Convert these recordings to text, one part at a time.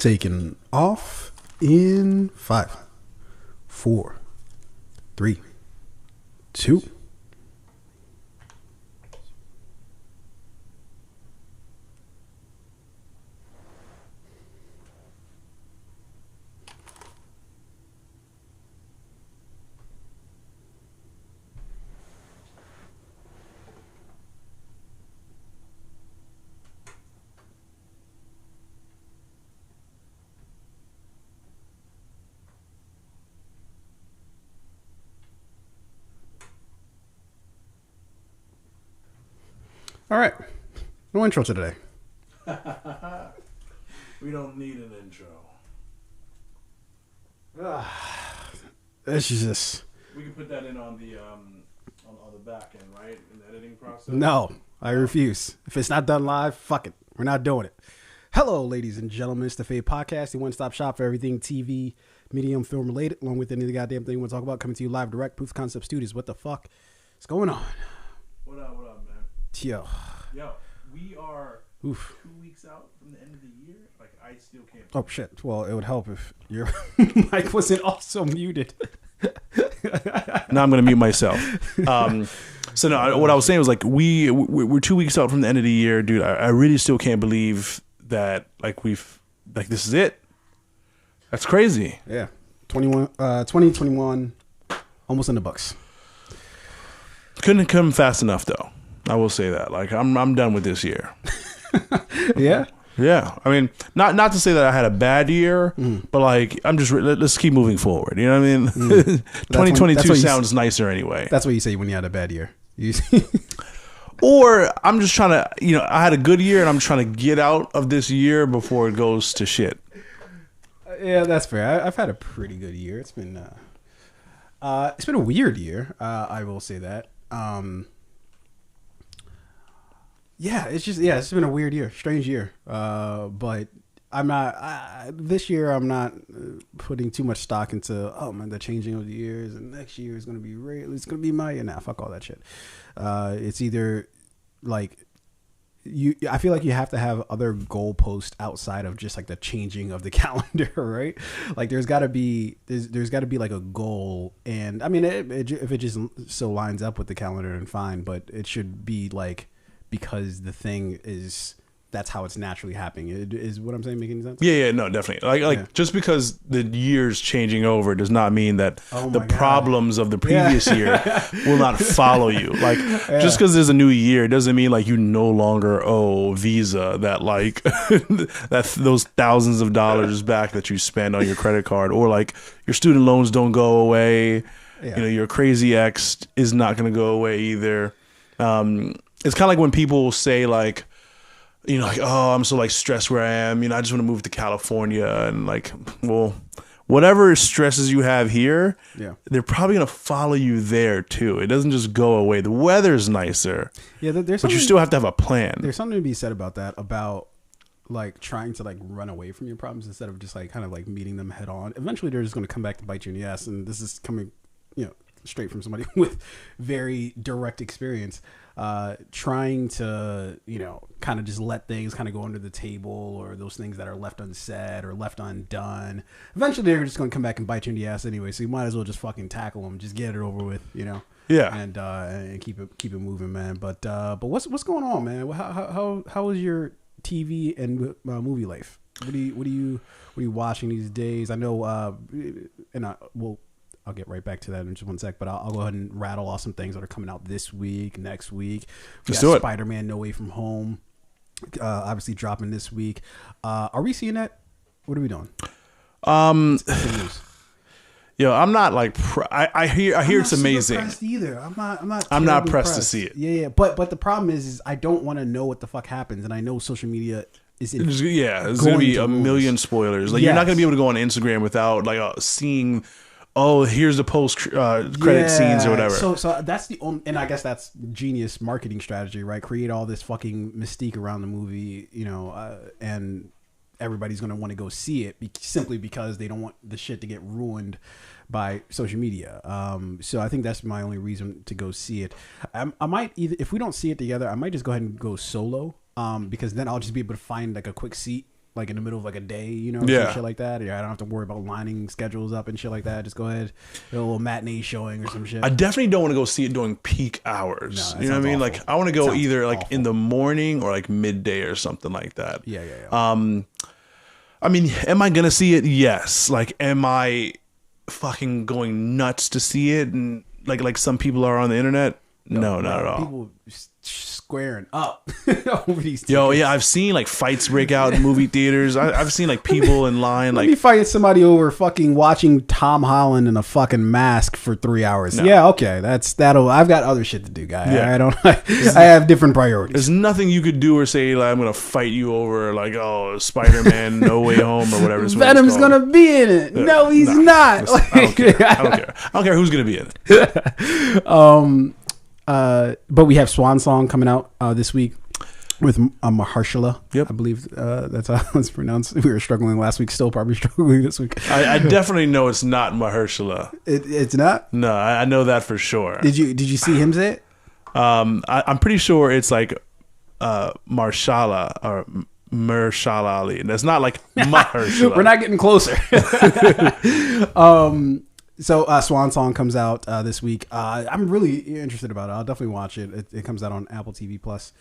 Taking off in 5, 4, 3, 2. All right. No intro today. We don't need an intro. It's just... We can put that in on the back end, right? In the editing process? No, I refuse. If it's not done live, fuck it. We're not doing it. Hello, ladies and gentlemen. It's the Fade Podcast, the one-stop shop for everything TV, medium, film related, along with any of the goddamn thing we want to talk about. Coming to you live direct, Proof Concept Studios. What the fuck is going on? What up, man? Yo, we are 2 weeks out from the end of the year. Like, I still can't. Oh, shit. Well, it would help if your mic wasn't also muted. Now I'm going to mute myself. So no, what I was saying was like we're 2 weeks out from the end of the year, dude. I really still can't believe that this is it. That's crazy. Yeah, 2021, almost in the books. Couldn't come fast enough though. I will say that. Like I'm done with this year. Yeah. Yeah, I mean, not to say that I had a bad year, but like I'm just let's keep moving forward. You know what I mean? 2022 sounds nicer anyway. That's what you say when you had a bad year. Or I'm just trying to, I had a good year and I'm trying to get out of this year before it goes to shit. Yeah, that's fair. I've had a pretty good year. It's been a weird year. I will say that. Yeah, it's been a weird year, strange year. But I'm not this year. I'm not putting too much stock into the changing of the years, and next year is gonna be it's gonna be my year. Nah, fuck all that shit. It's either like I feel like you have to have other goalposts outside of just like the changing of the calendar, right? Like there's got to be like a goal, and I mean if it just so lines up with the calendar, then fine. But it should be like, because the thing is, that's how it's naturally happening. Is what I'm saying making sense? Yeah, no, definitely. Like just because the year's changing over does not mean that the problems of the previous year will not follow you. Like just because there's a new year doesn't mean like you no longer owe Visa that like those thousands of dollars back that you spend on your credit card, or like your student loans don't go away. Yeah. Your crazy ex is not going to go away either. It's kind of like when people say like, oh, I'm so like stressed where I am. I just want to move to California, and like, well, whatever stresses you have here, they're probably gonna follow you there too. It doesn't just go away. The weather's nicer, but you still have to have a plan. There's something to be said about that, about like trying to like run away from your problems instead of just like kind of like meeting them head on. Eventually, they're just gonna come back to bite you in the ass, and this is coming, straight from somebody with very direct experience. Trying to, kind of just let things kind of go under the table, or those things that are left unsaid or left undone. Eventually, they're just going to come back and bite you in the ass anyway. So you might as well just fucking tackle them, just get it over with, Yeah. And keep it moving, man. But what's going on, man? How is your TV and movie life? What are you watching these days? I know, I'll get right back to that in just one sec, but I'll go ahead and rattle off some things that are coming out this week, next week. Let's do it. Spider-Man No Way From Home, obviously dropping this week. Are we seeing that? What are we doing? I'm not like I hear it's amazing. I'm not pressed either. I'm not pressed to see it. Yeah. But the problem is I don't want to know what the fuck happens, and I know social media is there's going to be a million spoilers. Like you're not going to be able to go on Instagram without like seeing. Oh, here's the post credit scenes or whatever. So that's the only, and I guess that's genius marketing strategy, right? Create all this fucking mystique around the movie, and everybody's going to want to go see it simply because they don't want the shit to get ruined by social media. So I think that's my only reason to go see it. I might if we don't see it together, I might just go ahead and go solo, because then I'll just be able to find like a quick seat like in the middle of like a day, you know, or some shit like that. Yeah, I don't have to worry about lining schedules up and shit like that. Just go ahead, a little matinee showing or some shit. I definitely don't want to go see it during peak hours. No, you know what I mean? awful. Like I want to go either like in the morning or like midday or something like that. Yeah. I mean, am I gonna see it? Yes. Like, am I fucking going nuts to see it? And like some people are on the internet? No, not at all. People squaring up over these tickets. Yo, yeah, I've seen like fights break out in movie theaters. I've seen like people in line. Let like me fight somebody over fucking watching Tom Holland in a fucking mask for 3 hours. No. Yeah, okay, that'll. I've got other shit to do, guy. Yeah. I have different priorities. There's nothing you could do or say like I'm gonna fight you over like Spider-Man No Way Home or whatever. Venom's gonna be in it. No, he's not. Listen, I don't care. I don't care who's gonna be in it. But we have Swan Song coming out this week with Mahershala. Yep. I believe that's how it's pronounced. We were struggling last week, still probably struggling this week. I definitely know it's not Mahershala. It's not? No, I know that for sure. Did you see him say it? I'm pretty sure it's like Marshala or Mahershala Ali. And that's not like Mahershala. We're not getting closer. So Swan Song comes out this week. I'm really interested about it. I'll definitely watch it. It comes out on Apple TV Plus.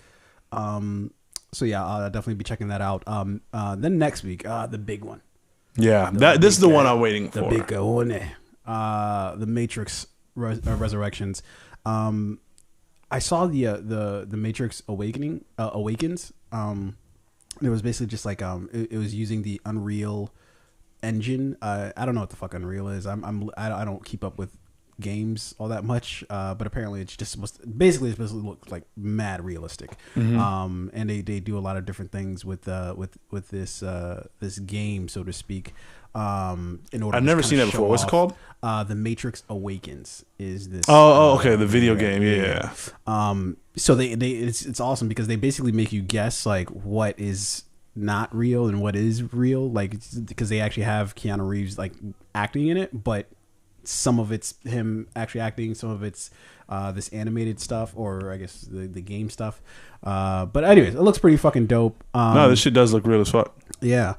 So yeah, I'll definitely be checking that out. Then next week, the big one. Yeah, this is the one I'm waiting for. The big one. The Matrix Resurrections. I saw the Matrix Awakens. It was basically just like it was using the Unreal Engine. I don't know what the fuck Unreal is. I don't keep up with games all that much, but apparently it's just supposed to look like mad realistic. And they do a lot of different things with this game, so to speak. In order, I've never seen that before. What's it called? The Matrix Awakens is this. Okay, the video game. Yeah. So it's awesome because they basically make you guess like what is not real and what is real, like because they actually have Keanu Reeves like acting in it, but some of it's him actually acting, some of it's this animated stuff, or I guess the game stuff. But anyways, it looks pretty fucking dope. No, this shit does look real as fuck. Yeah.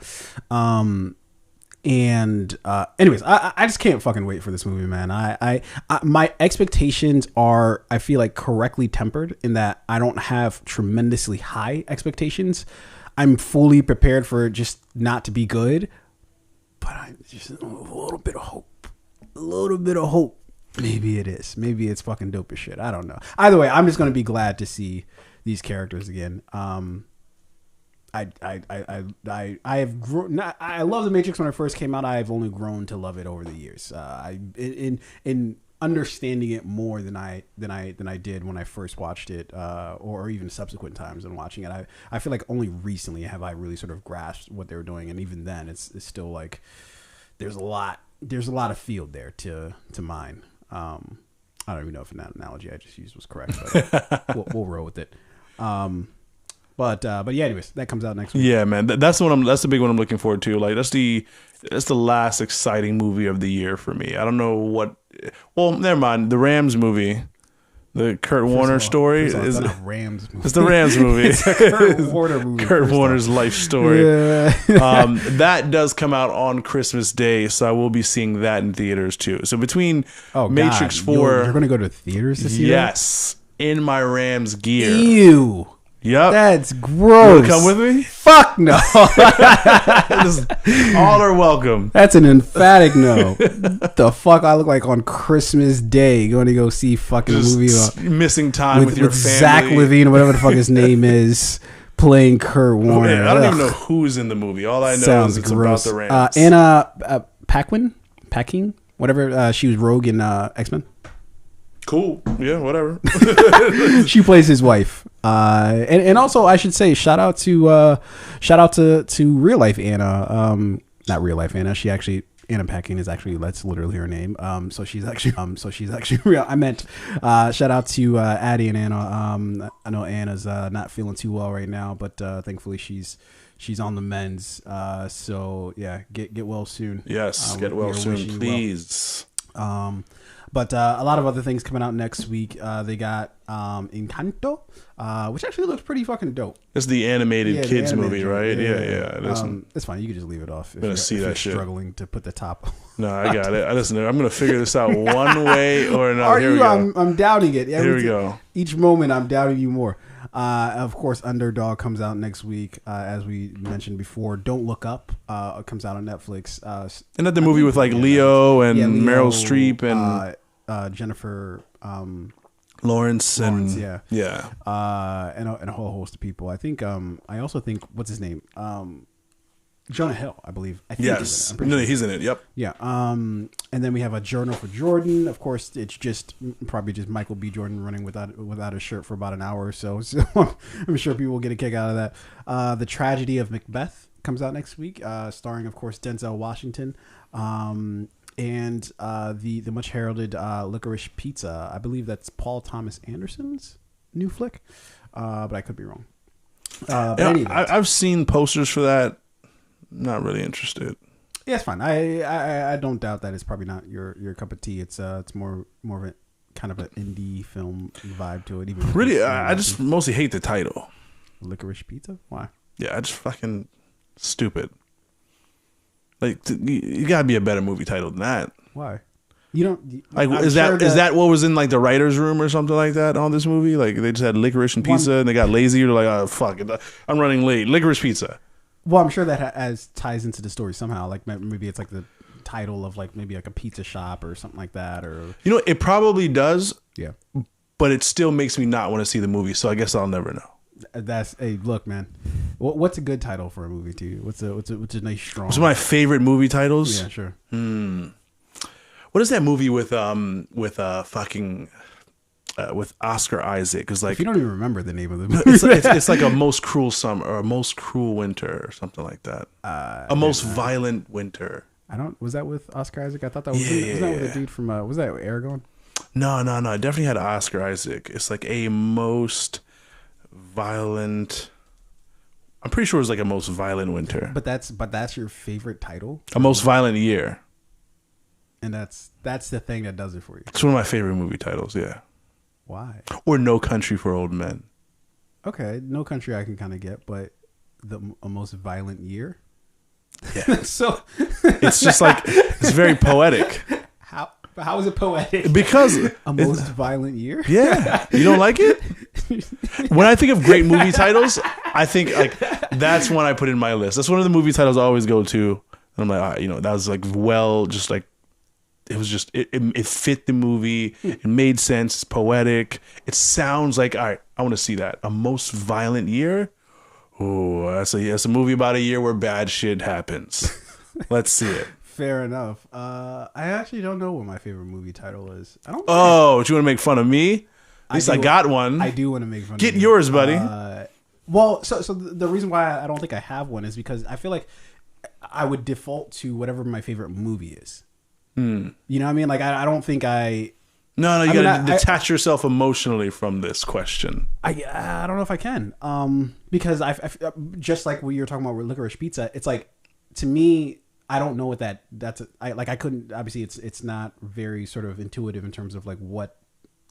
And anyways, I just can't fucking wait for this movie, man. I my expectations are, I feel like, correctly tempered in that I don't have tremendously high expectations. I'm fully prepared for it just not to be good, but I'm just a little bit of hope. Maybe it is. Maybe it's fucking dope as shit. I don't know. Either way, I'm just gonna be glad to see these characters again. I have grown. I love the Matrix when it first came out. I've only grown to love it over the years. In understanding it more than I did when I first watched it, or even subsequent times in watching it. I feel like only recently have I really sort of grasped what they were doing, and even then, it's still like there's a lot of field there to mine. I don't even know if that analogy I just used was correct, but we'll roll with it. But yeah, anyways, that comes out next week. Yeah, man, that's the big one I'm looking forward to. Like that's the last exciting movie of the year for me. I don't know what. Well, never mind. The Rams movie, the Kurt Warner story is a Rams movie. It's the Rams movie. It's a Kurt Warner movie. Kurt Warner's life story. Yeah. That does come out on Christmas Day, so I will be seeing that in theaters too. So between Matrix 4, you're going to go to theaters to see that? Yes, in my Rams gear. Ew. Yep. That's gross. You come with me? Fuck no. All are welcome. That's an emphatic no. The fuck I look like on Christmas Day going to go see fucking a movie missing time with your family. Zach Levine or whatever the fuck his name is playing Kurt Warner. I don't even know who's in the movie. All I know is it's gross. about the Rams. Anna Paquin, whatever. She was Rogue in X-Men. Cool. Yeah, whatever. She plays his wife. And also I should say shout out to real life Anna. Not real life Anna. She actually, Anna Paquin is actually, that's literally her name. So she's actually real. I meant shout out to Addie and Anna. I know Anna's not feeling too well right now, but thankfully she's on the mends. So yeah, get well soon. Yes, get well soon, please. But a lot of other things coming out next week. They got Encanto, which actually looks pretty fucking dope. It's the animated kids movie, right? Yeah. It's fine. You can just leave it off. I'm gonna see that shit. Struggling to put the top. No, I got it. Listen, I'm gonna figure this out one way or another. Are you? I'm doubting it. Here we go. Each moment, I'm doubting you more. Of course, Underdog comes out next week, as we mentioned before. Don't Look Up comes out on Netflix. And that the movie with like Leo and Meryl Streep and Jennifer Lawrence, and and a whole host of people. I think I also think, what's his name? Jonah Hill, I believe. Yes, he's in it. Yep. Yeah. And then we have A Journal for Jordan. Of course, it's probably just Michael B. Jordan running without a shirt for about an hour or so. So I'm sure people will get a kick out of that. The Tragedy of Macbeth comes out next week, starring, of course, Denzel Washington. And the much heralded Licorice Pizza. I believe that's Paul Thomas Anderson's new flick, but I could be wrong. I've seen posters for that. Not really interested. Yeah, it's fine. I don't doubt that it's probably not your cup of tea. It's more of a kind of an indie film vibe to it. Even really, I just mostly hate the title. Licorice Pizza? Why? Yeah, I just fucking stupid. Like, you gotta be a better movie title than that. Why? You don't like. Is that what was in like the writer's room or something like that on this movie? Like they just had licorice and pizza and they got lazy. They're like, oh fuck it, I'm running late. Licorice pizza. Well, I'm sure that ties into the story somehow. Like maybe it's like the title of like maybe like a pizza shop or something like that. Or it probably does. Yeah, but it still makes me not want to see the movie. So I guess I'll never know. Hey, look, man. What's a good title for a movie to you? What's a nice strong? What's my favorite movie titles? Yeah, sure. What is that movie with with Oscar Isaac? Because like, if you don't even remember the name of the movie, it's like A Most Cruel Summer or A Most Cruel Winter or something like that. A Most Violent Winter. Was that with Oscar Isaac? I thought that was. Was that with a dude from? Was that Aragon? No. It definitely had Oscar Isaac. It's like A Most Violent. I'm pretty sure it's like A Most Violent Winter. But that's your favorite title. A Most Violent Year. And that's the thing that does it for you. It's one of my favorite movie titles. Yeah. Why? Or No Country for Old Men. Okay, No Country I can kind of get, but A Most Violent Year. Yeah. So it's just like it's very poetic. How is it poetic? Because A Most Violent Year. Yeah, you don't like it? When I think of great movie titles, I think like that's one I put in my list. That's one of the movie titles I always go to, and I'm like, that was like just like. It was just it fit the movie. It made sense. It's poetic. It sounds like, all right, I want to see that. A Most Violent Year. Oh, that's a movie about a year where bad shit happens. Let's see it. Fair enough. I actually don't know what my favorite movie title is. I don't. Oh, do you want to make fun of me? At least I got one. I do want to make fun. Get yours, buddy. Well, so the reason why I don't think I have one is because I feel like I would default to whatever my favorite movie is. You know what I mean? Like I don't think I. No, you got to detach yourself emotionally from this question. I don't know if I can. Because I just like what you were talking about with Licorice Pizza. It's like, to me, I don't know what that's. I couldn't, obviously it's not very sort of intuitive in terms of like what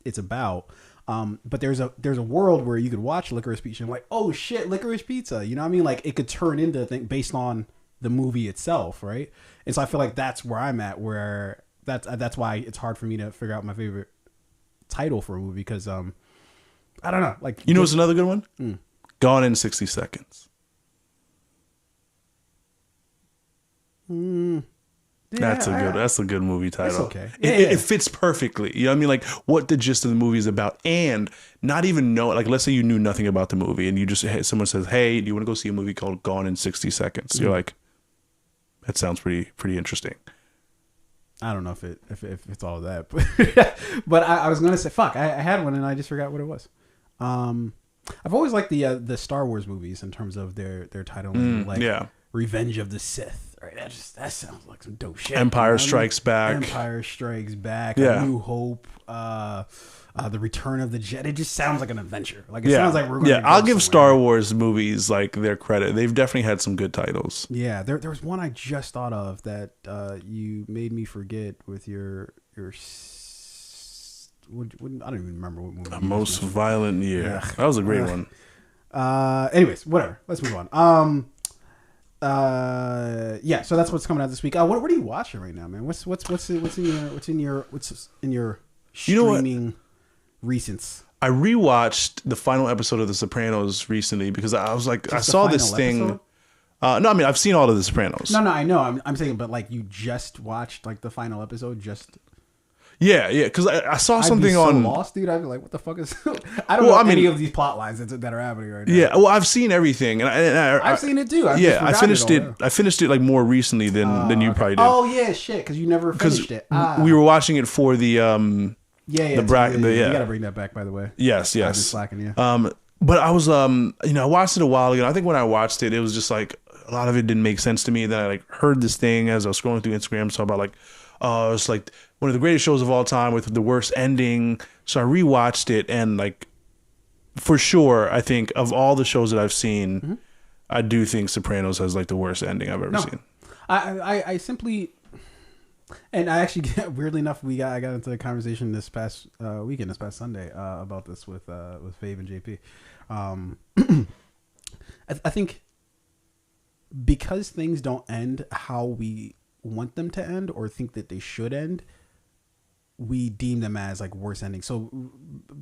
it's about. But there's a world where you could watch Licorice Pizza and like, oh shit, Licorice Pizza. You know what I mean? Like it could turn into a thing based on the movie itself, right? And so I feel like that's where I'm at, where that's why it's hard for me to figure out my favorite title for a movie, because I don't know, like, what's another good one? Gone in 60 Seconds. That's a good movie title. It's okay. It fits perfectly. You know what I mean? Like what the gist of the movie is about, and not even know. Like let's say you knew nothing about the movie, and you just someone says, "Hey, do you want to go see a movie called Gone in 60 Seconds?" You're like, that sounds pretty interesting. I don't know if it's all of that, but I was gonna say fuck. I had one and I just forgot what it was. I've always liked the Star Wars movies in terms of their titling, Revenge of the Sith. Right, that sounds like some dope shit. Empire Strikes Back. Empire Strikes Back. A New Hope. The Return of the Jedi. It just sounds like an adventure. Like it sounds like we're going. I'll give Star Wars movies like their credit. They've definitely had some good titles. Yeah, there was one I just thought of that you made me forget with your I don't even remember what movie. A most violent year. That was a great one. Anyways, whatever. Let's move on. Yeah. So that's what's coming out this week. What are you watching right now, man? What's in your streaming recents? I rewatched the final episode of The Sopranos recently because I was like, I saw this thing. No, I mean, I've seen all of The Sopranos. No, I know. I'm saying, but like, you just watched like the final episode. Yeah, because I saw something on. I'd be so lost, dude. I'd be like, what the fuck is? I don't know any of these plot lines that are happening right now. Yeah, well, I've seen everything, and I've seen it too. I finished it. I finished it like more recently than you probably did. Oh yeah, shit, because you never finished it. We were watching it for the you gotta bring that back, by the way. Yes. I've been slacking, yeah. But I was I watched it a while ago. I think when I watched it, it was just like a lot of it didn't make sense to me. Then I like heard this thing as I was scrolling through Instagram, so about like, it's like one of the greatest shows of all time with the worst ending. So I rewatched it, and like, for sure, I think of all the shows that I've seen, I do think Sopranos has like the worst ending I've ever seen. I simply. And I actually, weirdly enough, I got into a conversation this past weekend, this past Sunday, about this with Fave and JP. I think because things don't end how we want them to end or think that they should end, we deem them as like worse endings. So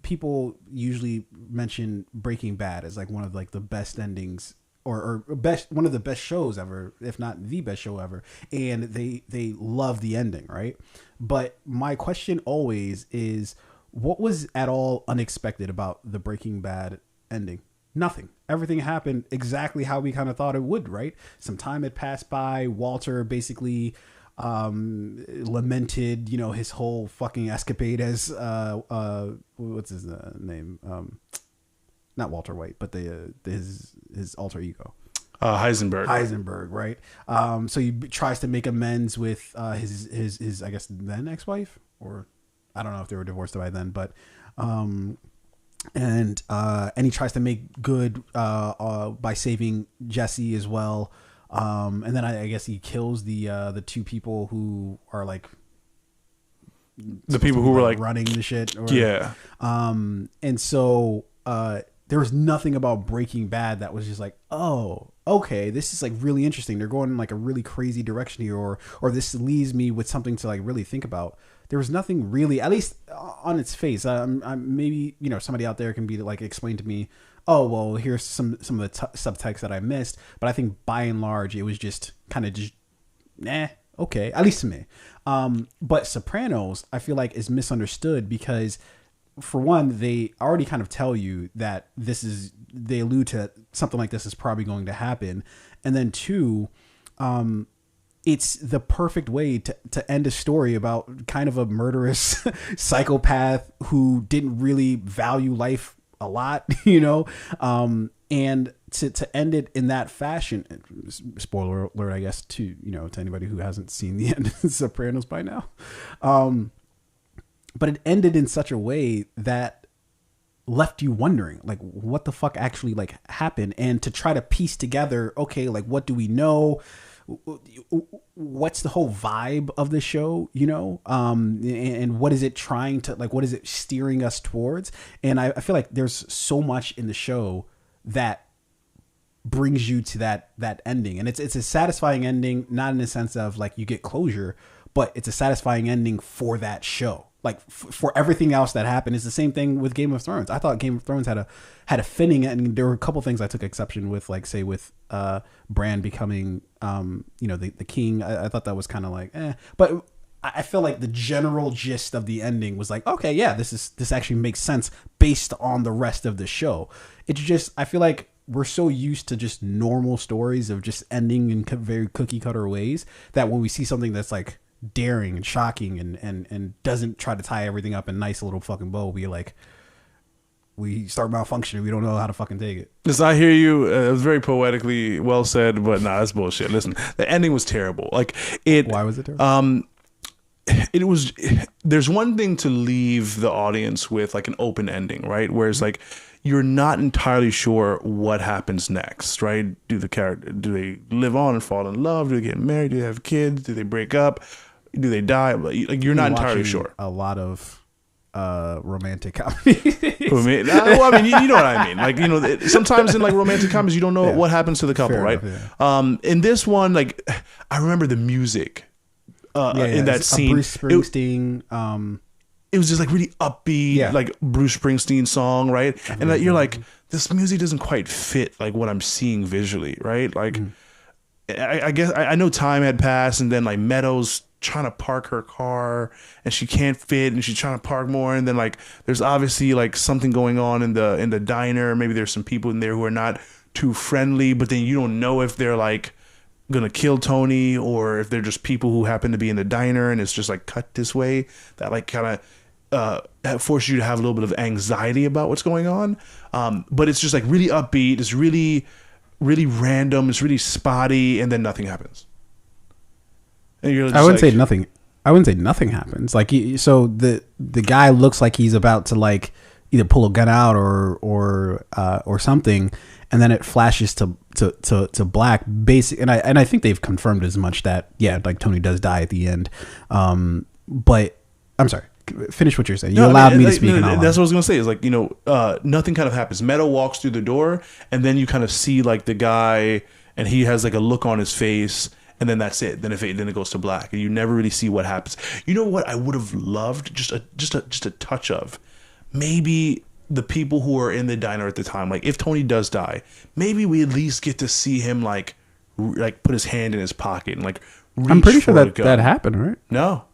people usually mention Breaking Bad as like one of like the best endings. Or one of the best shows ever, if not the best show ever, and they love the ending, right? But my question always is, what was at all unexpected about the Breaking Bad ending? Nothing. Everything happened exactly how we kind of thought it would, right? Some time had passed by. Walter basically lamented, his whole fucking escapade as what's his name? Not Walter White, but his alter ego, Heisenberg, right? So he tries to make amends with his I guess then ex-wife, or I don't know if they were divorced by then, but and he tries to make good by saving Jesse as well, and then I guess he kills the two people who are like the people who were like running the shit, and so. There was nothing about Breaking Bad that was just like, oh, okay, this is like really interesting. They're going in like a really crazy direction here, or this leaves me with something to like really think about. There was nothing really, at least on its face. Maybe somebody out there can be like explain to me, oh well, here's some of the subtext that I missed. But I think by and large, it was just kind of just, okay, at least to me. But Sopranos, I feel like, is misunderstood because, for one, they already kind of tell you that they allude to something like this is probably going to happen. And then two, it's the perfect way to end a story about kind of a murderous psychopath who didn't really value life a lot, and to end it in that fashion, spoiler alert, I guess, to anybody who hasn't seen the end of The Sopranos by now. But it ended in such a way that left you wondering, like, what the fuck actually like happened, and to try to piece together, okay, like, what do we know? What's the whole vibe of the show, and what is it trying to, like, what is it steering us towards? And I feel like there's so much in the show that brings you to that ending, and it's a satisfying ending, not in the sense of like you get closure, but it's a satisfying ending for that show. Like for everything else that happened. It's the same thing with Game of Thrones. I thought Game of Thrones had a fitting, and there were a couple things I took exception with, like say with Bran becoming the king. I thought that was kind of like but I feel like the general gist of the ending was like, okay, yeah, this actually makes sense based on the rest of the show. It's just, I feel like we're so used to just normal stories of just ending in very cookie cutter ways that when we see something that's like daring and shocking and doesn't try to tie everything up in a nice little fucking bow, we start malfunctioning. We don't know how to fucking take it. Listen, I hear you. It was very poetically well said, but nah, that's bullshit. Listen, the ending was terrible. Like it. Why was it terrible? It was. There's one thing to leave the audience with like an open ending, right? Whereas like you're not entirely sure what happens next, right? Do they live on and fall in love? Do they get married? Do they have kids? Do they break up? Do they die? Like you're not entirely sure. A lot of romantic comedy. Well, I mean, you know what I mean. Like, you know, sometimes in like romantic comedies, you don't know what happens to the couple, right? Enough, in this one, like, I remember the music in that scene. Bruce Springsteen. It was just like really upbeat, like Bruce Springsteen song, right? And that you're like, this music doesn't quite fit like what I'm seeing visually, right? Like, I guess I know time had passed, and then like Meadows trying to park her car and she can't fit, and she's trying to park more, and then like there's obviously like something going on in the diner. Maybe there's some people in there who are not too friendly, but then you don't know if they're like gonna kill Tony or if they're just people who happen to be in the diner, and it's just like cut this way that like kind of forces you to have a little bit of anxiety about what's going on. But it's just like really upbeat. It's really random. It's really spotty, and then nothing happens. And you're just I wouldn't say nothing. I wouldn't say nothing happens. Like, so the guy looks like he's about to like either pull a gun out or something, and then it flashes to black. Basic, and I think they've confirmed as much that like Tony does die at the end. But I'm sorry. Finish what you're saying. You allowed me to speak. That's what I was gonna say. Is like, you know, nothing kind of happens. Meadow walks through the door, and then you kind of see like the guy, and he has like a look on his face, and then that's it. Then it goes to black, and you never really see what happens. You know what I would have loved? Just a touch of maybe the people who are in the diner at the time. Like if Tony does die, maybe we at least get to see him like put his hand in his pocket and like. I'm pretty sure that happened, right? No.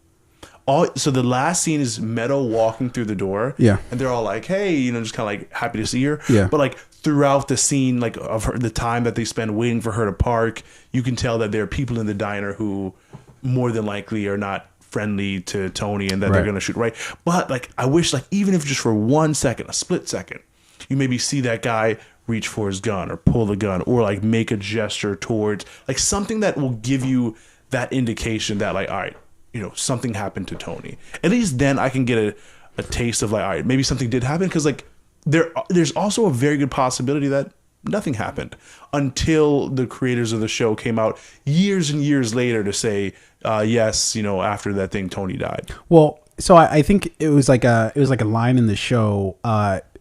So the last scene is Meadow walking through the door, and they're all like, "Hey," you know, just kind of like happy to see her. Yeah. But like throughout the scene, like of her, the time that they spend waiting for her to park, you can tell that there are people in the diner who more than likely are not friendly to Tony, and that they're gonna shoot. Right. But like, I wish, like, even if just for 1 second, a split second, you maybe see that guy reach for his gun or pull the gun or like make a gesture towards like something that will give you that indication that like, all right, you know, something happened to Tony. At least then I can get a taste of like, all right, maybe something did happen. Because like there's also a very good possibility that nothing happened until the creators of the show came out years and years later to say, yes, you know, after that thing, Tony died. Well, so I think it was like a line in the show,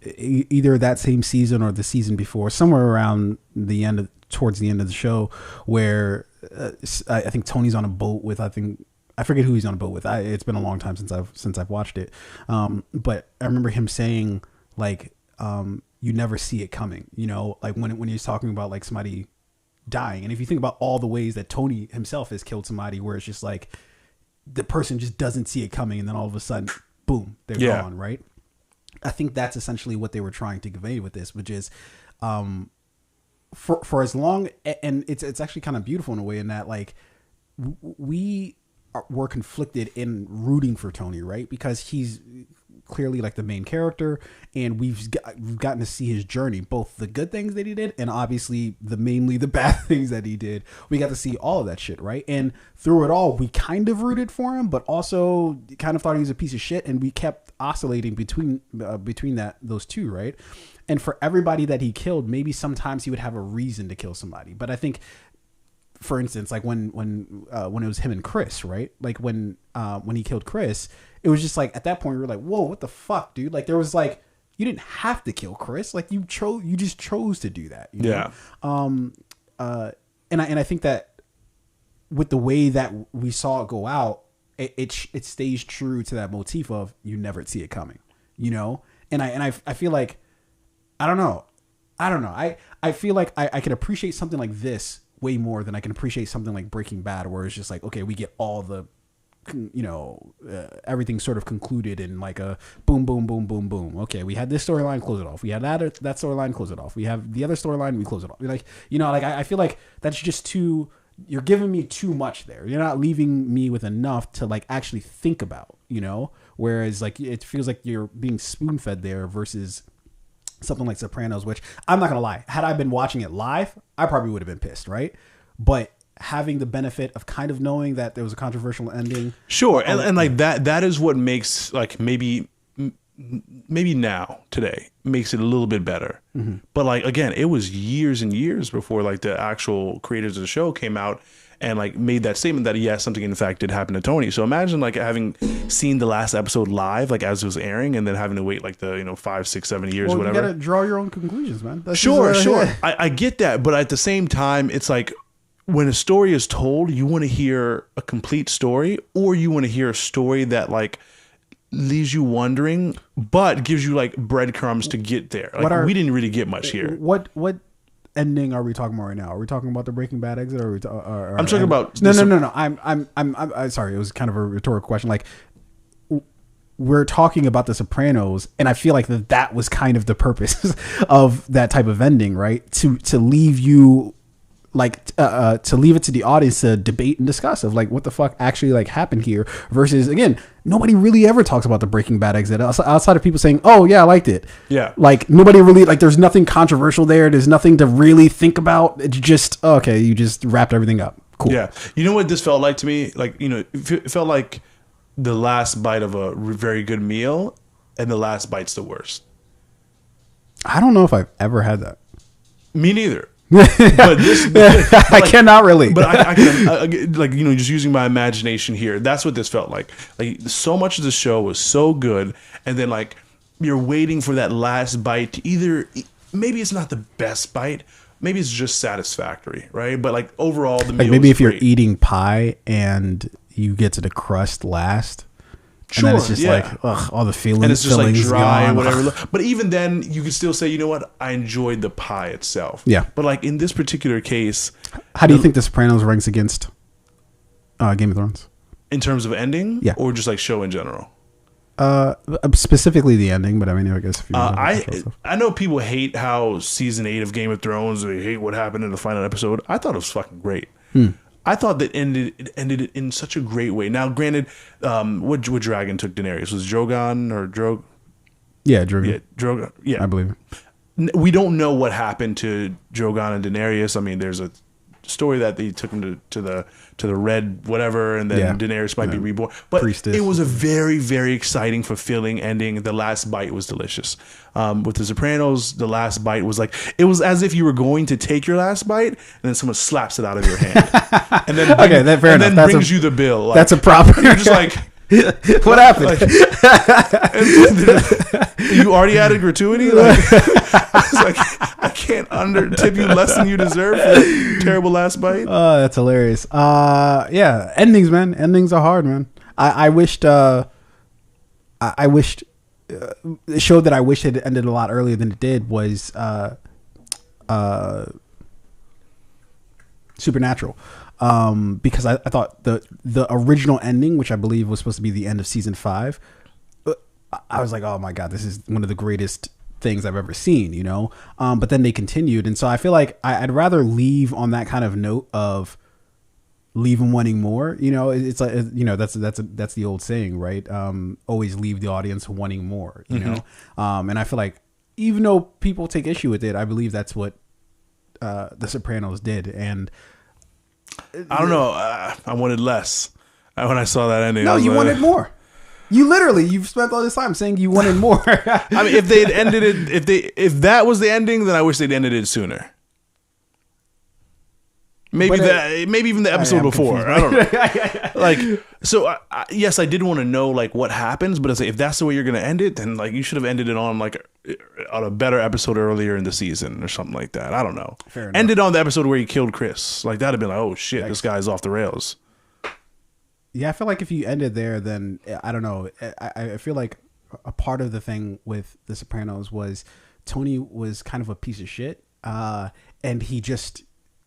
either that same season or the season before, somewhere around towards the end of the show, where I think Tony's on a boat with, I forget who he's on a boat with. It's been a long time since I've watched it. But I remember him saying like, you never see it coming, you know, like when he's talking about like somebody dying. And if you think about all the ways that Tony himself has killed somebody, where it's just like the person just doesn't see it coming, and then all of a sudden, boom, they're gone. Right. I think that's essentially what they were trying to convey with this, which is, for as long, and it's actually kind of beautiful in a way in that like we're conflicted in rooting for Tony, right? Because he's clearly like the main character, and we've gotten to see his journey, both the good things that he did and obviously mainly the bad things that he did. We got to see all of that shit, right? And through it all, we kind of rooted for him, but also kind of thought he was a piece of shit, and we kept oscillating between those two, right? And for everybody that he killed, maybe sometimes he would have a reason to kill somebody. But I think, for instance, like when it was him and Chris, right? Like when he killed Chris, it was just like at that point we were like, whoa, what the fuck, dude? Like there was like, you didn't have to kill Chris, like you just chose to do that. You know? Yeah. And I think that with the way that we saw it go out, it stays true to that motif of you never see it coming, you know. And I feel like I don't know. I feel like I can appreciate something like this way more than I can appreciate something like Breaking Bad, where it's just like, okay, we get all the, you know, everything sort of concluded in like a boom, boom, boom, boom, boom. Okay, we had this storyline, close it off. We had that storyline, close it off. We have the other storyline, we close it off. Like, you know, like I feel like that's just too, you're giving me too much there. You're not leaving me with enough to like actually think about, you know? Whereas like it feels like you're being spoon fed there versus something like Sopranos, which I'm not gonna lie, had I been watching it live, I probably would have been pissed, right? But having the benefit of kind of knowing that there was a controversial ending, sure, and like that is what makes like maybe maybe now today makes it a little bit better. But like, again, it was years and years before like the actual creators of the show came out and like made that statement that yes, something in fact did happen to Tony. So imagine like having seen the last episode live, like as it was airing, and then having to wait like the 5, 6, 7 years, whatever. You gotta draw your own conclusions, man. That's sure. I get that, but at the same time, it's like when a story is told, you want to hear a complete story, or you want to hear a story that like leaves you wondering, but gives you like breadcrumbs to get there. Like we didn't really get much here. What ending are we talking about right now? Are we talking about the Breaking Bad exit, or I'm talking about no. I'm sorry. It was kind of a rhetorical question. Like, we're talking about The Sopranos, and I feel like that was kind of the purpose of that type of ending, right? To leave you like to leave it to the audience to debate and discuss of like what the fuck actually like happened here, versus again, nobody really ever talks about the Breaking Bad exit outside of people saying, oh yeah, I liked it. Yeah. Like nobody really, like there's nothing controversial there. There's nothing to really think about. It's just, okay, you just wrapped everything up. Cool. Yeah. You know what this felt like to me? Like, it felt like the last bite of a very good meal, and the last bite's the worst. I don't know if I've ever had that. Me neither. But I cannot relate. But I can, like, just using my imagination here, that's what this felt like. Like, so much of the show was so good, and then like you're waiting for that last bite to either, maybe it's not the best bite, maybe it's just satisfactory, right? But like overall, the meal, like maybe if great. You're eating pie and you get to the crust last. Sure, and then it's just like, ugh, all the feelings, and it's just like dry gone. or whatever. But even then, you could still say, you know what, I enjoyed the pie itself. Yeah. But like in this particular case, how do you think The Sopranos ranks against Game of Thrones in terms of ending? Yeah. Or just like show in general? Specifically the ending, but I mean, I guess if you I know people hate how season 8 of Game of Thrones, they hate what happened in the final episode. I thought it was fucking great. I thought that it ended in such a great way. Now, granted, what dragon took Daenerys? Was it Drogon or Drog? Yeah, Drogon. Yeah, Drogon. Yeah, I believe it. We don't know what happened to Drogon and Daenerys. I mean, there's a story that they took him to the red whatever, and then Daenerys might be reborn. But Priestess. It was a very, very exciting, fulfilling ending. The last bite was delicious. With The Sopranos, the last bite was like, it was as if you were going to take your last bite, and then someone slaps it out of your hand, and then brings you the bill. Like, that's a problem. You're just like, what happened? You already added gratuity. Like, it's like, I can't tip you less than you deserve for that terrible last bite. Oh, that's hilarious. Yeah, endings, man. Endings are hard, man. I wished. I wished. The show that I wish had ended a lot earlier than it did was Supernatural. Because I thought the original ending, which I believe was supposed to be the end of season 5, I was like, oh my God, this is one of the greatest things I've ever seen, but then they continued. And so I feel like I'd rather leave on that kind of note of leave them wanting more. It's like, that's the old saying, right? Always leave the audience wanting more, know? And I feel like even though people take issue with it, I believe that's what The Sopranos did. And I don't know. I wanted less when I saw that ending. No, you wanted more. You've spent all this time saying you wanted more. I mean, if they'd ended it, if that was the ending, then I wish they'd ended it sooner. Maybe even the episode before. I don't know. Like, so yes, I did want to know like what happens, but if that's the way you're going to end it, then like you should have ended it on a better episode earlier in the season or something like that. I don't know. Fair enough. Ended on the episode where he killed Chris. Like that'd have been like, oh shit, this guy's off the rails. Yeah, I feel like if you ended there, then I don't know. I feel like a part of the thing with The Sopranos was Tony was kind of a piece of shit, and he just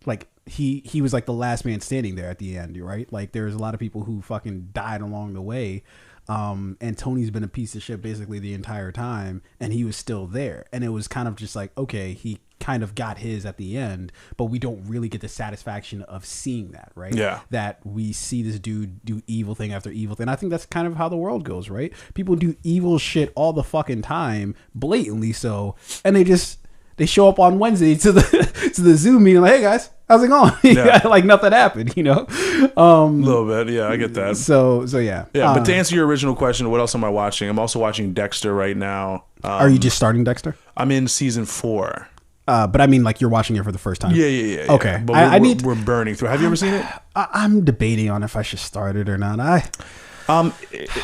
like. He was like the last man standing there at the end, right? Like there's a lot of people who fucking died along the way. And Tony's been a piece of shit basically the entire time, and he was still there. And it was kind of just like, okay, he kind of got his at the end, but we don't really get the satisfaction of seeing that, right? Yeah. That we see this dude do evil thing after evil thing. I think that's kind of how the world goes, right? People do evil shit all the fucking time, blatantly so, and they show up on Wednesday to the Zoom meeting like, hey guys, how's it going? Yeah. Like nothing happened, you know? A little bit. Yeah, I get that. So yeah. Yeah, but to answer your original question, what else am I watching? I'm also watching Dexter right now. Are you just starting Dexter? I'm in season 4. But I mean, like you're watching it for the first time. Yeah. Okay. But we're burning through. Have you ever seen it? I'm debating on if I should start it or not.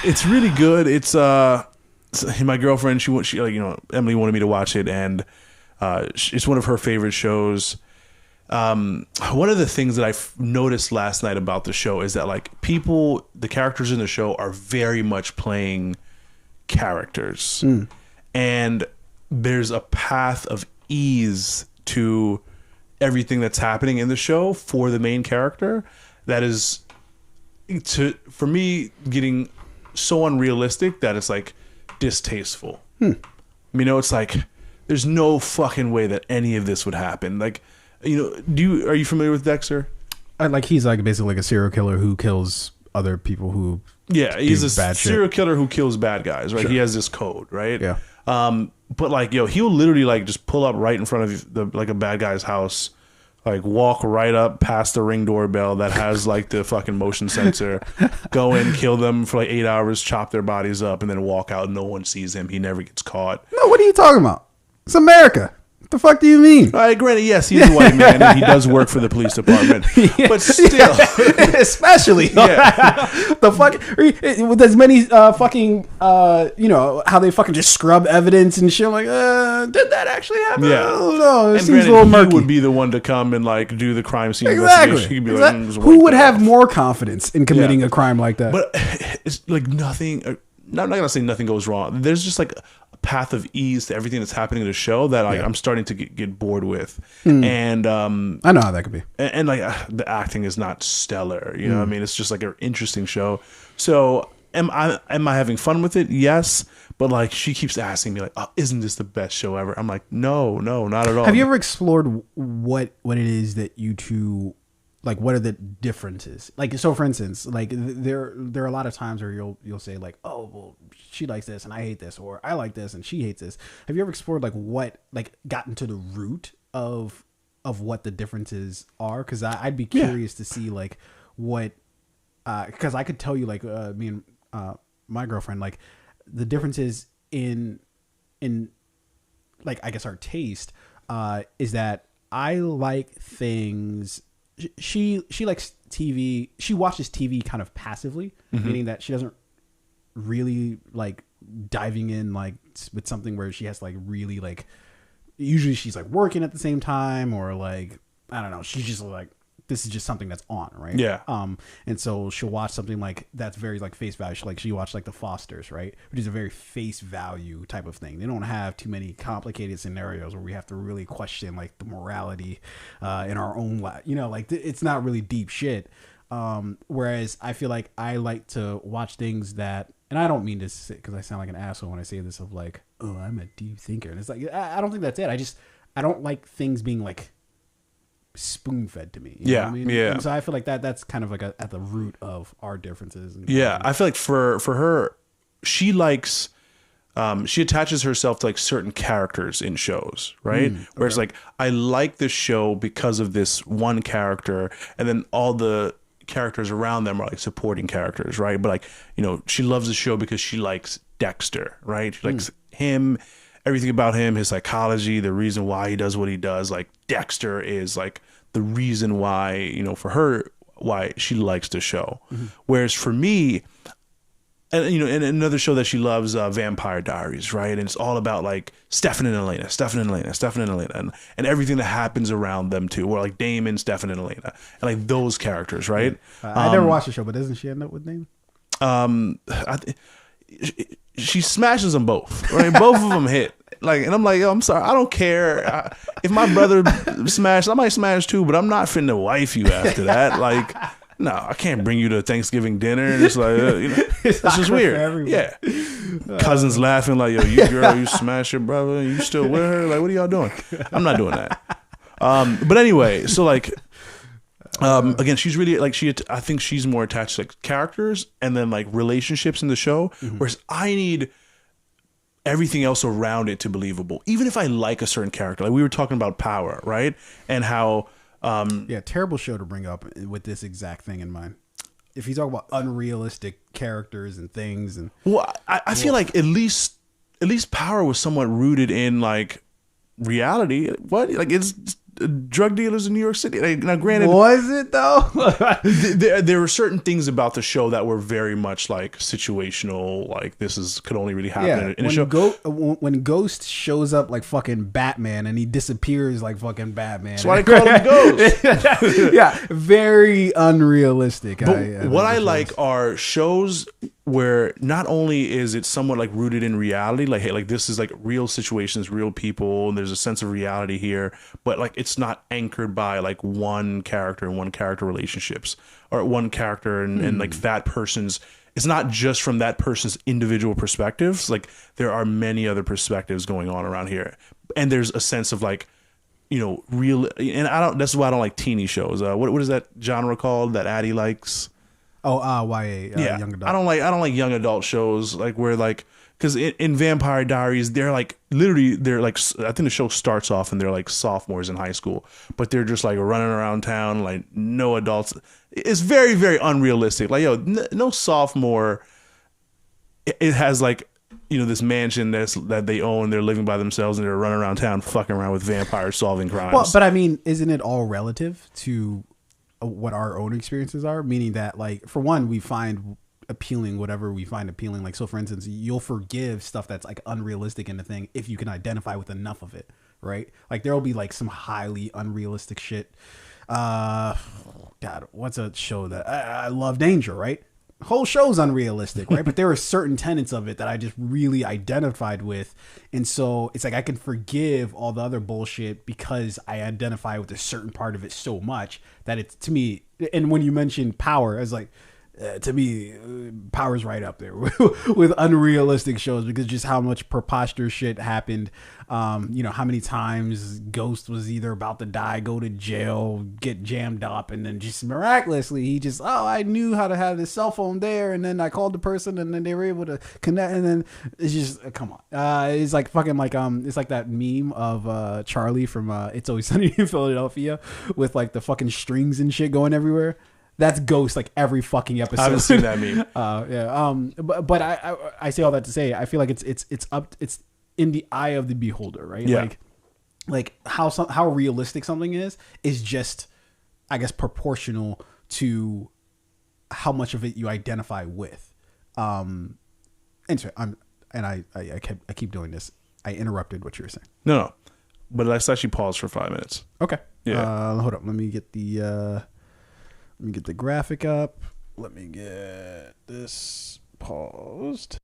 It's really good. It's my girlfriend. She like, you know, Emily wanted me to watch it, and it's one of her favorite shows. One of the things that I noticed last night about the show is that like the characters in the show are very much playing characters, and there's a path of ease to everything that's happening in the show for the main character that is for me getting so unrealistic that it's like distasteful. You know, it's like there's no fucking way that any of this would happen. Like, you know, are you familiar with Dexter? He's like basically like a serial killer who kills other people who he's a serial killer who kills bad guys, right? Sure. He has this code, right? Yeah. But like, he'll literally like just pull up right in front of a bad guy's house, like walk right up past the Ring doorbell that has like the fucking motion sensor, go in, kill them for like 8 hours, chop their bodies up, and then walk out. No one sees him. He never gets caught. No, what are you talking about? It's America. What the fuck do you mean? Granted, yes, he's a white man and he does work for the police department, but still, especially the fuck with as many fucking you know how they fucking just scrub evidence and shit. Like, did that actually happen? Yeah, no, it and seems a little murky. He would be the one to come and like do the crime scene investigation. He'd be like, who would have more confidence in committing a crime like that? But it's like nothing. I'm not gonna say nothing goes wrong. There's just like a path of ease to everything that's happening in the show that I'm starting to get bored with. And I know how that could be. And like the acting is not stellar. You know what I mean? It's just like an interesting show. So am I having fun with it? Yes. But like she keeps asking me like, oh, isn't this the best show ever? I'm like, no, not at all. Have you ever explored what it is that you two like? What are the differences? Like, so for instance, like there are a lot of times where you'll say like, oh, well, she likes this and I hate this, or I like this and she hates this. Have you ever explored like what, like gotten to the root of what the differences are? Because I'd be curious to see like what, because I could tell you like me and my girlfriend, like the differences in like I guess our taste is that I like things. She likes TV. She watches TV kind of passively, meaning that she doesn't really like diving in like with something where she has to like really like. Usually she's like working at the same time, or like I don't know. She's just like, this is just something that's on, right? Yeah. And so she'll watch something like that's very like face value. She watched like The Fosters, right? Which is a very face value type of thing. They don't have too many complicated scenarios where we have to really question like the morality in our own life. You know, like it's not really deep shit. Whereas I feel like I like to watch things that, and I don't mean this because I sound like an asshole when I say this of like, oh, I'm a deep thinker. And it's like, I don't think that's it. I don't like things being like spoon fed to me. You know what I mean? Yeah. And so I feel like that's kind of like at the root of our differences. I feel like for her, she likes, she attaches herself to like certain characters in shows, right? Where it's like, I like this show because of this one character, and then all the characters around them are like supporting characters, right? But like, you know, she loves the show because she likes Dexter, right? She likes him, everything about him, his psychology, the reason why he does what he does. Like Dexter is like the reason why, you know, for her, why she likes the show. Whereas for me, and you know, and another show that she loves, Vampire Diaries, right? And it's all about like Stefan and Elena, and everything that happens around them too. Or like Damon, Stefan, and Elena, and like those characters, right? I never watched the show, but doesn't she end up with Damon? She smashes them both, right? Both of them hit. Like, and I'm like, yo, I'm sorry, I don't care. If my brother smashed, I might smash too, but I'm not finna wife you after that. Like, no, I can't bring you to Thanksgiving dinner. And it's like, you know, it's just weird. Yeah. Cousins laughing like, yo, you girl, you smash your brother, you still with her? Like, what are y'all doing? I'm not doing that. But anyway, so like, again, she's really like, I think she's more attached to like characters and then like relationships in the show, whereas I need everything else around it to believable. Even if I like a certain character, like we were talking about Power, right? And how Yeah, terrible show to bring up with this exact thing in mind. If you talk about unrealistic characters and things, and well, I feel like at least Power was somewhat rooted in like reality. What, like, it's drug dealers in New York City. Like, now, granted, was it though? there were certain things about the show that were very much like situational. Like, could only really happen in a show. When Ghost shows up like fucking Batman and he disappears like fucking Batman. That's why they call him Ghost. Yeah, very unrealistic. But what I like are shows where not only is it somewhat like rooted in reality, like, hey, like this is like real situations, real people, and there's a sense of reality here, but like it's not anchored by like one character and one character relationships, or one character and like that person's, it's not just from that person's individual perspectives. Like, there are many other perspectives going on around here, and there's a sense of like, you know, real. And that's why I don't like teeny shows. What is that genre called that Addie likes? Oh, YA, young adult. I don't like young adult shows, like, where like, because in Vampire Diaries, they're like I think the show starts off and they're like sophomores in high school, but they're just like running around town, like no adults. It's very, very unrealistic. Like, yo, no sophomore. It has like, you know, this mansion that they own. They're living by themselves and they're running around town, fucking around with vampires, solving crimes. Well, but I mean, isn't it all relative to what our own experiences are? Meaning that, like, for one, we find appealing whatever we find appealing. Like, so for instance, you'll forgive stuff that's like unrealistic in the thing if you can identify with enough of it, right? Like, there'll be like some highly unrealistic shit. God, what's a show that I love? Danger, right? Whole show's unrealistic, right? But there are certain tenets of it that I just really identified with, and so it's like I can forgive all the other bullshit because I identify with a certain part of it so much that it's, to me. And when you mentioned Power, I was like, to me, Power's right up there with unrealistic shows, because just how much preposterous shit happened. You know, how many times Ghost was either about to die, go to jail, get jammed up, and then just miraculously he just, I knew how to have this cell phone there, and then I called the person, and then they were able to connect, and then it's just, come on. It's like fucking like it's like that meme of Charlie from It's Always Sunny in Philadelphia with like the fucking strings and shit going everywhere. That's Ghost, like every fucking episode. I haven't seen that meme. Yeah. But I say all that to say, I feel like it's in the eye of the beholder, right? Yeah. Like how realistic something is just, I guess, proportional to how much of it you identify with. And so I keep doing this. I interrupted what you were saying. No, but let's actually pause for 5 minutes. Okay. Yeah. Hold up. Let me get the graphic up. Let me get this paused.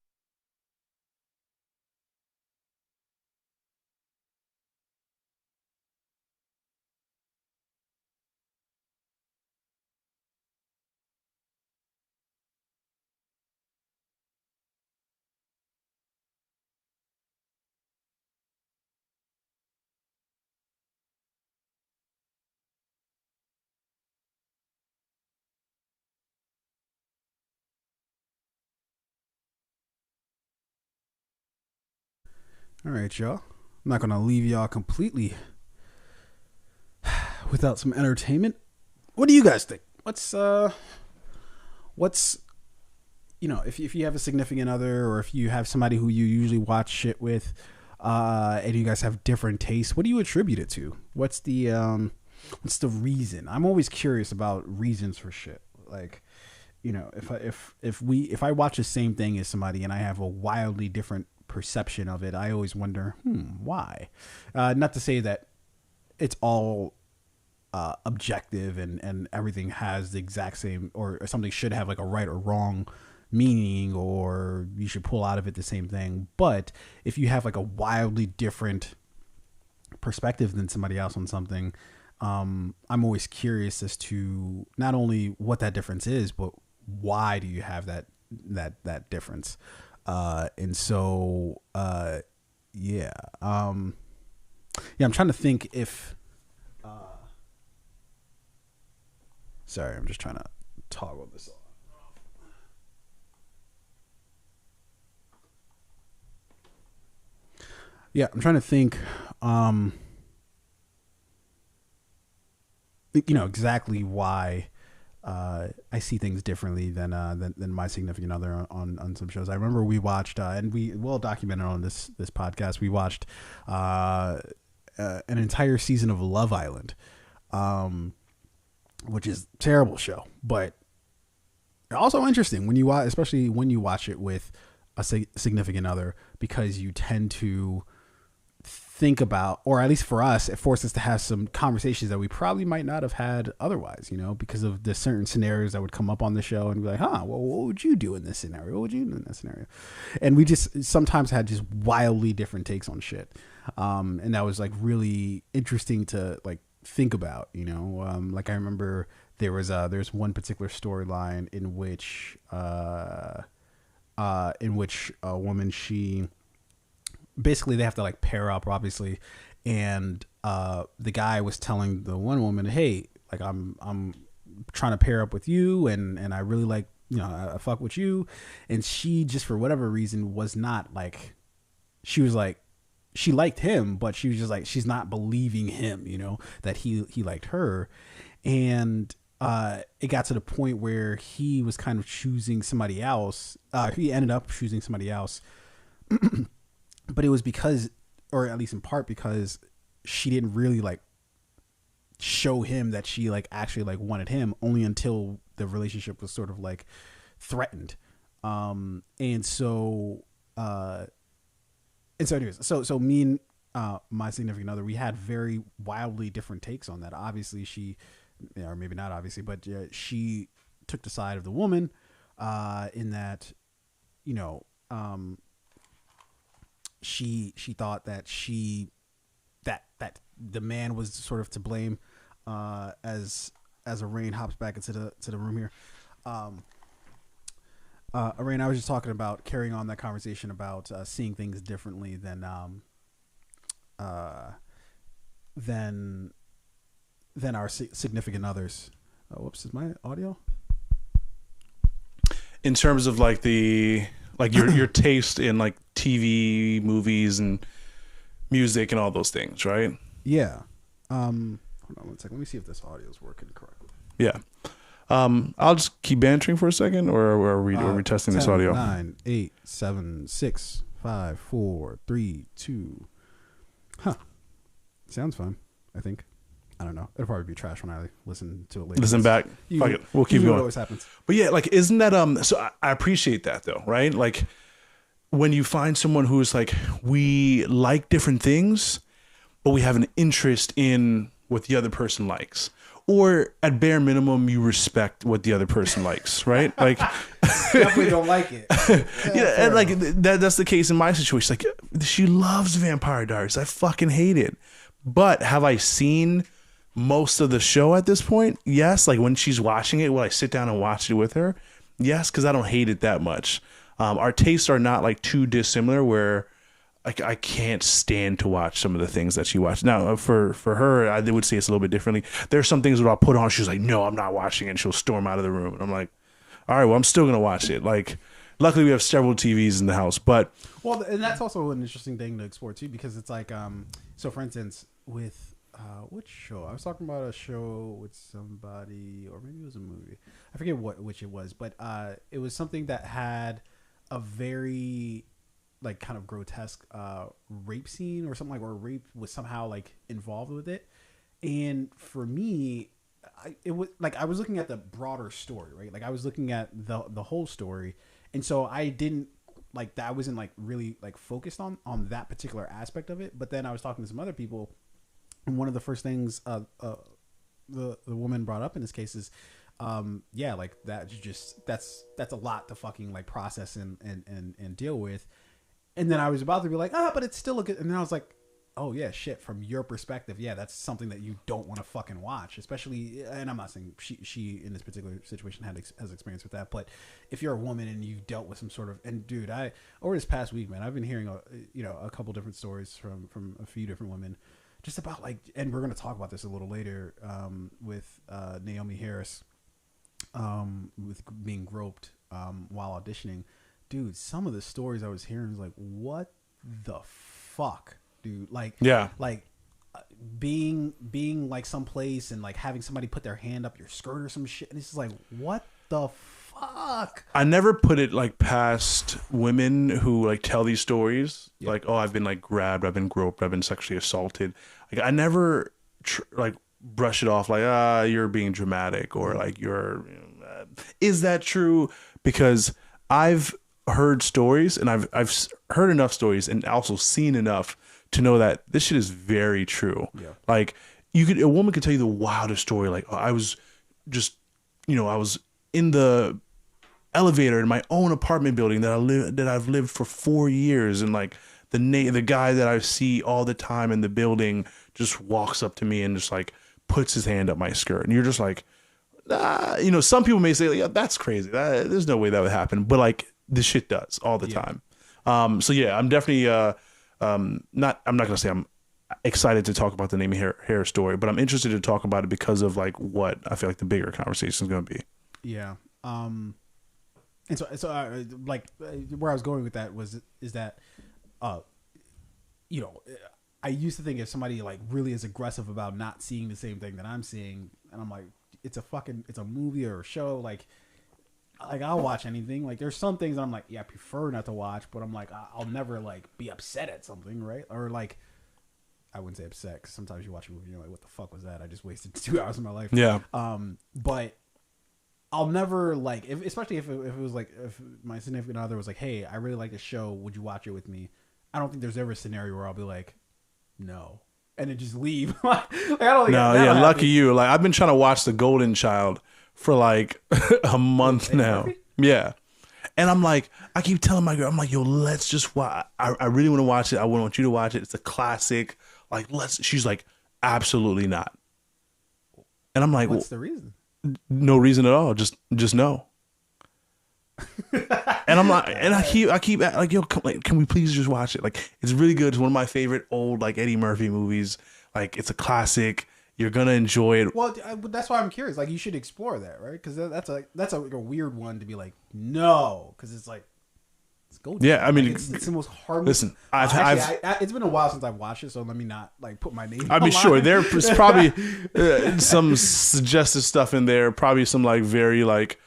All right, y'all. I'm not gonna leave y'all completely without some entertainment. What do you guys think? What's you know, if you have a significant other, or if you have somebody who you usually watch shit with, and you guys have different tastes, what do you attribute it to? What's the reason? I'm always curious about reasons for shit. Like, you know, if I watch the same thing as somebody and I have a wildly different perception of it, I always wonder, why? Not to say that it's all objective and everything has the exact same, or something should have like a right or wrong meaning, or you should pull out of it the same thing. But if you have like a wildly different perspective than somebody else on something, I'm always curious as to not only what that difference is, but why do you have that difference? And so, yeah. I'm trying to think if, sorry, I'm just trying to toggle this off. Yeah, I'm trying to think, exactly why I see things differently than my significant other on some shows. I remember we watched and we well documented on this podcast. We watched an entire season of Love Island, which is a terrible show, but also interesting when you watch, especially when you watch it with a significant other, because you tend to think about, or at least for us, it forces us to have some conversations that we probably might not have had otherwise, because of the certain scenarios that would come up on the show and be like, well, what would you do in this scenario? What would you do in that scenario? And we just sometimes had just wildly different takes on shit. And that was like really interesting to like think about, like I remember there's one particular storyline in which a woman, she basically they have to like pair up, obviously, and the guy was telling the one woman, hey, like I'm trying to pair up with you, and I really like, I fuck with you, and she just for whatever reason was not like, she was like, she liked him, but she was just like, she's not believing him, that he liked her, and it got to the point where he was kind of choosing somebody else. He ended up choosing somebody else. But it was because, or at least in part because, she didn't really like show him that she like actually like wanted him, only until the relationship was sort of like threatened. And so anyways, so me and my significant other, we had very wildly different takes on that. Obviously she, or maybe not obviously, but she took the side of the woman, in that, she thought that that the man was sort of to blame, as Arain hops back into the room here. Arain, I was just talking about carrying on that conversation about seeing things differently than our significant others. Whoops, is my audio? In terms of like your taste in like TV, movies, and music, and all those things, right? Yeah. Hold on one second. Let me see if this audio is working correctly. Yeah. I'll just keep bantering for a second, or are we testing 10, this audio? 9, 8, 7, 6, 5, 4, 3, 2. Huh. Sounds fun, I think. I don't know. It'll probably be trash when I listen to it later. Listen back. Fuck it. We'll keep going. What always happens. But yeah, like, isn't that so I appreciate that though, right? Like when you find someone who's like, we like different things, but we have an interest in what the other person likes. Or at bare minimum, you respect what the other person likes, right? Like, definitely don't like it. Yeah, and like that's the case in my situation. Like, she loves Vampire Diaries. I fucking hate it. But have I seen most of the show at this point? Yes. Like when she's watching it, will I sit down and watch it with her? Yes, because I don't hate it that much. Our tastes are not like too dissimilar where I can't stand to watch some of the things that she watched. Now, for her, I would say it's a little bit differently. There's some things that I'll put on. She's like, no, I'm not watching it. And she'll storm out of the room. And I'm like, all right, well, I'm still going to watch it. Like, luckily we have several TVs in the house, but. Well, and that's also an interesting thing to explore too, because it's like, so for instance, with, which show? I was talking about a show with somebody, or maybe it was a movie. I forget which it was, but it was something that had a very like kind of grotesque rape scene or something, like, or rape was somehow like involved with it. And for me, it was like I was looking at the broader story, right? Like I was looking at the whole story, and so I didn't like that. I wasn't like really like focused on that particular aspect of it. But then I was talking to some other people, and one of the first things the woman brought up in this case is, yeah, like that's a lot to fucking like process and deal with. And then I was about to be like, but it's still a good. And then I was like, oh yeah, shit. From your perspective, yeah, that's something that you don't want to fucking watch, especially. And I'm not saying she in this particular situation has experience with that, but if you're a woman and you've dealt with some sort of, and dude, over this past week, man, I've been hearing a couple different stories from a few different women, just about like, and we're gonna talk about this a little later, with Naomi Harris, with being groped while auditioning. Dude, some of the stories I was hearing was like, what the fuck, dude? Like, yeah, like being like someplace and like having somebody put their hand up your skirt or some shit, and it's just like, what the fuck? I never put it like past women who like tell these stories, like, oh, I've been like grabbed, I've been groped, I've been sexually assaulted. Like I never like brush it off like, you're being dramatic, or like is that true? Because I've heard stories, and I've heard enough stories and also seen enough to know that this shit is very true. Yeah. Like a woman could tell you the wildest story. Like, I was just, I was in the elevator in my own apartment building that I've lived for 4 years, and like the guy that I see all the time in the building just walks up to me and just like puts his hand up my skirt, and you're just like, some people may say, yeah, that's crazy. There's no way that would happen, but like this shit does all the time. So yeah, I'm definitely I'm not gonna say I'm excited to talk about the Naomi Harris story, but I'm interested to talk about it because of like what I feel like the bigger conversation is gonna be. Yeah. And so like where I was going with that is that I used to think if somebody like really is aggressive about not seeing the same thing that I'm seeing, and I'm like, it's a movie or a show, like I'll watch anything. Like there's some things I'm like, yeah, I prefer not to watch, but I'm like, I'll never like be upset at something, right? Or like, I wouldn't say upset, because sometimes you watch a movie and you're like, what the fuck was that? I just wasted 2 hours of my life. Yeah. But I'll never like, especially if it was like, if my significant other was like, hey, I really like the show, would you watch it with me? I don't think there's ever a scenario where I'll be like, no, and then just leave. Like, I don't think lucky you. Like I've been trying to watch The Golden Child for like a month now. Yeah. And I'm like, I keep telling my girl, I'm like, yo, let's just watch. I really want to watch it. I want you to watch it. It's a classic. Like, she's like, absolutely not. And I'm like, what's the reason? No reason at all. Just no. And I'm like, and I keep like, yo, can we please just watch it? Like, it's really good. It's one of my favorite old like Eddie Murphy movies. Like, it's a classic. You're gonna enjoy it. Well, that's why I'm curious. Like, you should explore that, right? Because that's a weird one to be like, no, because it's like, it's gold. Yeah, I mean, like, it's the most harmless. Listen, it's been a while since I've watched it, so let me not like put my name. I mean, sure, there's probably some suggestive stuff in there. Probably some like very like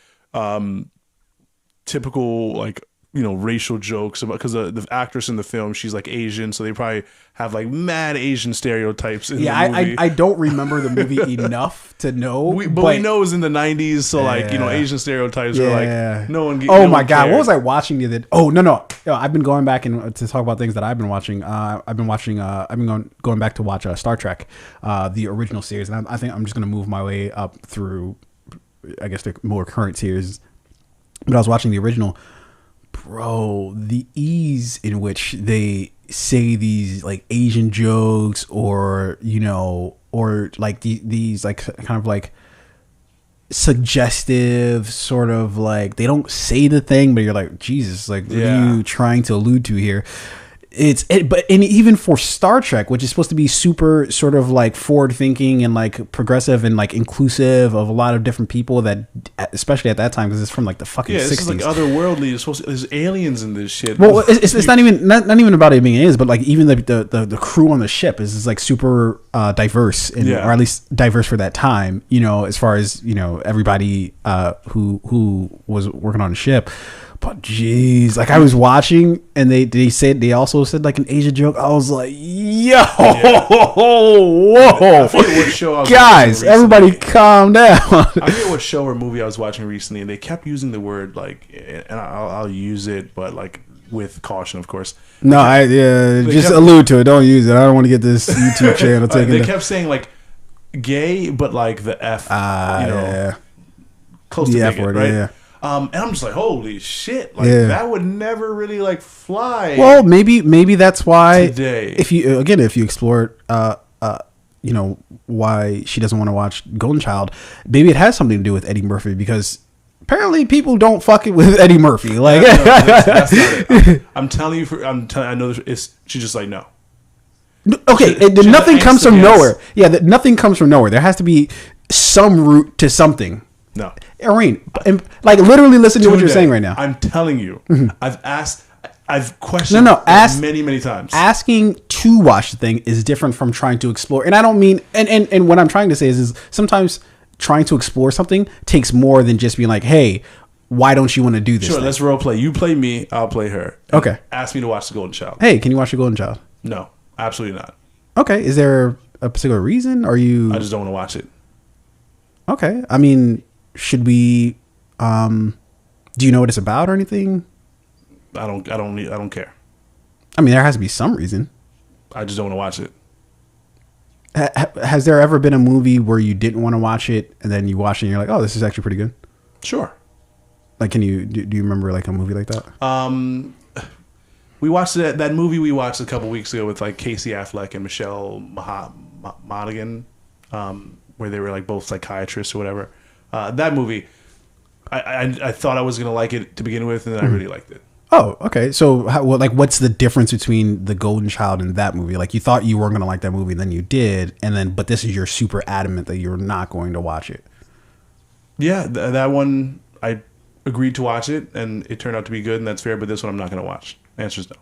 typical like racial jokes about, because the actress in the film, she's like Asian, so they probably have like mad Asian stereotypes in the movie. I don't remember the movie enough to know, but we know it was in the 90s, so like Asian stereotypes were like no one. Oh my god, what was I watching the other? Oh no, I've been going back and to talk about things that I've been watching. I've been going back to watch Star Trek, the original series, and I think I'm just gonna move my way up through, I guess, the more current series. But I was watching the original. Bro, the ease in which they say these like Asian jokes, or or like these like kind of like suggestive sort of, like, they don't say the thing, but you're like, Jesus, like, what are you trying to allude to here? But even for Star Trek, which is supposed to be super sort of like forward thinking and like progressive and like inclusive of a lot of different people, that especially at that time, because it's from like the fucking 60s. This is like otherworldly. There's aliens in this shit. Well, it's not even about it being aliens, but like even the crew on the ship is like super diverse, or at least diverse for that time. As far as everybody who was working on the ship. But jeez, like I was watching, and they also said like an Asian joke. I was like, yo, whoa, I forget what show I was guys, everybody calm down. I forget what show or movie I was watching recently, and they kept using the word like, and I'll use it, but like with caution, of course. No, allude to it. Don't use it. I don't want to get this YouTube channel taken. They kept saying like gay, but like the F, close to the F word, right? Yeah. And I'm just like, holy shit! Like that would never really like fly. Well, maybe that's why today. If you explore, why she doesn't want to watch Golden Child, maybe it has something to do with Eddie Murphy, because apparently people don't fuck it with Eddie Murphy. Like, that's not it. I'm telling you, I know she's just like no. Okay, nothing comes from nowhere. Yeah, nothing comes from nowhere. There has to be some root to something. No. Irene, like literally listen to what you're saying right now. I'm telling you. Mm-hmm. I've asked, I've questioned many times. Asking to watch the thing is different from trying to explore. And I don't mean, and what I'm trying to say is sometimes trying to explore something takes more than just being like, hey, why don't you want to do this? Sure, thing? Let's role play. You play me, I'll play her. Okay. Ask me to watch The Golden Child. Hey, can you watch The Golden Child? No, absolutely not. Okay. Is there a particular reason? Are you? I just don't want to watch it. Okay. I mean, should we? Do you know what it's about or anything? I don't care. I mean, there has to be some reason. I just don't want to watch it. Has there ever been a movie where you didn't want to watch it and then you watch it and you're like, oh, this is actually pretty good? Sure. Like, do you remember like a movie like that? We watched that movie we watched a couple weeks ago with like Casey Affleck and Michelle Monaghan, where they were like both psychiatrists or whatever. That movie, I thought I was gonna like it to begin with, and then I really liked it. Oh, okay. So, what's the difference between The Golden Child and that movie? Like, you thought you weren't gonna like that movie, and then you did, but this is you're super adamant that you're not going to watch it. Yeah, that one I agreed to watch it, and it turned out to be good, and that's fair. But this one I'm not going to watch. The answer is no.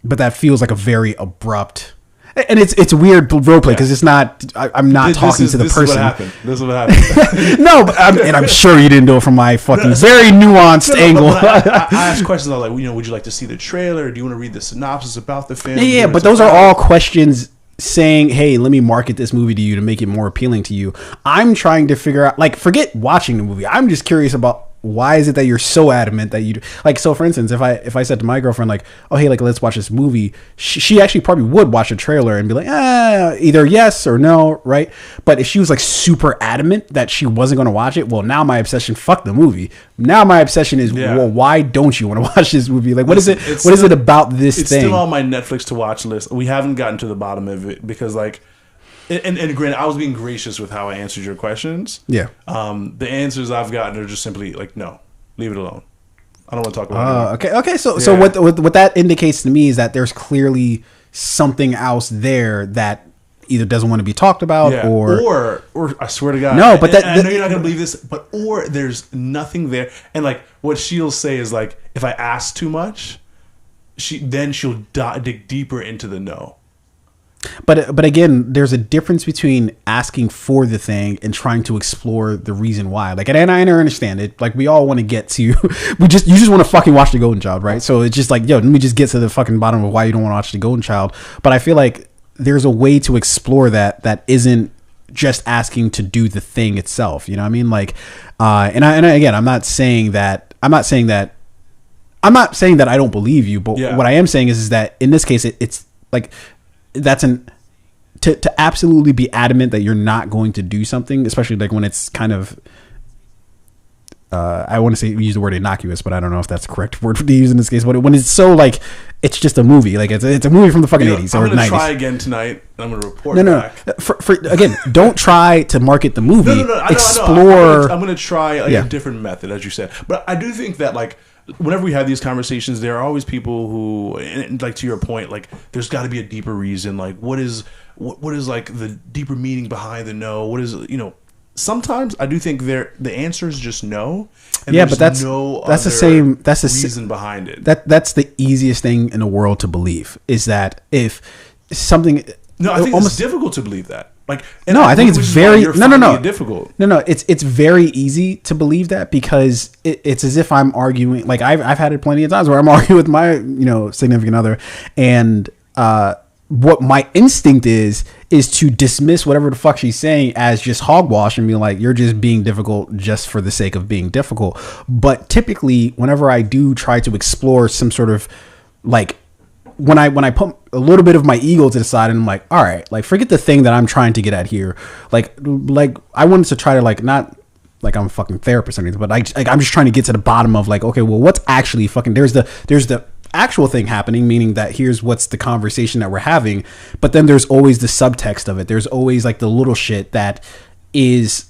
But that feels like a very abrupt, and it's weird role play because it's not. I'm not talking to the person. This is what happened. No, I'm sure you didn't do it from my fucking very nuanced angle. I asked questions like, would you like to see the trailer? Do you want to read the synopsis about the film? Yeah, but those are all questions saying, hey, let me market this movie to you to make it more appealing to you. I'm trying to figure out, like, forget watching the movie. I'm just curious about why is it that you're so adamant that you like. So for instance, if I said to my girlfriend like, oh hey, like let's watch this movie, she actually probably would watch a trailer and be like, either yes or no, right? But if she was like super adamant that she wasn't going to watch it, well, now my obsession, fuck the movie. Now my obsession is, well, why don't you want to watch this movie? Like, what is it? What is it about this thing? It's still on my Netflix to watch list. We haven't gotten to the bottom of it because like. And granted, I was being gracious with how I answered your questions. Yeah. The answers I've gotten are just simply like, no, leave it alone. I don't want to talk about it. Okay. So what that indicates to me is that there's clearly something else there that either doesn't want to be talked about or I swear to God. No, but I know you're not going to believe this, or there's nothing there. And like what she'll say is like, if I ask too much, she'll dig deeper into the no. But again, there's a difference between asking for the thing and trying to explore the reason why. Like, and I understand it. Like, we all want to get to, you just want to fucking watch The Golden Child, right? So it's just like, yo, let me just get to the fucking bottom of why you don't want to watch The Golden Child. But I feel like there's a way to explore that isn't just asking to do the thing itself. You know what I mean? Like, again, I'm not saying that I don't believe you, but what I am saying is that in this case, it's like, that's to absolutely be adamant that you're not going to do something, especially like when it's kind of I want to say use the word innocuous, but I don't know if that's the correct word to use in this case. But when it's so like it's just a movie, like it's a movie from the fucking 80s or 90s. I'm gonna try again tonight. I'm gonna report back. For again, don't try to market the movie. No. Explore. I'm gonna try a different method, as you said. But I do think that like. Whenever we have these conversations, there are always people who, and like to your point, like there's got to be a deeper reason. Like what is like the deeper meaning behind the no? What is Sometimes I do think the answer is just no. And but that's the reason behind it. That's the easiest thing in the world to believe is that if something. No, I think it's difficult to believe that. Like, I think it's very difficult. No, it's very easy to believe that because it's as if I'm arguing. Like I've had it plenty of times where I'm arguing with my significant other, and what my instinct is to dismiss whatever the fuck she's saying as just hogwash and be like, you're just being difficult just for the sake of being difficult. But typically, whenever I do try to explore some sort of like. When I put a little bit of my ego to the side and I'm like, all right, like forget the thing that I'm trying to get at here. Like I wanted to try to like, not like I'm a fucking therapist or anything, but I'm just trying to get to the bottom of like, okay, well, what's actually fucking, there's the actual thing happening, meaning that here's what's the conversation that we're having. But then there's always the subtext of it. There's always like the little shit that is,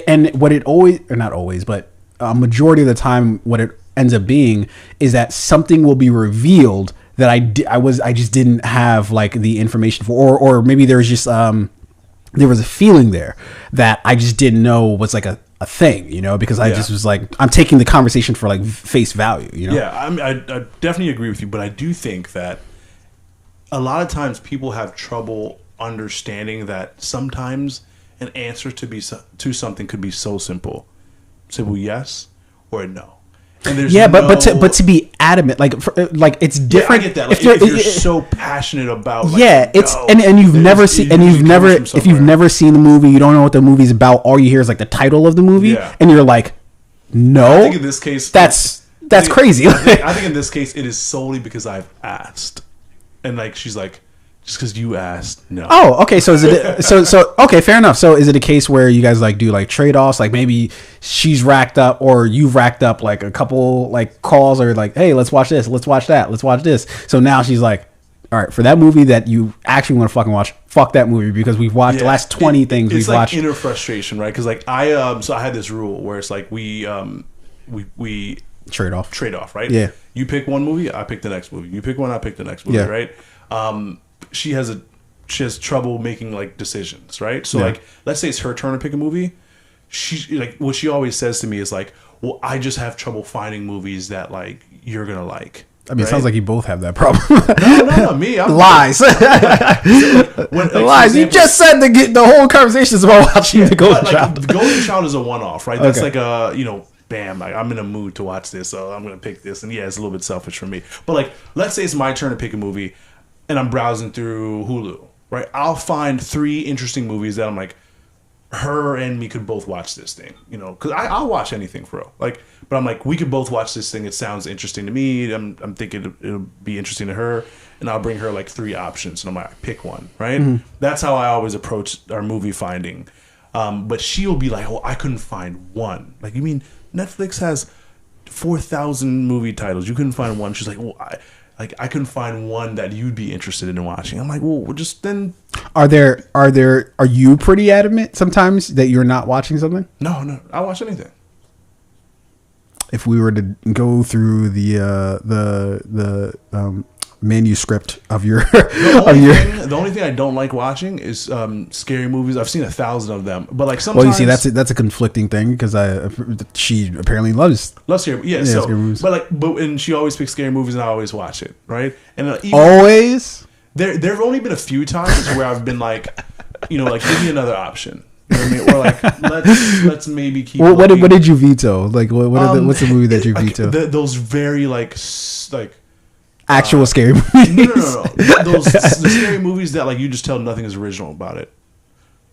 and what it always, or not always, but a majority of the time, what it ends up being is that something will be revealed that I just didn't have like the information for, or maybe there was just there was a feeling there that I just didn't know was like a a thing, you know, because I just was like, I'm taking the conversation for like face value, you know? Yeah, I definitely agree with you, but I do think that a lot of times people have trouble understanding that sometimes an answer to something could be so simple. Simple yes or a no. And there's but to be adamant, like it's different. Yeah, I get that. Like, if you're so passionate about, like, it's and you've never seen if you've never seen the movie, you don't know what the movie's about. All you hear is like the title of the movie, and you're like, no. I think in this case, that's crazy. I think in this case, it is solely because I've asked, and like she's like, just because you asked, no. Oh, okay. So is it so okay? Fair enough. So is it a case where you guys like do like trade offs? Like maybe she's racked up or you've racked up like a couple like calls or like, hey, let's watch this, let's watch that, let's watch this. So now she's like, all right, for that movie that you actually want to fucking watch, fuck that movie because we've watched the last 20 things we've watched. It's like inner frustration, right? Because like I had this rule where it's like we trade off, right? Yeah. You pick one movie, I pick the next movie. You pick one, I pick the next movie, right? She has trouble making like decisions, right? So like, let's say it's her turn to pick a movie. She like what she always says to me is like, "Well, I just have trouble finding movies that like you're gonna like." I mean, it sounds like you both have that problem. No, me. I'm lies. Lies. You just said the whole conversation is about watching the Golden Child. The Golden Child is a one-off, right? That's like a bam, like I'm in a mood to watch this, so I'm gonna pick this. And yeah, it's a little bit selfish for me. But like, let's say it's my turn to pick a movie. And I'm browsing through Hulu, right? I'll find 3 interesting movies that I'm like, her and me could both watch this thing, you know? Because I'll watch anything for real. Like, but I'm like, we could both watch this thing. It sounds interesting to me. I'm thinking it'll be interesting to her. And I'll bring her like 3 options. And I'm like, pick one, right? Mm-hmm. That's how I always approach our movie finding. But she'll be like, oh, I couldn't find one. Like, you mean Netflix has 4,000 movie titles? You couldn't find one? She's like, well, I couldn't find one that you'd be interested in watching. I'm like, well, just then. Are you pretty adamant sometimes that you're not watching something? No, I watch anything. If we were to go through the manuscript of your the only thing I don't like watching is scary movies. I've seen 1,000 of them, but like sometimes. Well, you see, that's a conflicting thing because she apparently loves scary. Yeah, so scary movies. But and she always picks scary movies, and I always watch it, right? And always. There've only been a few times where I've been like, like give me another option. You know what I mean? Or like let's maybe keep. What did you veto? Like what's the movie that you vetoed? Those very like actual scary movies. No. The scary movies that like you just tell nothing is original about it.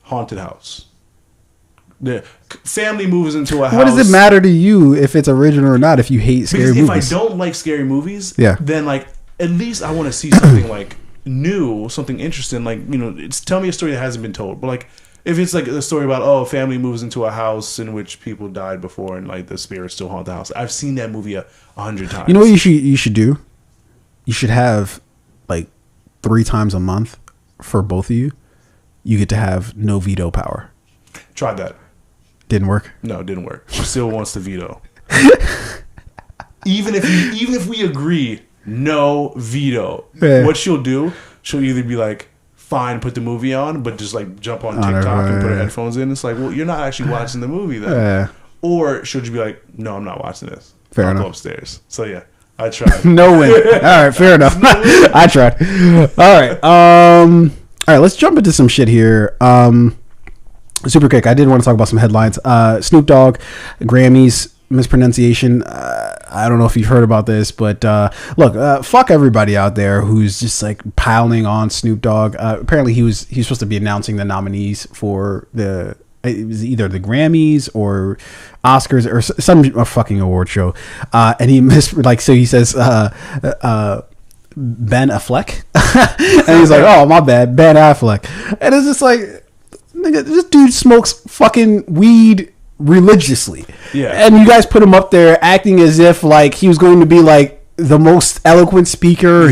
Haunted House. The family moves into a house. What does it matter to you if it's original or not? If you hate scary movies, if I don't like scary movies, then like at least I want to see something like new, something interesting. Like tell me a story that hasn't been told. But like if it's like a story about a family moves into a house in which people died before and like the spirits still haunt the house. I've seen that movie 100 times. You know what you should do? You should have like 3 times a month for both of you. You get to have no veto power. Tried that. Didn't work? No, it didn't work. She still wants to veto. even if we agree, no veto. Yeah. What she'll do, she'll either be like, fine, put the movie on, but just like jump on TikTok and put her headphones in. It's like, well, you're not actually watching the movie then. Yeah. Or she'll just be like, no, I'm not watching this. Fair enough. Go upstairs. So yeah. I tried. No win. All right, fair enough. I tried. All right, let's jump into some shit here. Super quick. I did want to talk about some headlines. Snoop Dogg, Grammys mispronunciation. I don't know if you've heard about this, but look, fuck everybody out there who's just like piling on Snoop Dogg. Apparently, he's supposed to be announcing the nominees for it was either the Grammys or Oscars or some fucking award show, and he so he says Ben Affleck, and he's like, oh my bad, Ben Affleck, and it's just like, nigga, this dude smokes fucking weed religiously, and you guys put him up there acting as if like he was going to be like the most eloquent speaker.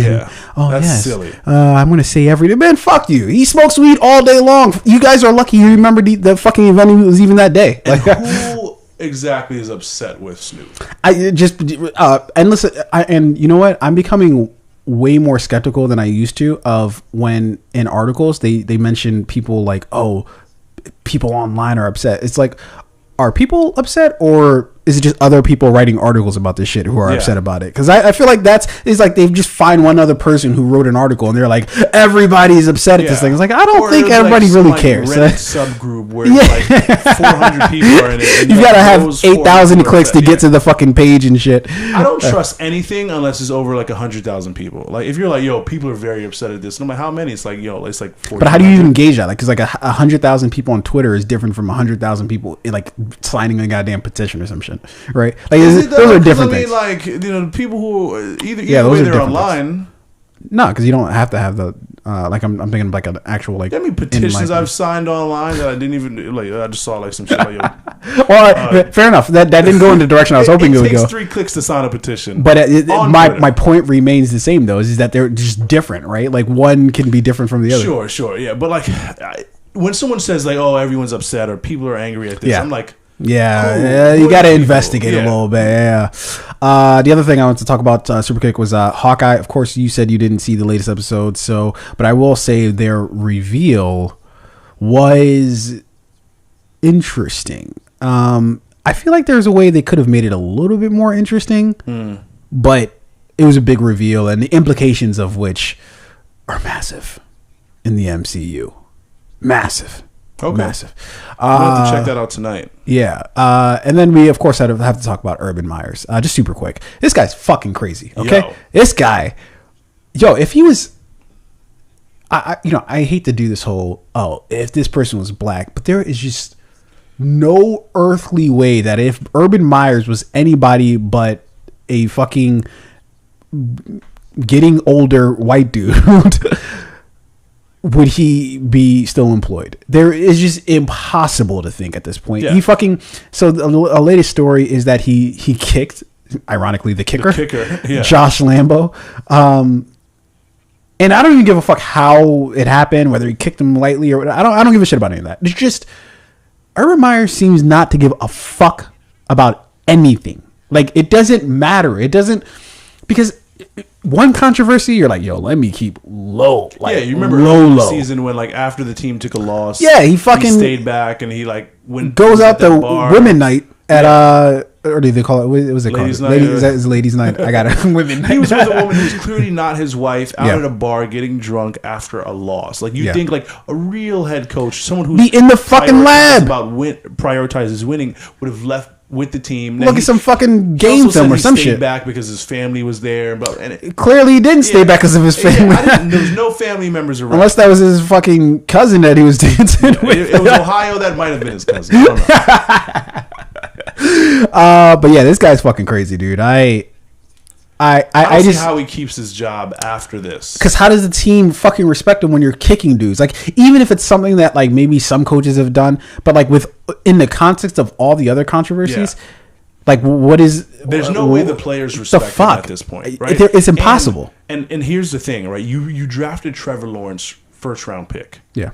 That's silly. I'm gonna say everything. Man, fuck you. He smokes weed all day long. You guys are lucky you remember the fucking event was even that day. And who exactly is upset with Snoop? I just and listen, and you know what? I'm becoming way more skeptical than I used to of when in articles they mention people like, oh, people online are upset. It's like, are people upset, or is it just other people writing articles about this shit who are upset about it? Because I feel like it's like they just find one other person who wrote an article and they're like, everybody's upset at this thing. It's like, I don't think everybody really cares. Reddit subgroup where like 400 people are in it. You gotta have 8,000 clicks to get to the fucking page and shit. I don't trust anything unless it's over like 100,000 people. Like if you're like, yo, people are very upset at this, and I'm like, how many? It's like, yo, it's like 40. But how do you even gauge that? Like, because like 100,000 people on Twitter is different from 100,000 people like signing a goddamn petition or some shit, right? Like those are different things. Like, you know, people who either way they're online. Things. No, because you don't have to have the like I'm thinking of like an actual like. I mean, petitions I've signed online that I didn't even like. I just saw like some shit. Like, yo, well, fair enough. That didn't go in the direction I was hoping it would go. It takes 3 clicks to sign a petition. But my point remains the same though, is that they're just different, right? Like one can be different from the other. Sure, yeah. But like when someone says like, oh, everyone's upset or people are angry at this, I'm like. Yeah, you got to investigate a little bit. Yeah. The other thing I wanted to talk about super quick was Hawkeye. Of course, you said you didn't see the latest episode, but I will say their reveal was interesting. I feel like there's a way they could have made it a little bit more interesting, but it was a big reveal, and the implications of which are massive in the MCU. Massive. Okay. Massive. I'll have to check that out tonight. Yeah. And then we, of course, have to talk about Urban Myers. Just super quick. This guy's fucking crazy. Okay. This guy, if he was, I hate to do this whole, if this person was black, but there is just no earthly way that if Urban Myers was anybody but a fucking getting older white dude, would he be still employed? There is just impossible to think at this point. Yeah. So the latest story is that he kicked, ironically, the kicker yeah. Josh Lambo. And I don't even give a fuck how it happened, whether he kicked him lightly or I don't give a shit about any of that. It's just Urban Myers seems not to give a fuck about anything. Like it doesn't matter. It doesn't, because one controversy, you're like, let me keep low. Like, yeah, you remember low season when, like, after the team took a loss, he stayed back and he like goes out the women night at or do they call it? What was it ladies called? Night, ladies night. I got a women night. He was with a woman who's clearly not his wife out at a bar getting drunk after a loss. Like you think like a real head coach, someone who's be in the fucking lab prioritizes winning, would have left with the team. Look at some fucking game film or some shit. He stayed back because his family was there. Clearly he didn't stay back because of his family. There was no family members around. Unless that was his fucking cousin that he was dancing with. It was Ohio. That might have been his cousin. I don't know. But yeah, this guy's fucking crazy, dude. I don't see how he keeps his job after this. Because how does the team fucking respect him when you're kicking dudes? Like, even if it's something that like maybe some coaches have done, but like in the context of all the other controversies, like what is? There's no way the players respect him at this point, right? It's impossible. And here's the thing, right? You drafted Trevor Lawrence, first round pick. Yeah,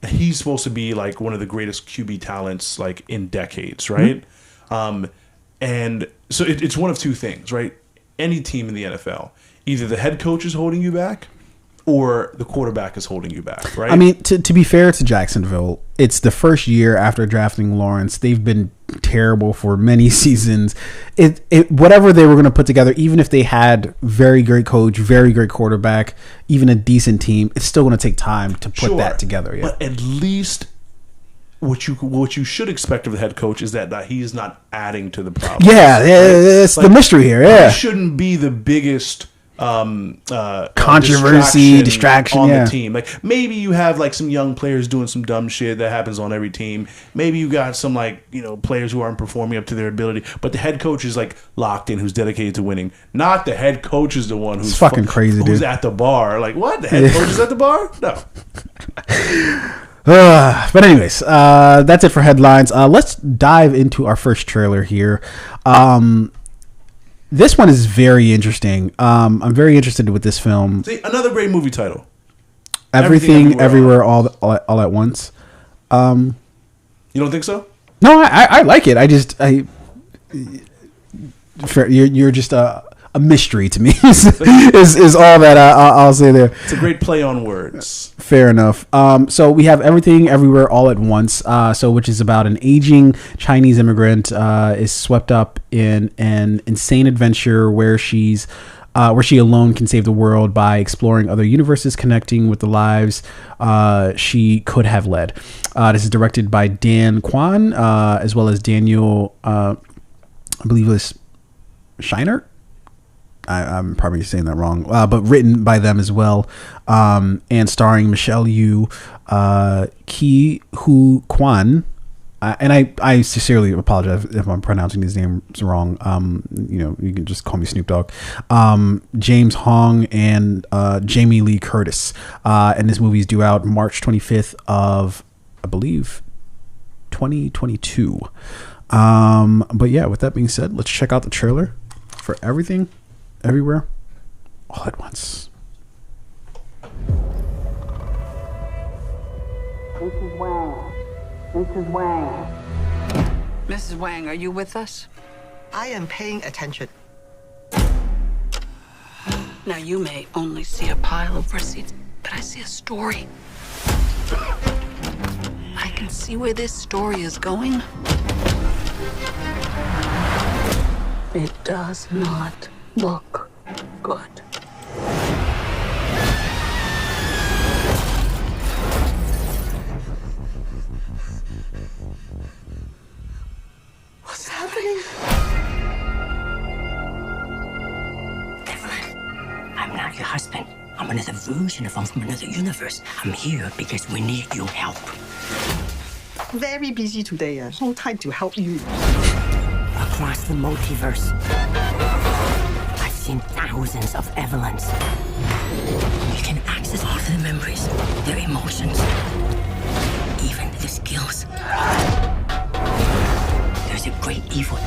he's supposed to be like one of the greatest QB talents like in decades, right? Mm-hmm. And so it's one of two things, right? Any team in the NFL, either the head coach is holding you back or the quarterback is holding you back, right? I mean, to be fair to Jacksonville, it's the first year after drafting Lawrence. They've been terrible for many seasons. Whatever they were going to put together, even if they had very great coach, very great quarterback, even a decent team, it's still going to take time to put that together. Yeah. But at least what you should expect of the head coach is that he is not adding to the problem. Yeah, it's like, the mystery here. Yeah, it shouldn't be the biggest controversy, distraction on the team. Like maybe you have like some young players doing some dumb shit that happens on every team. Maybe you got some like players who aren't performing up to their ability, but the head coach is like locked in, who's dedicated to winning. Not the head coach is the one who's fucking crazy, who's dude. At the bar. Like what? The head coach is at the bar? No. But anyways, that's it for headlines. Let's dive into our first trailer here. This one is very interesting. I'm very interested with this film. See, another great movie title. Everything Everywhere, all at once. You don't think so? No, I like it. You're just a a mystery to me. is all that I'll say there. It's a great play on words. Fair enough. So we have Everything Everywhere All at Once. Which is about an aging Chinese immigrant is swept up in an insane adventure where she alone can save the world by exploring other universes, connecting with the lives she could have led. This is directed by Dan Kwan, as well as Daniel, I believe it was Shiner. I'm probably saying that wrong, but written by them as well, and starring Michelle Yeoh, Ki Hu Kwan, and I sincerely apologize if I'm pronouncing these names wrong. You can just call me Snoop Dogg. James Hong and Jamie Lee Curtis. And this movie is due out March 25th of, I believe, 2022. But yeah, with that being said, let's check out the trailer for Everything, Everywhere, All at Once. Mrs. Wang. Mrs. Wang. Mrs. Wang, are you with us? I am paying attention. Now, you may only see a pile of receipts, but I see a story. I can see where this story is going. It does not look good. What's happening? Evelyn, I'm not your husband. I'm another version of him from another universe. I'm here because we need your help. Very busy today. No time to help you. Across the multiverse, I've seen thousands of Evelyns. You can access all of their memories, their emotions, even their skills. There's a great evil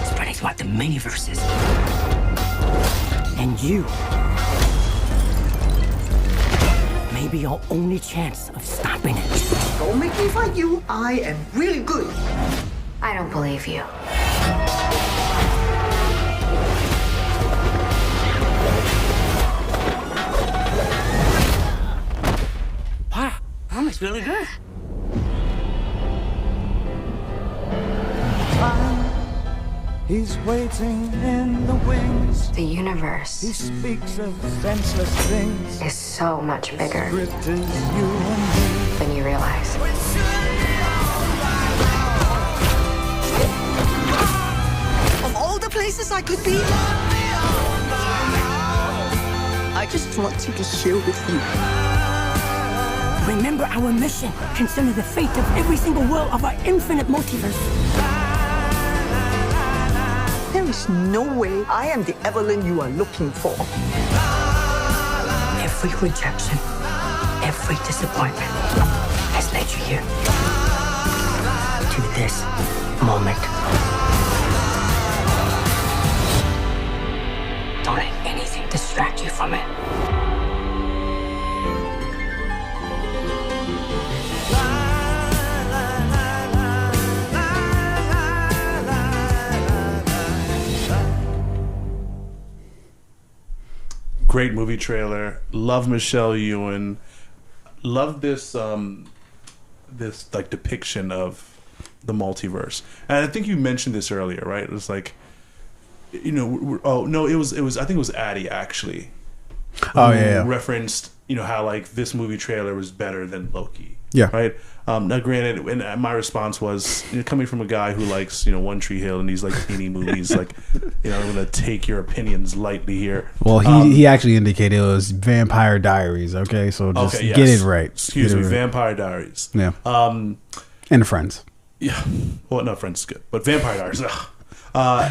spreading throughout the many verses. And you may be our only chance of stopping it. Don't make me fight you. I am really good. I don't believe you. Wow, that looks really good. He's waiting in the wings. The universe He speaks of senseless things. is so much bigger Script is you and me. than you realize. Of all the places I could be, I just want to be here with you. Remember our mission concerning the fate of every single world of our infinite multiverse. There is no way I am the Evelyn you are looking for. Every rejection, every disappointment has led you here. To this moment. Don't let anything distract you from it. Great movie trailer. Love Michelle Yeoh. Love this this like depiction of the multiverse. And I think you mentioned this earlier, right? It was like, it was I think it was Addie actually. Yeah. Referenced, how like this movie trailer was better than Loki. Yeah. Right. Now, granted, and my response was, coming from a guy who likes, One Tree Hill and these like teeny movies, like, I'm gonna take your opinions lightly here. Well, he actually indicated it was Vampire Diaries. Okay, so just get it right. Excuse me, Vampire Diaries. Yeah. And Friends. Yeah. Well, no, Friends is good, but Vampire Diaries.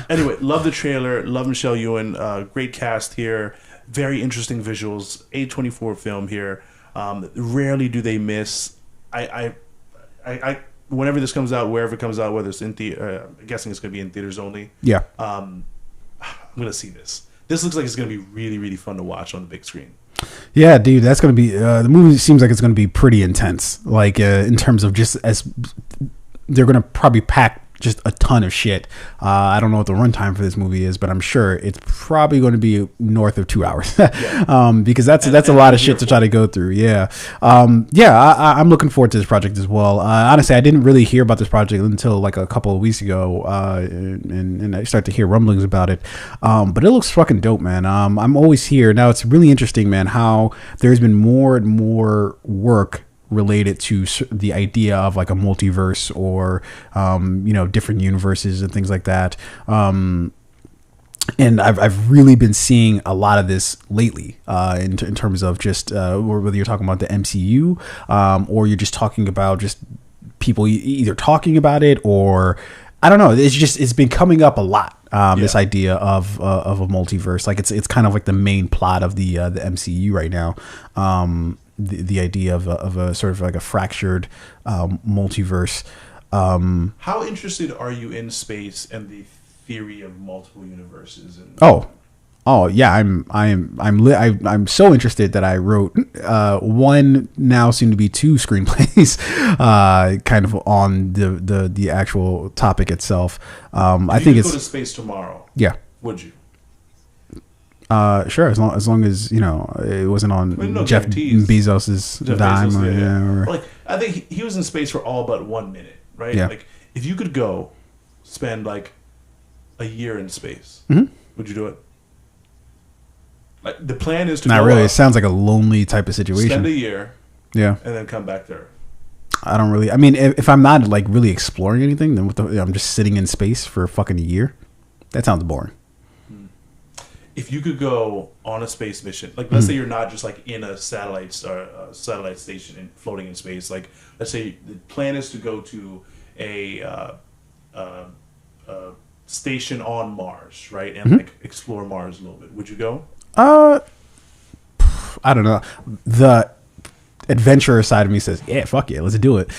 Anyway, love the trailer. Love Michelle Yeoh. Great cast here. Very interesting visuals. A24 film here. Rarely do they miss. I whenever this comes out, wherever it comes out, whether it's in theater, I'm guessing it's going to be in theaters only. Yeah. I'm going to see this. This looks like it's going to be really, really fun to watch on the big screen. Yeah, dude, that's going to be the movie seems like it's going to be pretty intense. Like in terms of just as they're going to probably pack just a ton of shit. I don't know what the runtime for this movie is, but I'm sure it's probably going to be north of 2 hours. Because that's a lot of shit to try to go through. Yeah. I'm looking forward to this project as well. Honestly, I didn't really hear about this project until like a couple of weeks ago, and I started to hear rumblings about it. But it looks fucking dope, man. I'm always here. Now, it's really interesting, man, how there's been more and more work related to the idea of like a multiverse or different universes and things like that, and I've really been seeing a lot of this lately, in terms of just whether you're talking about the MCU, or you're just talking about just people either talking about it, or I don't know, it's been coming up a lot. This idea of a multiverse, like it's kind of like the main plot of the MCU right now. The idea of a sort of like a fractured multiverse. How interested are you in space and the theory of multiple universes? Oh yeah, I'm so interested that I wrote one, now soon to be 2 screenplays, kind of on the actual topic itself. I think it's go to space tomorrow. Yeah, would you? Sure, as long as it wasn't on Jeff Bezos's dime. Or like, I think he was in space for all but 1 minute, right? Yeah. Like, if you could go spend like a year in space, would you do it? Like, the plan is to not go really. up, it sounds like a lonely type of situation. spend a year, yeah, and then come back to Earth. I don't really. I mean, if I'm not like really exploring anything, then I'm just sitting in space for fucking a year. That sounds boring. If you could go on a space mission, like let's say you're not just like in a satellite station and floating in space. Like, let's say the plan is to go to a station on Mars, right, and like explore Mars a little bit. Would you go? I don't know. The adventurer side of me says, yeah, fuck yeah, let's do it.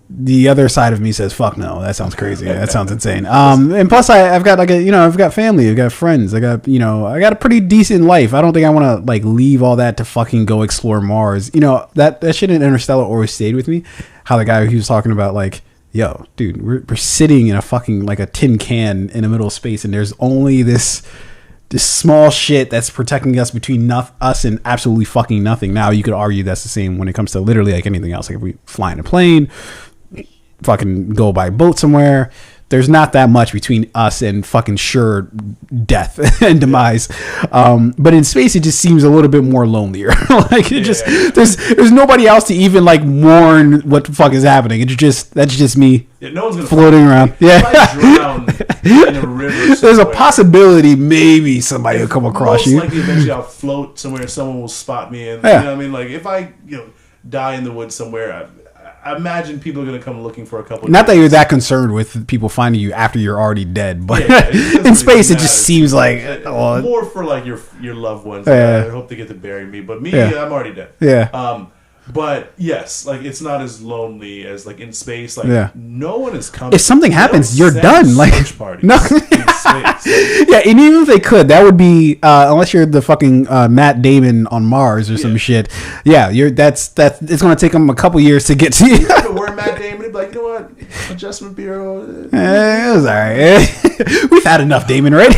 The other side of me says, fuck no, that sounds crazy. That sounds insane. And plus I've got I've got family, I've got friends, I got a pretty decent life. I don't think I want to like leave all that to fucking go explore Mars. That shit in Interstellar always stayed with me. How the guy, he was talking about like, yo, dude, we're sitting in a fucking like a tin can in the middle of space, and there's only this small shit that's protecting us between us and absolutely fucking nothing. Now you could argue that's the same when it comes to literally like anything else. Like if we fly in a plane, fucking go by boat somewhere, there's not that much between us and fucking sure death and demise. But in space, it just seems a little bit more lonelier. Like there's nobody else to even like warn what the fuck is happening. That's just me. Yeah, no one's gonna floating around. Yeah, if I drown in a river. There's a possibility maybe somebody will come across you. Most likely, eventually, I'll float somewhere. Someone will spot me, and you know what I mean. Like if I die in the woods somewhere, I imagine people are going to come looking for a couple. Not that you're that concerned with people finding you after you're already dead, but in space it just seems like more for like your loved ones. I hope they get to bury me, but me, I'm already dead. Yeah. But yes, like it's not as lonely as like in space. Like no one is coming. If something happens, you're done. Like no. Yeah, and even if they could, that would be unless you're the fucking Matt Damon on Mars or some shit. Yeah, that's it's gonna take them a couple years to get to you. We're Matt Damon. He'd be like, you know what, Adjustment Bureau. It was alright. We've had enough Damon, right?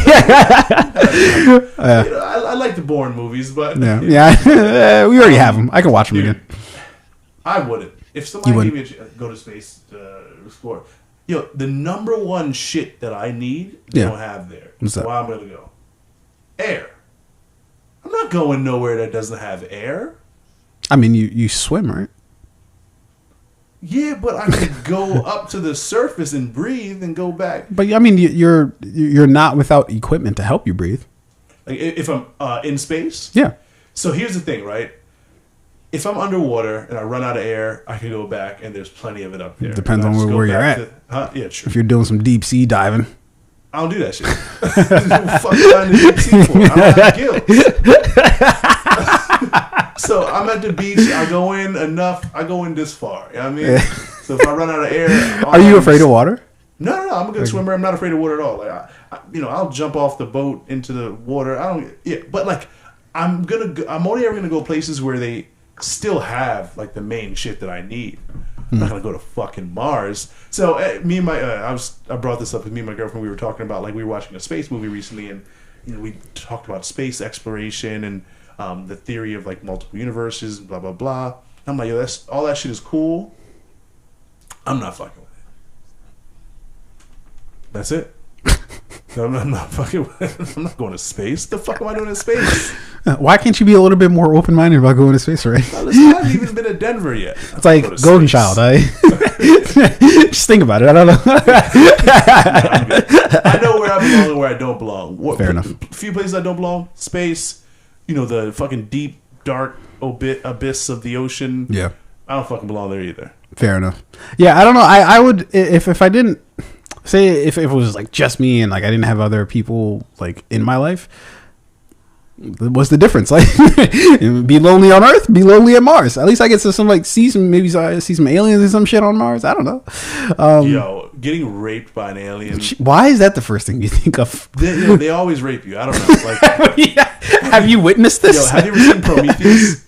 I like the Bourne movies, but we already have them. I can watch them again. I wouldn't. If somebody gave me go to space to explore, the number one shit that I need, they don't have there. What's that? Why I'm gonna go? Air. I'm not going nowhere that doesn't have air. I mean, you swim, right? Yeah, but I could go up to the surface and breathe and go back. But I mean, you're not without equipment to help you breathe. Like if I'm in space. Yeah. So here's the thing, right? If I'm underwater and I run out of air, I can go back and there's plenty of it up there. Depends on where you're at. Yeah, true. If you're doing some deep sea diving. I don't do that shit. Fuck down the deep sea for. I don't have gills. So I'm at the beach. I go in enough. I go in this far. You know what I mean? So if I run out of air. Are you afraid of water? No. I'm a good swimmer. I'm not afraid of water at all. Like I'll jump off the boat into the water. But like I'm only ever gonna go places where they still have like the main shit that I need. I'm not gonna go to fucking Mars. So me and my I brought this up with me and my girlfriend. We were talking about, like, we were watching a space movie recently, and we talked about space exploration and the theory of, like, multiple universes, blah blah blah. And I'm like, yo, that's all that shit is cool. I'm not fucking with it. That's it. I'm not fucking. I'm not going to space. The fuck am I doing in space? Why can't you be a little bit more open minded about going to space, right? I haven't even been to Denver yet. It's like Golden Child. Just think about it. I don't know. I know where I belong and where I don't belong. Fair enough. A few places I don't belong. Space. The fucking deep, dark abyss of the ocean. Yeah. I don't fucking belong there either. Fair enough. Yeah, I don't know. I would, if I didn't, say if it was like just me and like I didn't have other people like in my life, what's the difference? Like, be lonely on Earth, be lonely at Mars. At least I get to see some aliens and some shit on Mars. I don't know. Yo, getting raped by an alien. Why is that the first thing you think of? They always rape you. I don't know. Like, yeah. Have you witnessed this? Yo, have you ever seen Prometheus?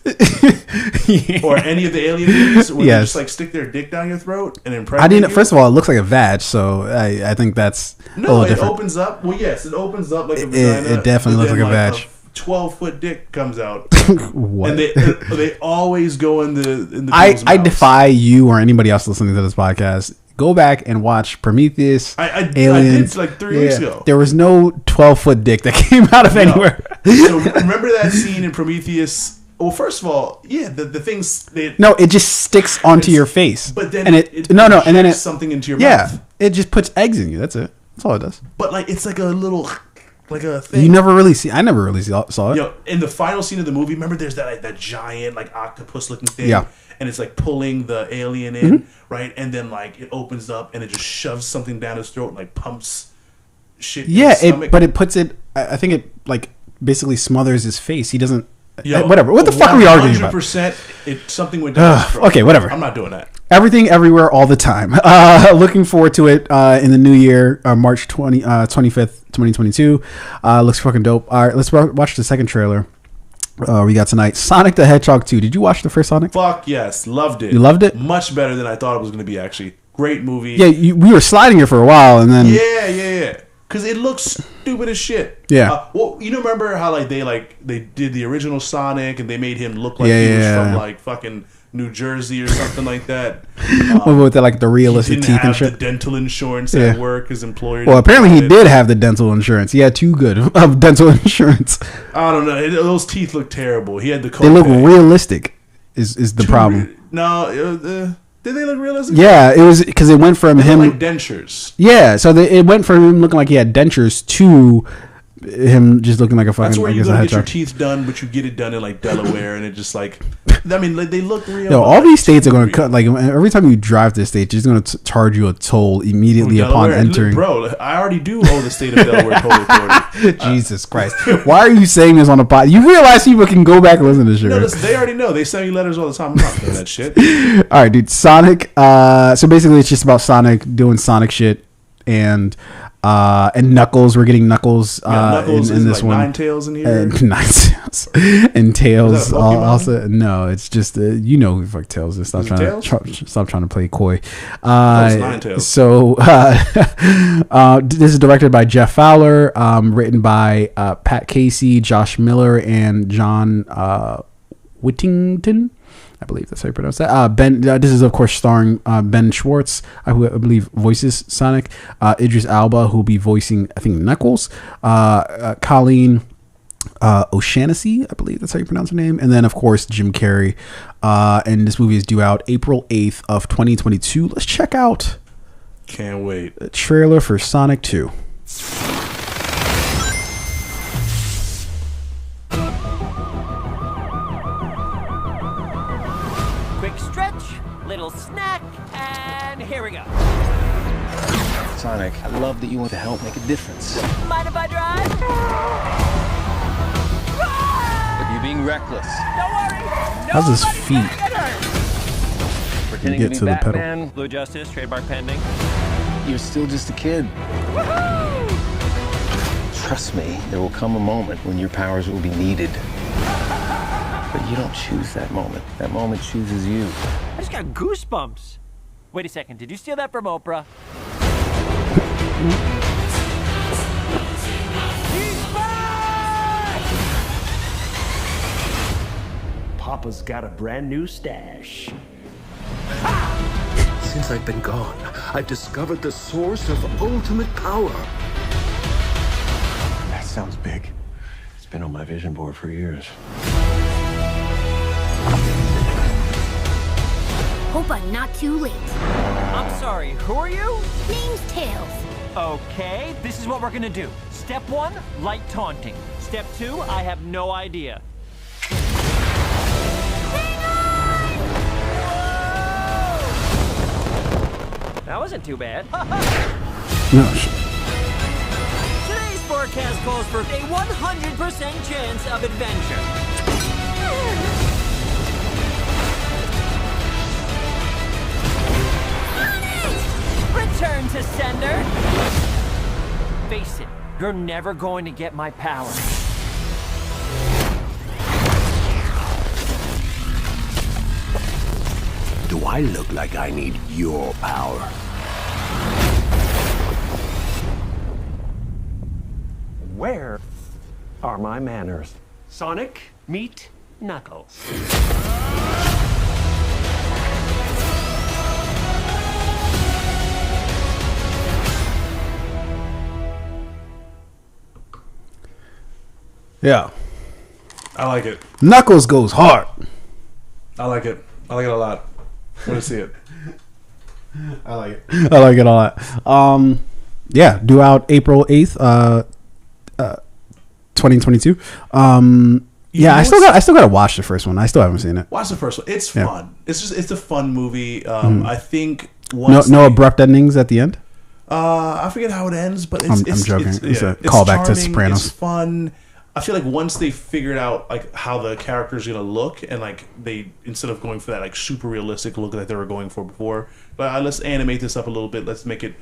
Yeah. Or any of the alien movies where they just like stick their dick down your throat and impregnate I didn't. you? First of all, it looks like a vag, so I think that's a little different. Opens up. Well, yes, it opens up like a vagina. It definitely looks like a vag. 12-foot dick comes out. What? And they always go in the I defy you or anybody else listening to this podcast. Go back and watch Prometheus. Aliens. I did like 3 weeks ago. There was no 12-foot dick that came out of anywhere. So remember that scene in Prometheus? Well, first of all, yeah, the things. It just sticks onto your face. But then and and then something into your mouth. It just puts eggs in you. That's it. That's all it does. But like it's like a little. Like a thing. I never really saw it. In the final scene of the movie, remember there's that giant like octopus looking thing, and it's like pulling the alien in, right? And then like it opens up and it just shoves something down his throat and like pumps shit. Yeah, but it puts it. I think it like basically smothers his face. He doesn't. Whatever. What the fuck are we arguing about? 100%. Something went down his throat. Okay, whatever. I'm not doing that. Everything, everywhere, all the time. Looking forward to it in the new year, March 25th, 2022. Looks fucking dope. All right, let's watch the second trailer we got tonight. Sonic the Hedgehog 2. Did you watch the first Sonic? Fuck yes. Loved it. You loved it? Much better than I thought it was going to be, actually. Great movie. Yeah, we were sliding it for a while, and then... Yeah. Because it looks stupid as shit. Yeah. Well, remember how they did the original Sonic and they made him look like he was from like fucking New Jersey or something like that. With the realistic teeth and shit. The dental insurance at work. His employer. Well, apparently he did have the dental insurance. He had too good of dental insurance. I don't know. Those teeth look terrible. He had the. They look realistic. Is the problem? No. Did they look realistic? Yeah, it was because it went from him like dentures. Yeah, so it went from him looking like he had dentures to him just looking like a fucking. That's where you go get your teeth done, but you get it done in like Delaware, and it just like. I mean, they look real. Yo, all these states are going to cut. Like every time you drive to a state, they're just going to charge you a toll immediately upon entering. Bro, I already do owe the state of Delaware toll authority. Jesus Christ! Why are you saying this on a pod? You realize people can go back and listen to this shit. No, listen, they already know. They send me letters all the time. I'm not doing that shit. All right, dude. Sonic. So basically, it's just about Sonic doing Sonic shit and Knuckles. We're getting Knuckles, Knuckles in this like one. Ninetales in here. Ninetales and Tails. Also, no, it's just who the fuck Tails is. Stop trying to play coy. So this is directed by Jeff Fowler, written by Pat Casey, Josh Miller, and John Whittington. I believe that's how you pronounce that. This is of course starring Ben Schwartz, who I believe voices Sonic. Idris Elba, who will be voicing I think Knuckles. Colleen O'Shaughnessy, I believe that's how you pronounce her name. And then of course Jim Carrey. And this movie is due out April 8th of 2022. Let's check out. Can't wait. The trailer for Sonic 2. Little snack, and here we go. Sonic, I love that you want to help make a difference. Mind if I drive? But you're being reckless. Don't worry. How's his feet? Pretending to be Batman. Blue Justice, trademark pending. You're still just a kid. Trust me, there will come a moment when your powers will be needed. But you don't choose that moment. That moment chooses you. I just got goosebumps. Wait a second, did you steal that from Oprah? He's back! Papa's got a brand new stash. Since I've been gone, I've discovered the source of ultimate power. That sounds big. It's been on my vision board for years. Hope I'm not too late. I'm sorry, who are you? Name's Tails. Okay, this is what we're gonna do. Step 1, light taunting. Step 2, I have no idea. That wasn't too bad. Today's forecast calls for a 100% chance of adventure. Return to sender. Face it, you're never going to get my power. Do I look like I need your power? Where are my manners? Sonic, meet Knuckles. Yeah. I like it. Knuckles goes hard. I like it. I like it a lot. I want to see it. I like it. I like it a lot. Yeah, due out April 8th, 2022. Yeah, I still got to watch the first one. I still haven't seen it. Watch the first one. It's fun. It's a fun movie. I think no abrupt endings at the end. I forget how it ends, but I'm joking. It's a callback to Sopranos. It's fun. I feel like once they figured out like how the character's gonna look, and like they, instead of going for that like super realistic look that they were going for before, but let's animate this up a little bit. Let's make it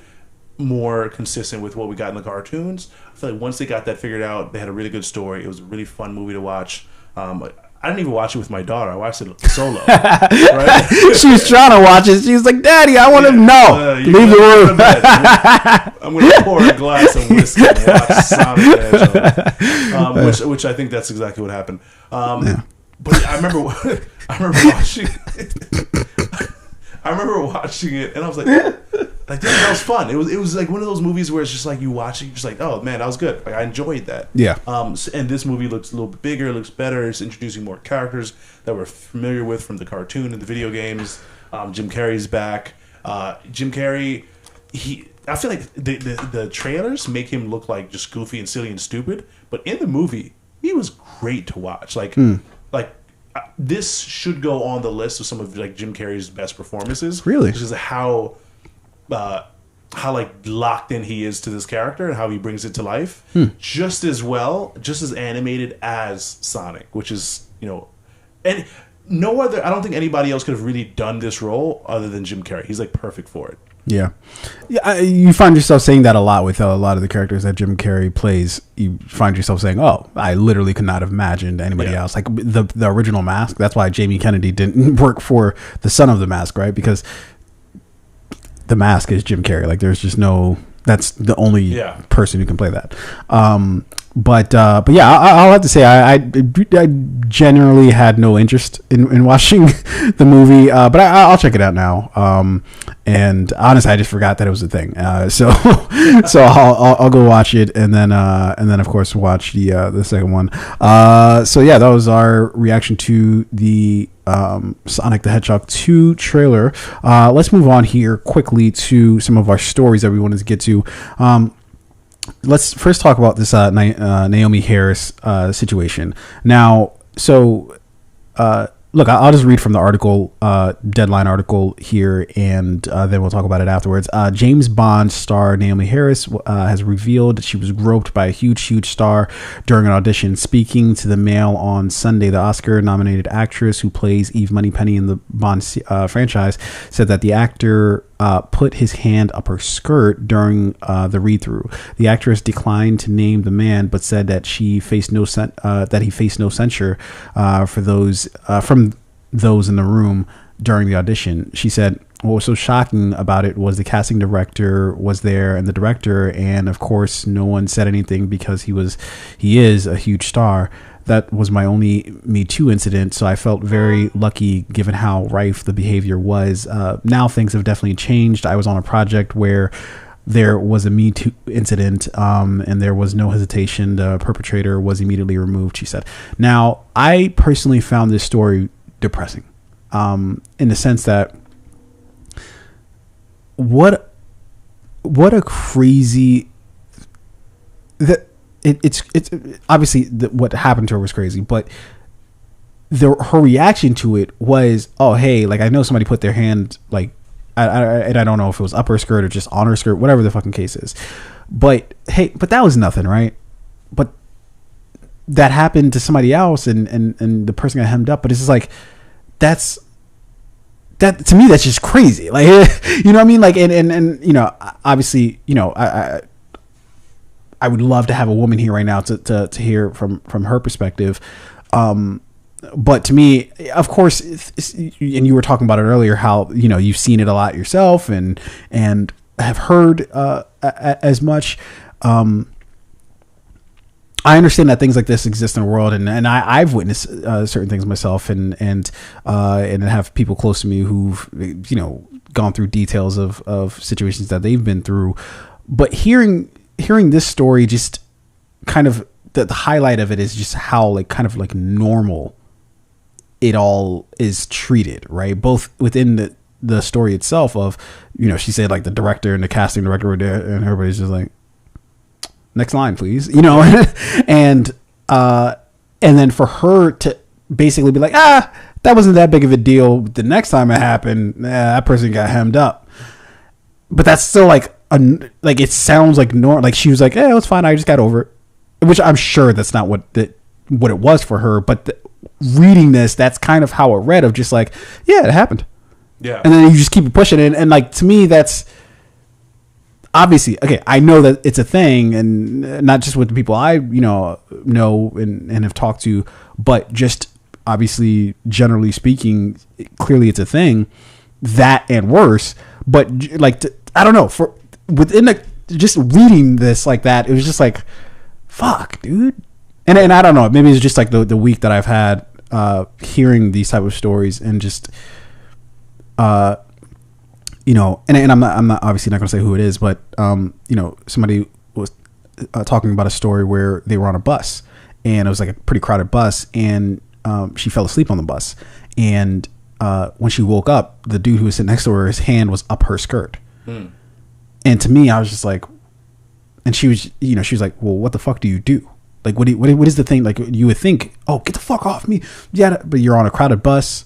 more consistent with what we got in the cartoons. I feel like once they got that figured out, they had a really good story. It was a really fun movie to watch. I didn't even watch it with my daughter. I watched it solo. Right? She was trying to watch it. She was like, "Daddy, I want to know. Leave the room." I'm going to pour a glass of whiskey and watch Sonic the Hedgehog, which I think that's exactly what happened. But I remember watching it, and I was like, that was fun. It was like one of those movies where it's just like you watch it, you're just like, oh man, that was good. Like I enjoyed that. Yeah. And this movie looks a little bit bigger, looks better. It's introducing more characters that we're familiar with from the cartoon and the video games. Jim Carrey's back. Jim Carrey, I feel like the trailers make him look like just goofy and silly and stupid, but in the movie, he was great to watch. This should go on the list of some of like Jim Carrey's best performances. Really? Because of how like locked in he is to this character and how he brings it to life. Just as animated as Sonic, which is, and no other, I don't think anybody else could have really done this role other than Jim Carrey. He's like perfect for it. Yeah. You find yourself saying that a lot with a lot of the characters that Jim Carrey plays. You find yourself saying, "Oh, I literally could not have imagined anybody else." Like the original Mask. That's why Jamie Kennedy didn't work for the son of the Mask, right? Because the Mask is Jim Carrey. Like there's just no. That's the only person who can play that. But yeah, I'll have to say I generally had no interest in watching the movie, but I'll check it out now. And honestly, I just forgot that it was a thing. So I'll go watch it, and then of course watch the second one. So yeah, that was our reaction to the Sonic the Hedgehog 2 trailer. Let's move on here quickly to some of our stories that we wanted to get to. Let's first talk about this Naomi Harris situation. Now, so look, I'll just read from the article, Deadline article here, and then we'll talk about it afterwards. James Bond star Naomi Harris has revealed she was groped by a huge star during an audition. Speaking to the Mail on Sunday, the Oscar-nominated actress who plays Eve Moneypenny in the Bond franchise said that the actor put his hand up her skirt during the read-through. The actress declined to name the man, but said that he faced no censure from those in the room during the audition. She said, what was so shocking about it was the casting director was there, and the director, and of course no one said anything because he is a huge star. That was my only Me Too incident, so I felt very lucky given how rife the behavior was. Now things have definitely changed. I was on a project where there was a Me Too incident, and there was no hesitation. The perpetrator was immediately removed, she said. Now, I personally found this story depressing, in the sense that what a crazy that it's obviously what happened to her was crazy, but her reaction to it was, oh hey, like I know somebody put their hand like and I don't know if it was up her skirt or just on her skirt, whatever the fucking case is, but hey, but that was nothing, right? But that happened to somebody else, and the person got hemmed up. But it's just like that to me, that's just crazy. Like, you know what I mean? Like, and you know, obviously, you know, I would love to have a woman here right now to hear from her perspective. But to me, of course, and you were talking about it earlier, how, you know, you've seen it a lot yourself and have heard as much. I understand that things like this exist in the world, and I've witnessed certain things myself, and have people close to me who've, you know, gone through details of situations that they've been through. But hearing this story, just kind of the highlight of it is just how like kind of like normal it all is treated, right? Both within the story itself of, you know, she said like the director and the casting director were there, and everybody's just like, next line, please, you know, and then for her to basically be like, that wasn't that big of a deal. The next time it happened, that person got hemmed up. But that's still like it sounds like like she was like, it's fine, I just got over it. Which I'm sure that's not what it was for her. But reading this, that's kind of how it read, of just like, yeah, it happened. Yeah. And then you just keep pushing it. And like, to me, that's obviously, okay, I know that it's a thing, and not just with the people I, you know and have talked to, but just obviously, generally speaking, clearly it's a thing, that and worse. But like, I don't know, for within just reading this like that, it was just like, fuck, dude. And I don't know, maybe it's just like the week that I've had hearing these type of stories, and just you know, and I'm not obviously not gonna say who it is, but you know, somebody was talking about a story where they were on a bus, and it was like a pretty crowded bus, and she fell asleep on the bus, and when she woke up, the dude who was sitting next to her, his hand was up her skirt. And to me, I was just like, and she was like, well, what the fuck do you do? Like, what is the thing? Like, you would think, oh, get the fuck off me. Yeah, but you're on a crowded bus.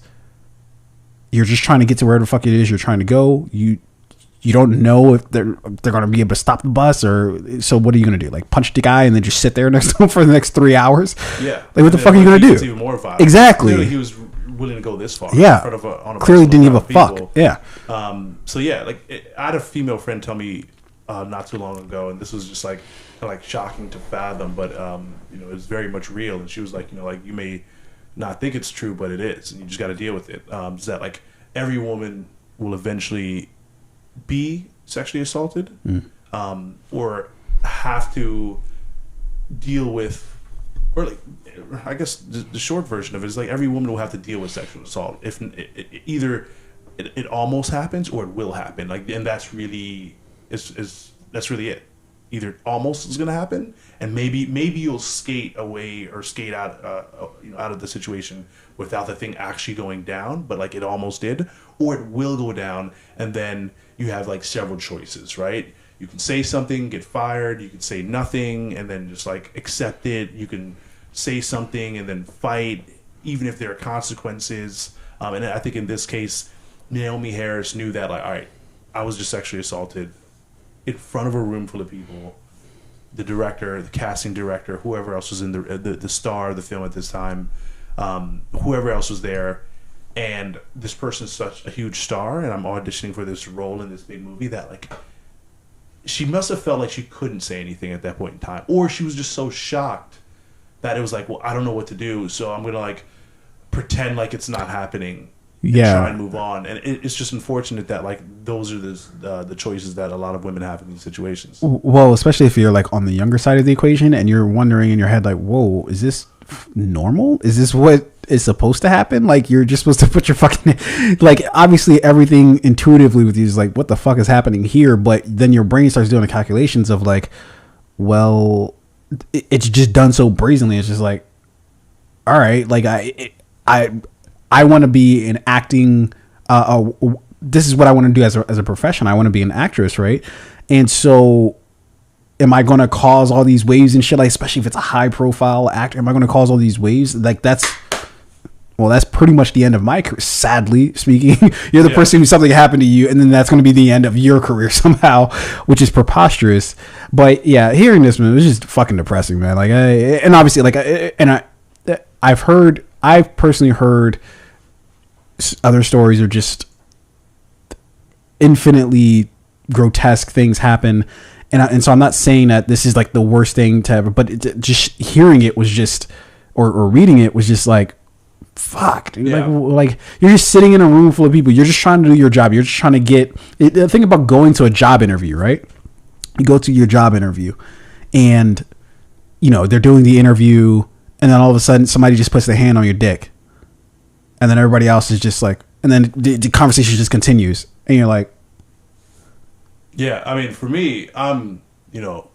You're just trying to get to where the fuck it is you're trying to go. You don't know if they're going to be able to stop the bus, or so what are you going to do? Like, punch the guy and then just sit there next to him for the next 3 hours? Yeah. Like, what the fuck are you going to do? It's even more violent. Exactly. Clearly he was willing to go this far. Yeah. In front of on a clearly didn't give a people. fuck. Yeah. So yeah, like I had a female friend tell me not too long ago, and this was just like kind of like shocking to fathom, but you know, it's very much real. And she was like, you know, like, you may not think it's true, but it is, and you just got to deal with it. Is that like every woman will eventually be sexually assaulted, or have to deal with, or like, I guess the short version of it is like every woman will have to deal with sexual assault. If either it almost happens or it will happen. Like, and that's really that's really it. Either almost is going to happen, and maybe you'll skate away or skate out out of the situation without the thing actually going down, but like it almost did, or it will go down, and then you have like several choices, right? You can say something, get fired. You can say nothing, and then just like accept it. You can say something and then fight, even if there are consequences. And I think in this case, Naomi Harris knew that, like, all right, I was just sexually assaulted in front of a room full of people. The director, the casting director, whoever else was in the star of the film at this time, whoever else was there, and this person is such a huge star, and I'm auditioning for this role in this big movie, that like she must have felt like she couldn't say anything at that point in time, or she was just so shocked that it was like, well, I don't know what to do, so I'm gonna like pretend like it's not happening, try and move on. And it's just unfortunate that like those are the choices that a lot of women have in these situations. Well, especially if you're like on the younger side of the equation and you're wondering in your head like, whoa, is this normal? Is this what is supposed to happen? Like you're just supposed to put your fucking like obviously everything intuitively with you is like what the fuck is happening here, but then your brain starts doing the calculations of like, well, it's just done so brazenly. It's just like, all right, like I want to be an acting. This is what I want to do as a profession. I want to be an actress, right? And so, am I going to cause all these waves and shit? Like, especially if it's a high profile actor, am I going to cause all these waves? Like that's pretty much the end of my career. Sadly speaking, you're the person who something happened to you, and then that's going to be the end of your career somehow, which is preposterous. But yeah, hearing this, man, it was just fucking depressing, man. Like, and obviously, like, I've personally heard other stories are just infinitely grotesque things happen, and so I'm not saying that this is like the worst thing to ever, but just hearing it was just or reading it was just like fuck, dude. Like you're just sitting in a room full of people, you're just trying to do your job, you're just trying to get think about going to a job interview, right? You go to your job interview and you know they're doing the interview and then all of a sudden somebody just puts their hand on your dick. And then everybody else is just like, and then the conversation just continues, and you're like, yeah. I mean, for me, I'm, you know,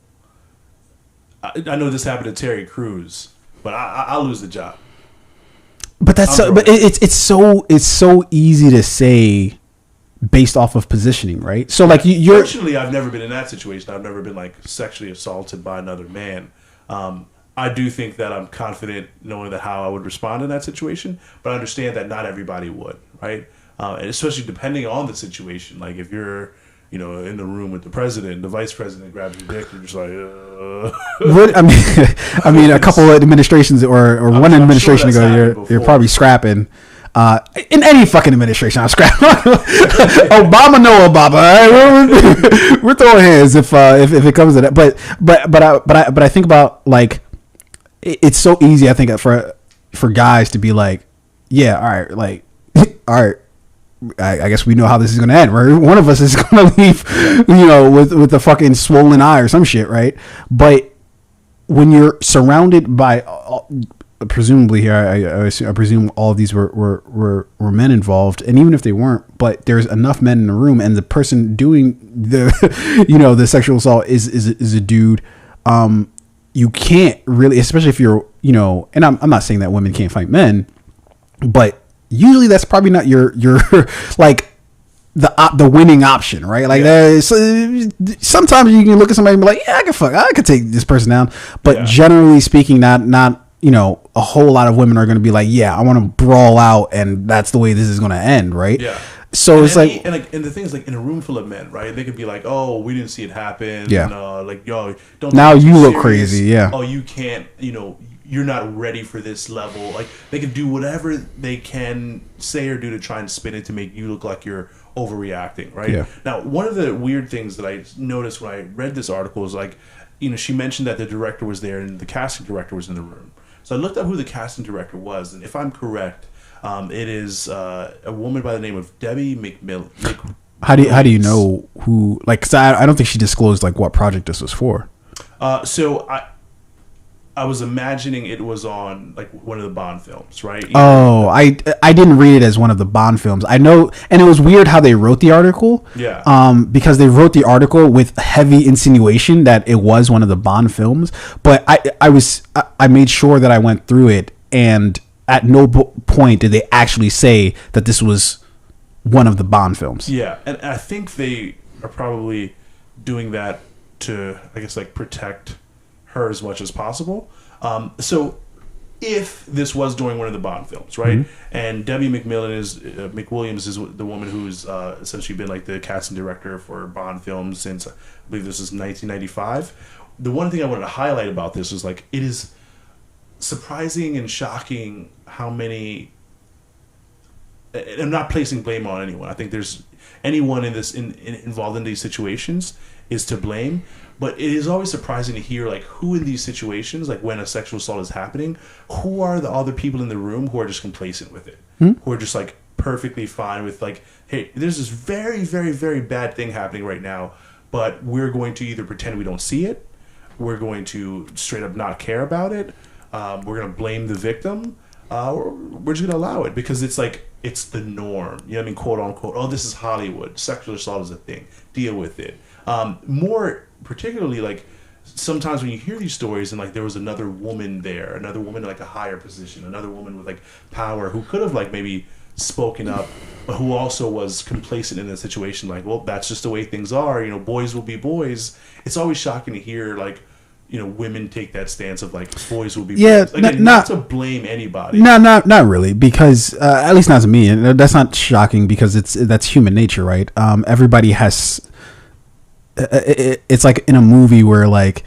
I know this happened to Terry Crews, but I'll lose the job. But that's but it's so easy to say based off of positioning, right? So like you're. Fortunately, I've never been in that situation. I've never been like sexually assaulted by another man. I do think that I'm confident knowing that how I would respond in that situation, but I understand that not everybody would, right? And especially depending on the situation. Like if you're, you know, in the room with the president, the vice president grabs your dick, you're just like, What, I mean, a couple of administrations or one administration ago, you're probably scrapping. In any fucking administration, I'm scrapping. Obama, no Obama. Right? We're throwing hands if it comes to that. But I think about like. It's so easy, I think, for guys to be like, yeah, all right, like, all right, I guess we know how this is going to end, right? One of us is going to leave, you know, with a fucking swollen eye or some shit, right? But when you're surrounded by, presumably here, I presume all of these were men involved, and even if they weren't, but there's enough men in the room, and the person doing the, you know, the sexual assault is a dude. You can't really, especially if you're, you know, and I'm not saying that women can't fight men, but usually that's probably not your like the winning option, right? Like sometimes you can look at somebody and be like, yeah, I could take this person down, but generally speaking, not you know, a whole lot of women are going to be like, yeah, I want to brawl out, and that's the way this is going to end, right? Yeah. So and it's and the thing is, like, in a room full of men, right? They could be like, "Oh, we didn't see it happen." Yeah. Like, yo, don't. Now you look serious. crazy. Yeah. Oh, you can't. You know, you're not ready for this level. Like, they can do whatever they can say or do to try and spin it to make you look like you're overreacting, right? Yeah. Now, one of the weird things that I noticed when I read this article is like, you know, she mentioned that the director was there and the casting director was in the room. So I looked up who the casting director was, and if I'm correct. It is a woman by the name of Debbie McMillan. How do you know who? Like, cause I don't think she disclosed like what project this was for. So I was imagining it was on like one of the Bond films, right? I didn't read it as one of the Bond films. I know, and it was weird how they wrote the article. Yeah. Because they wrote the article with heavy insinuation that it was one of the Bond films, but I made sure that I went through it, and at no point did they actually say that this was one of the Bond films. Yeah, and I think they are probably doing that to, I guess, like protect her as much as possible. So if this was during one of the Bond films, right? Mm-hmm. And Debbie McWilliams is the woman who's essentially been like the casting director for Bond films since I believe this is 1995. The one thing I wanted to highlight about this is like it is surprising and shocking how many. I'm not placing blame on anyone. I think there's anyone in this involved in these situations is to blame. But it is always surprising to hear like who in these situations, like when a sexual assault is happening, who are the other people in the room who are just complacent with it, who are just like perfectly fine with like, hey, there's this very, very, very bad thing happening right now, but we're going to either pretend we don't see it, we're going to straight up not care about it, we're going to blame the victim, or we're just going to allow it because it's like, it's the norm. You know what I mean? Quote unquote. Oh, this is Hollywood. Sexual assault is a thing. Deal with it. More particularly, like, sometimes when you hear these stories and like there was another woman there, another woman in like a higher position, another woman with like power who could have like maybe spoken up, but who also was complacent in the situation, like, well, that's just the way things are, you know, boys will be boys. It's always shocking to hear like, you know, women take that stance of like boys will be boys. Again, not to blame anybody. No, not really, because at least not to me, and that's not shocking because that's human nature, right? Everybody has. It's like in a movie where like,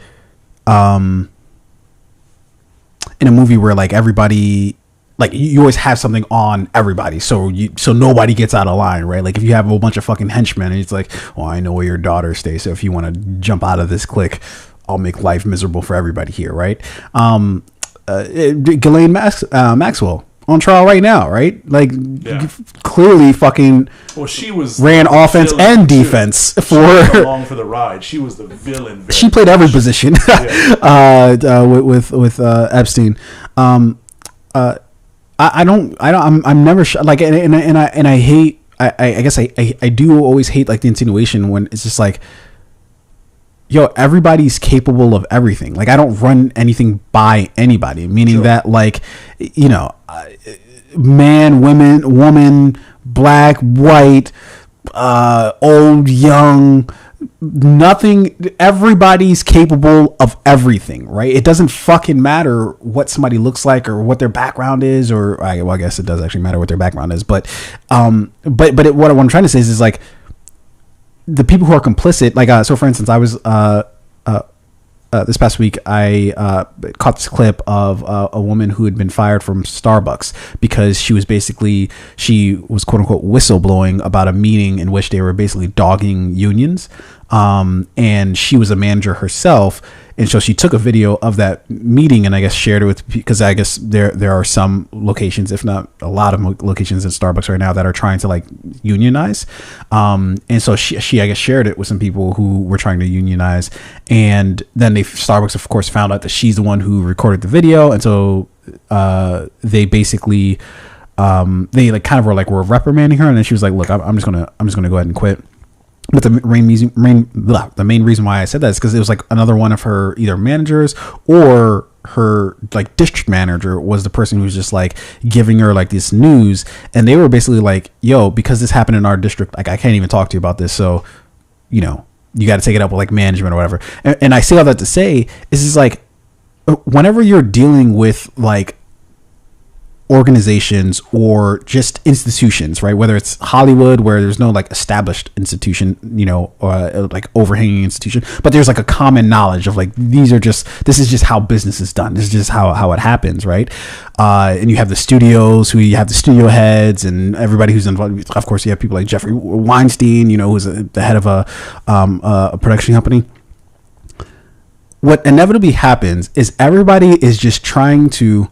everybody, like, you always have something on everybody, so nobody gets out of line, right? Like if you have a whole bunch of fucking henchmen and it's like, well, I know where your daughter stays, so if you want to jump out of this clique, I'll make life miserable for everybody here, right? Ghislaine Maxwell on trial right now, right? Like, clearly fucking. Well, she was ran offense and defense for. She was along for the ride. She was the villain. She played every position with Epstein. I'm never like, and I hate. I guess I do always hate like the insinuation when it's just like, yo, everybody's capable of everything. Like, I don't run anything by anybody, meaning that, like, you know, man, woman, black, white, old, young, nothing. Everybody's capable of everything, right? It doesn't fucking matter what somebody looks like or what their background is, or I guess it does actually matter what their background is, but what I'm trying to say is like, the people who are complicit, like, so for instance, I was, this past week, I caught this clip of a woman who had been fired from Starbucks because she was quote unquote whistleblowing about a meeting in which they were basically dogging unions. And she was a manager herself. And so she took a video of that meeting and I guess shared it with, because I guess there are some locations, if not a lot of locations in Starbucks right now that are trying to like unionize. And so she I guess shared it with some people who were trying to unionize. And then Starbucks of course found out that she's the one who recorded the video. And so they basically they like kind of were reprimanding her. And then she was like, look, I'm just gonna go ahead and quit. But the main reason why I said that is because it was like another one of her either managers or her like district manager was the person who was just like giving her like this news, and they were basically like, yo, because this happened in our district, like I can't even talk to you about this, so you know, you got to take it up with like management or whatever. And I say all that to say is like, whenever you're dealing with like organizations or just institutions, right? Whether it's Hollywood, where there's no like established institution, you know, or like overhanging institution, but there's like a common knowledge of like, this is just how business is done. This is just how it happens, right? And you have the studios, you have the studio heads and everybody who's involved. Of course, you have people like Jeffrey Weinstein, you know, who's the head of a production company. What inevitably happens is everybody is just trying to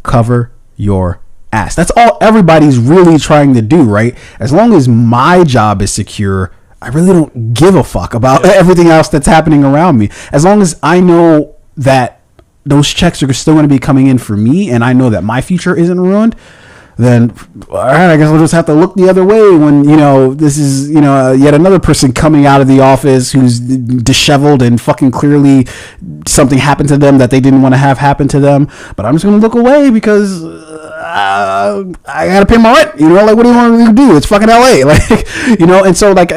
cover your ass. That's all everybody's really trying to do, right? As long as my job is secure, I really don't give a fuck about everything else that's happening around me. As long as I know that those checks are still going to be coming in for me and I know that my future isn't ruined, then all right, I guess we'll just have to look the other way when, you know, this is, you know, yet another person coming out of the office who's disheveled and fucking clearly something happened to them that they didn't want to have happen to them. But I'm just going to look away because I got to pay my rent. You know, like, what do you want me to do? It's fucking LA. Like, you know, and so like,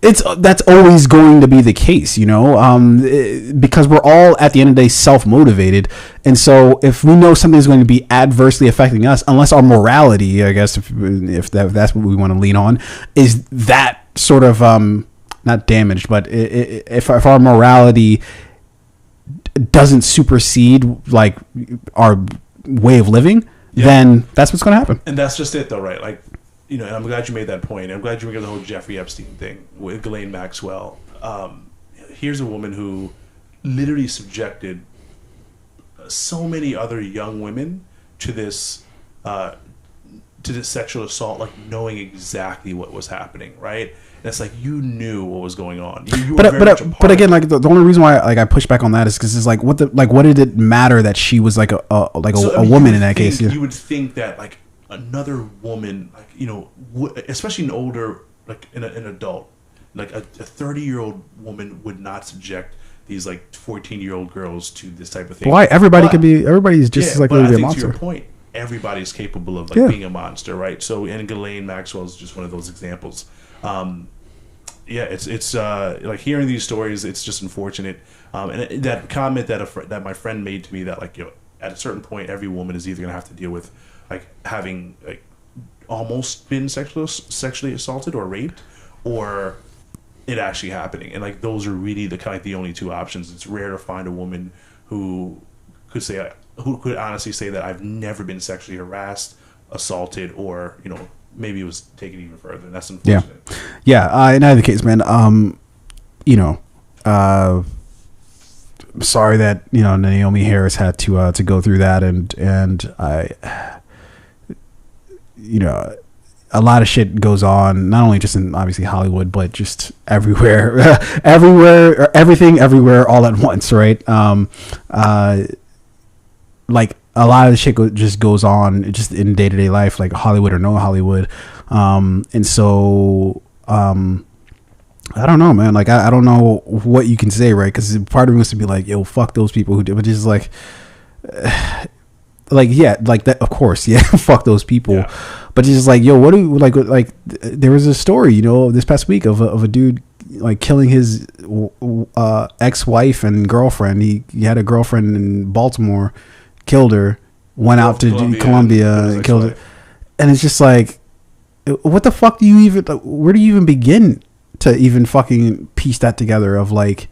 that's always going to be the case, you know, because we're all at the end of the day self-motivated. And so if we know something is going to be adversely affecting us, unless our morality, I guess, if that's what we want to lean on, is that sort of not damaged, but if our morality doesn't supersede like our way of living, then that's what's going to happen. And that's just it though, right? Like, you know, and I'm glad you made that point. I'm glad you made the whole Jeffrey Epstein thing with Ghislaine Maxwell. Here's a woman who literally subjected so many other young women to this to the sexual assault, like knowing exactly what was happening, right? And it's like you knew what was going on. You were very much a part but again, of it. like the only reason why like I push back on that is because it's like what did it matter that she was like a woman in that case? Yeah. You would think that like another woman, like especially an older, like an adult, like a 30-year-old woman would not subject these like 14-year-old girls to this type of thing. Why everybody's just as likely to be a monster. To your point, everybody's capable of like being a monster, right? So, and Ghislaine Maxwell is just one of those examples. It's like hearing these stories, it's just unfortunate. And that comment that my friend made to me that like at a certain point, every woman is either gonna have to deal with like having like almost been sexually assaulted or raped, or it actually happening. And like those are really the only two options. It's rare to find a woman who could honestly say that I've never been sexually harassed, assaulted, or maybe it was taken even further. And that's unfortunate. In either case, man. Sorry that Naomi Harris had to go through that, and I, a lot of shit goes on, not only just in obviously Hollywood, but just everywhere, everything, everywhere, all at once, right? Like a lot of the shit just goes on just in day-to-day life, like Hollywood or no Hollywood. And so, I don't know, man. Like, I don't know what you can say, right? Because part of me was to be like, yo, fuck those people who did, but just like yeah, like that, of course, yeah, fuck those people. Yeah. But it's just like, yo, what do you, like there was a story, this past week of a dude like killing his ex-wife and girlfriend. He had a girlfriend in Baltimore, killed her, went out to Colombia and killed her. And it's just like, what the fuck do you even, where do you even begin to even fucking piece that together of like,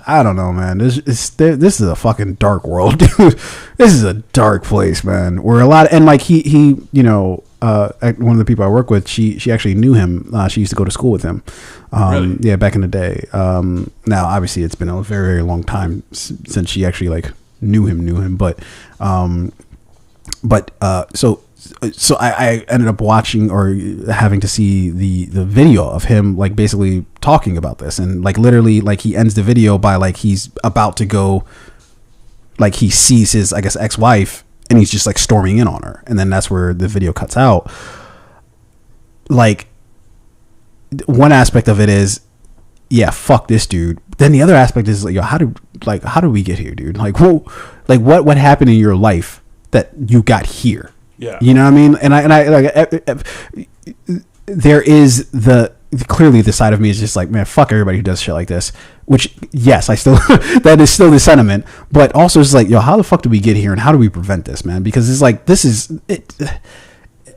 I don't know, man. This is a fucking dark world, dude. This is a dark place, man. Where a lot of, and like he one of the people I work with, she actually knew him. She used to go to school with him. Really? Yeah, back in the day. Now obviously it's been a very, very long time since she actually like knew him. But so I ended up watching or having to see the video of him like basically talking about this, and like literally like he ends the video by like he's about to go, like he sees his I guess ex-wife and he's just like storming in on her, and then that's where the video cuts out. Like one aspect of it is, yeah, fuck this dude. Then the other aspect is like, yo, how do we get here, dude? Like, whoa, like what happened in your life that you got here? Yeah. You know what I mean? And I like, there is clearly the side of me is just like, man, fuck everybody who does shit like this, which yes, I still, that is still the sentiment, but also it's like, yo, how the fuck do we get here and how do we prevent this, man? Because it's like, this is it.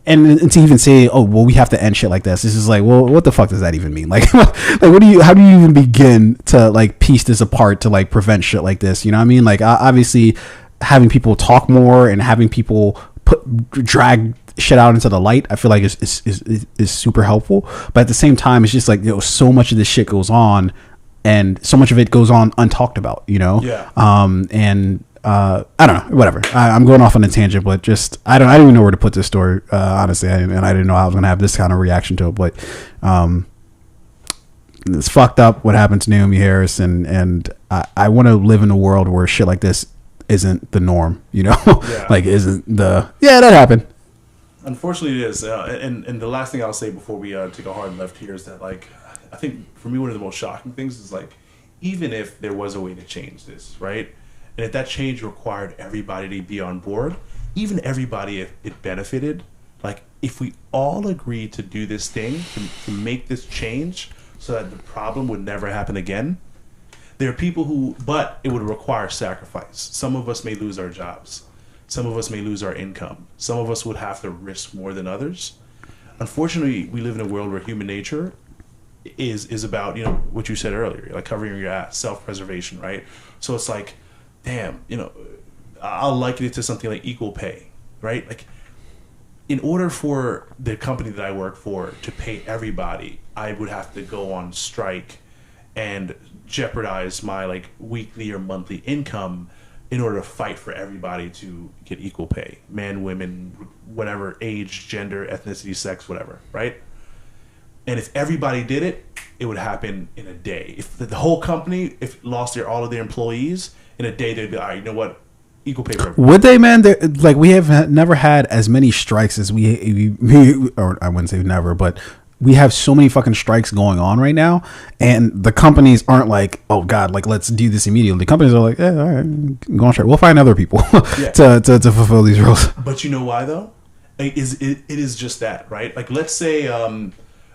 And to even say, oh, well, we have to end shit like this. This is like, well, what the fuck does that even mean? Like how do you even begin to like piece this apart to like prevent shit like this? You know what I mean? Like obviously having people talk more and having people drag shit out into the light, I feel like is super helpul. But at the same time, it's just like, so much of this shit goes on, and so much of it goes on untalked about, Yeah. I don't know, whatever. I'm going off on a tangent, but just I don't even know where to put this story. Honestly, I didn't know I was gonna have this kind of reaction to it, but it's fucked up what happened to Naomi Harris, and I want to live in a world where shit like this isn't the norm, Yeah. Like that happened. Unfortunately, it is. And the last thing I'll say before we take a hard left here is that, like, I think for me one of the most shocking things is like, even if there was a way to change this, right, and if that change required everybody to be on board, even everybody if it benefited, like if we all agreed to do this thing to make this change so that the problem would never happen again. There are people but it would require sacrifice. Some of us may lose our jobs. Some of us may lose our income. Some of us would have to risk more than others. Unfortunately, we live in a world where human nature is about, what you said earlier, like covering your ass, self-preservation, right? So it's like, damn, I'll liken it to something like equal pay, right? Like, in order for the company that I work for to pay everybody, I would have to go on strike and jeopardize my like weekly or monthly income in order to fight for everybody to get equal pay, men, women, whatever age, gender, ethnicity, sex, whatever, right? And if everybody did it, it would happen in a day. If the whole company, if lost all of their employees in a day, they'd be, all right, you know what? Equal pay for everybody. Would they, man? Like, we have never had as many strikes as we or I wouldn't say never, but we have so many fucking strikes going on right now, and the companies aren't like, oh God, like let's do this immediately. The companies are like, yeah, all right, go on strike. We'll find other people to fulfill these roles. But you know why though? It is just that, right? Like, let's say,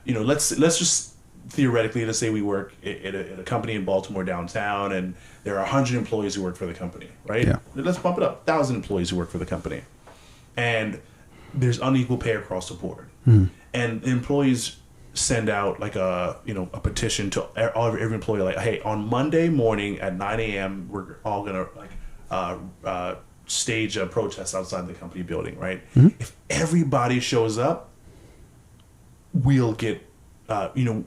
let's just theoretically, let's say we work at a company in Baltimore downtown, and there are 100 employees who work for the company, right? Yeah. Let's bump it up, 1,000 employees who work for the company, and there's unequal pay across the board. And the employees send out like a petition to every employee, like, hey, on Monday morning at 9 a.m. we're all gonna stage a protest outside the company building, right? If everybody shows up, we'll get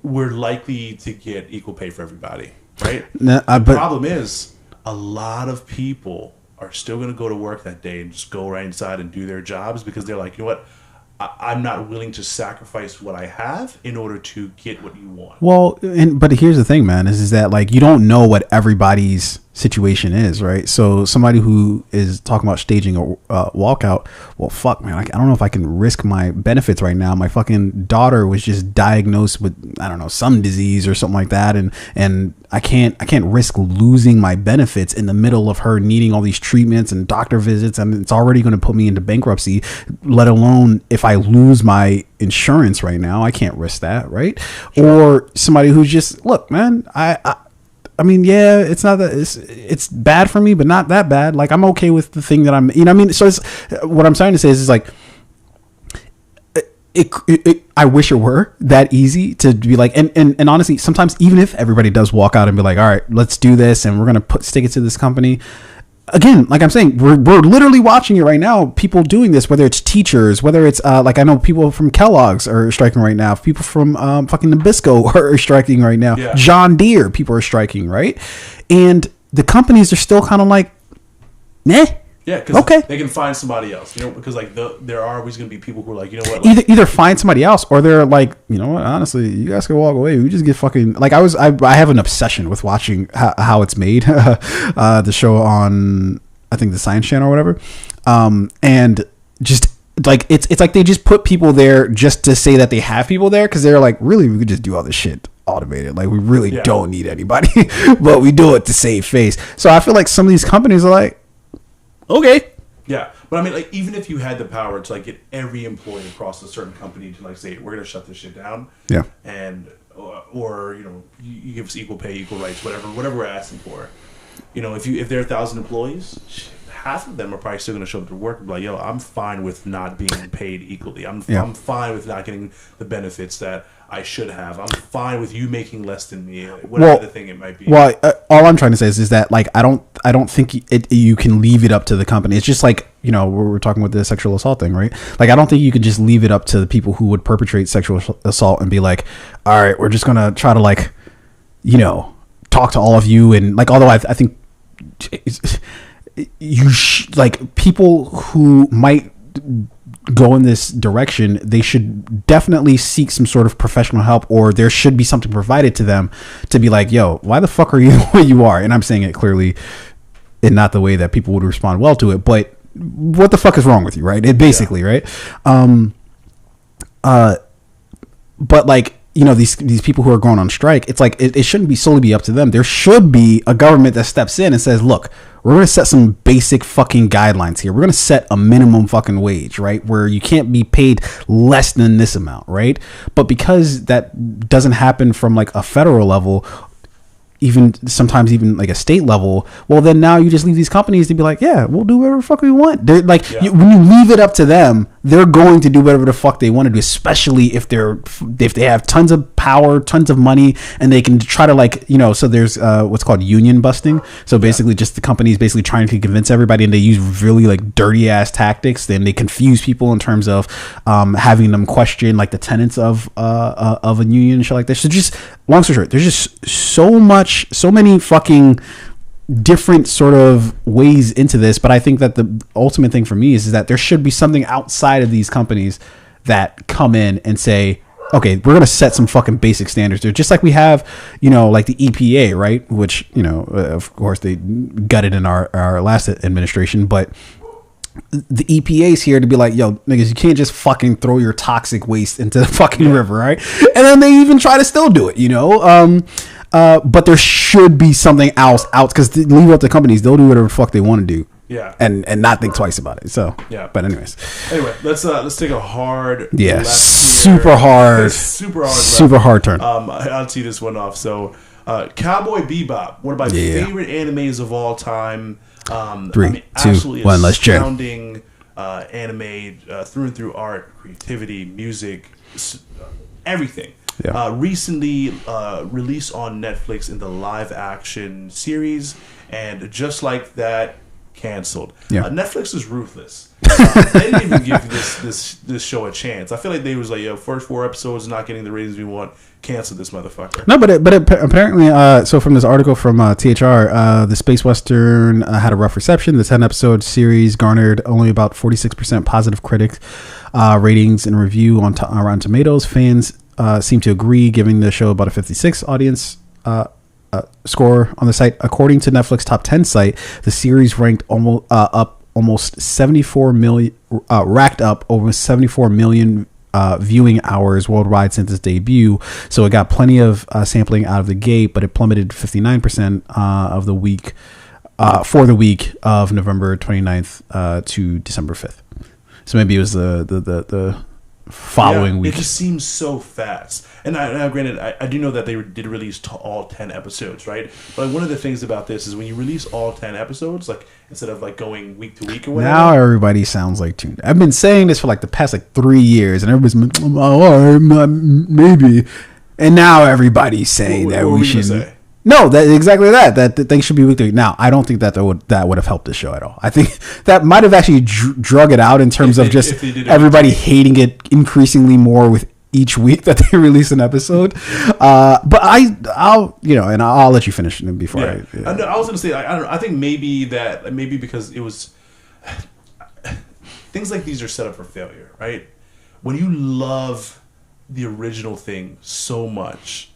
we're likely to get equal pay for everybody, right? The problem is a lot of people are still going to go to work that day and just go right inside and do their jobs because they're like, you know what? I'm not willing to sacrifice what I have in order to get what you want. Well, but here's the thing, man, is that like you don't know what everybody's situation is, right? So somebody who is talking about staging a walkout, well, fuck, man, I don't know if I can risk my benefits right now. My fucking daughter was just diagnosed with, I don't know, some disease or something like that, and I can't risk losing my benefits in the middle of her needing all these treatments and doctor visits, and it's already going to put me into bankruptcy, let alone if I lose my insurance right now. I can't risk that, right? Sure. Or somebody who's just, look, man, I mean, yeah, it's not that it's bad for me, but not that bad. Like, I'm okay with the thing that I'm, you know what I mean? So it's, what I'm trying to say is like, I wish it were that easy to be like, and honestly, sometimes even if everybody does walk out and be like, all right, let's do this, and we're going to stick it to this company. Again, like I'm saying, we're literally watching it right now. People doing this, whether it's teachers, whether it's like I know people from Kellogg's are striking right now. People from fucking Nabisco are striking right now. Yeah. John Deere, people are striking, right? And the companies are still kind of like, nah. Yeah, because they can find somebody else, because like there are always going to be people who are like, you know what, like, either find somebody else, or they're like, you know what, honestly, you guys can walk away. We just get fucking like I have an obsession with watching how it's made, the show on I think the Science Channel or whatever, and just like it's like they just put people there just to say that they have people there, because they're like, really, we could just do all this shit automated, like we really don't need anybody, but we do it to save face. So I feel like some of these companies are like, okay. Yeah, but I mean, like, even if you had the power to like get every employee across a certain company to like say, we're gonna shut this shit down. Yeah. And or you give us equal pay, equal rights, whatever we're asking for. If there are 1,000 employees, half of them are probably still gonna show up to work and be like, yo, I'm fine with not being paid equally. I'm fine with not getting the benefits that I should have. I'm fine with you making less than me, whatever the thing it might be. Well, all I'm trying to say is that like I don't think you can leave it up to the company. It's just like, we're talking with the sexual assault thing, right? Like, I don't think you could just leave it up to the people who would perpetrate sexual assault and be like, all right, we're just gonna try to like, talk to all of you, and like, although I think like people who might go in this direction, they should definitely seek some sort of professional help, or there should be something provided to them to be like, yo, why the fuck are you the way you are? And I'm saying it clearly in not the way that people would respond well to it, but what the fuck is wrong with you, right? It basically, right? But like, these people who are going on strike, it's like it shouldn't be solely be up to them. There should be a government that steps in and says, look, we're going to set some basic fucking guidelines here. We're going to set a minimum fucking wage, right? Where you can't be paid less than this amount, right? But because that doesn't happen from like a federal level, sometimes even like a state level, well, then now you just leave these companies to be like, yeah, we'll do whatever the fuck we want. They're like, when you leave it up to them, they're going to do whatever the fuck they want to do, especially if they have tons of power, tons of money, and they can try to like, so there's what's called union busting. So basically just the companies basically trying to convince everybody, and they use really like dirty ass tactics. Then they confuse people in terms of having them question like the tenets of a union and shit like this. So just long story short, there's just so many fucking different sort of ways into this, but I think that the ultimate thing for me is that there should be something outside of these companies that come in and say, okay, we're going to set some fucking basic standards there, just like we have, like the EPA, right? Which, of course they gutted in our last administration, but the EPA is here to be like, yo, niggas, you can't just fucking throw your toxic waste into the fucking river, right? And then they even try to still do it, but there should be something else out, because leave it up to companies, they'll do whatever the fuck they want to do. Yeah, and not think twice about it. So yeah. But anyways, let's take a hard super hard turn. I'll tee this one off. So Cowboy Bebop, one of my favorite animes of all time. 3, 2, 1, let's check. Astounding anime through and through, art, creativity, music, everything. Yeah. Recently released on Netflix in the live action series, and just like that, canceled. Yeah. Netflix is ruthless. They didn't even give this show a chance. I feel like they was like, first 4 episodes not getting the ratings we want, cancel this motherfucker. No, but apparently, so from this article from THR, the space western had a rough reception. The 10-episode series garnered only about 46% positive critic ratings and review on Rotten Tomatoes. Fans seem to agree, giving the show about a 56 audience score on the site. According to Netflix top 10 site, the series ranked almost 74 million, racked up over 74 million viewing hours worldwide since its debut. So it got plenty of sampling out of the gate, but it plummeted 59% of the week for the week of November 29th to December 5th. So maybe it was the following week. It just seems so fast. And now, granted, I do know that they did release all 10 episodes, right? But one of the things about this is when you release all 10 episodes, like instead of like going week to week or whatever. Now everybody sounds like tuned. I've been saying this for like the past 3 years, and everybody's maybe. And now everybody's saying that we should. No, that exactly that things should be week to week. Now, I don't think that would have helped the show at all. I think that might have actually drug it out in terms of just everybody hating it increasingly more with each week that they release an episode. But I'll let you finish before. I was gonna say I don't know. I think maybe because it was things like these are set up for failure, right? When you love the original thing so much,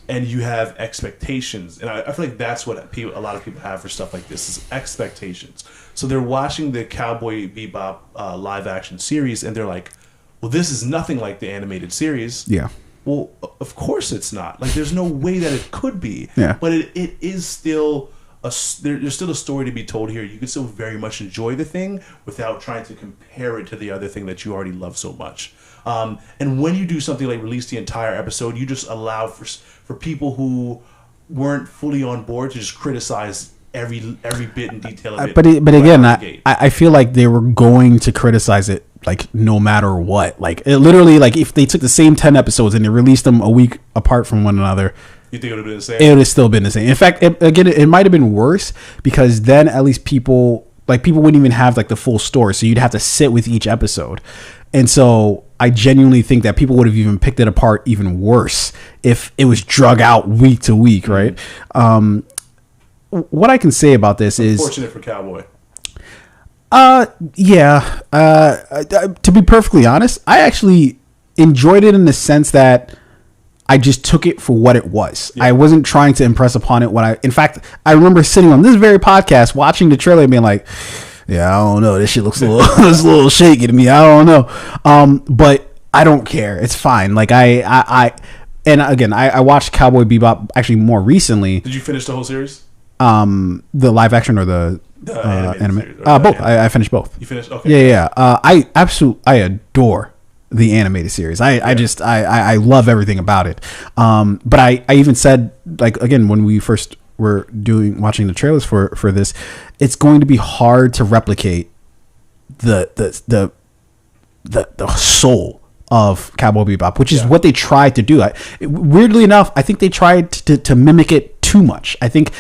and you have expectations, and I feel like that's what a lot of people have for stuff like this is expectations. So they're watching the Cowboy Bebop live action series, and they're like, well, this is nothing like the animated series. Yeah. Well, of course it's not. Like, there's no way that it could be. Yeah. But it is still there's still a story to be told here. You can still very much enjoy the thing without trying to compare it to the other thing that you already love so much. And when you do something like release the entire episode, you just allow for people who weren't fully on board to just criticize every bit and detail of it. But again, I feel like they were going to criticize it like no matter what. Like it literally, like if they took the same 10 episodes and they released them a week apart from one another, you think it would have been the same? It would have still been the same. In fact, it might have been worse, because then at least people wouldn't even have like the full story. So you'd have to sit with each episode. And so I genuinely think that people would have even picked it apart even worse if it was drug out week to week, right? What I can say about this is unfortunate for Cowboy. To be perfectly honest, I actually enjoyed it in the sense that I just took it for what it was. Yeah. I wasn't trying to impress upon it in fact, I remember sitting on this very podcast watching the trailer and being like, yeah, I don't know, this shit looks a little shaky to me. I don't know. But I don't care. It's fine. Like I watched Cowboy Bebop actually more recently. Did you finish the whole series? The live action or the anime? Both. I finished both. You finished? Okay. Yeah. I adore the animated series. I love everything about it. But I even said, like, again, when we first were watching the trailers for this, it's going to be hard to replicate the soul of Cowboy Bebop, which is what they tried to do. Weirdly enough, I think they tried to mimic it too much. I think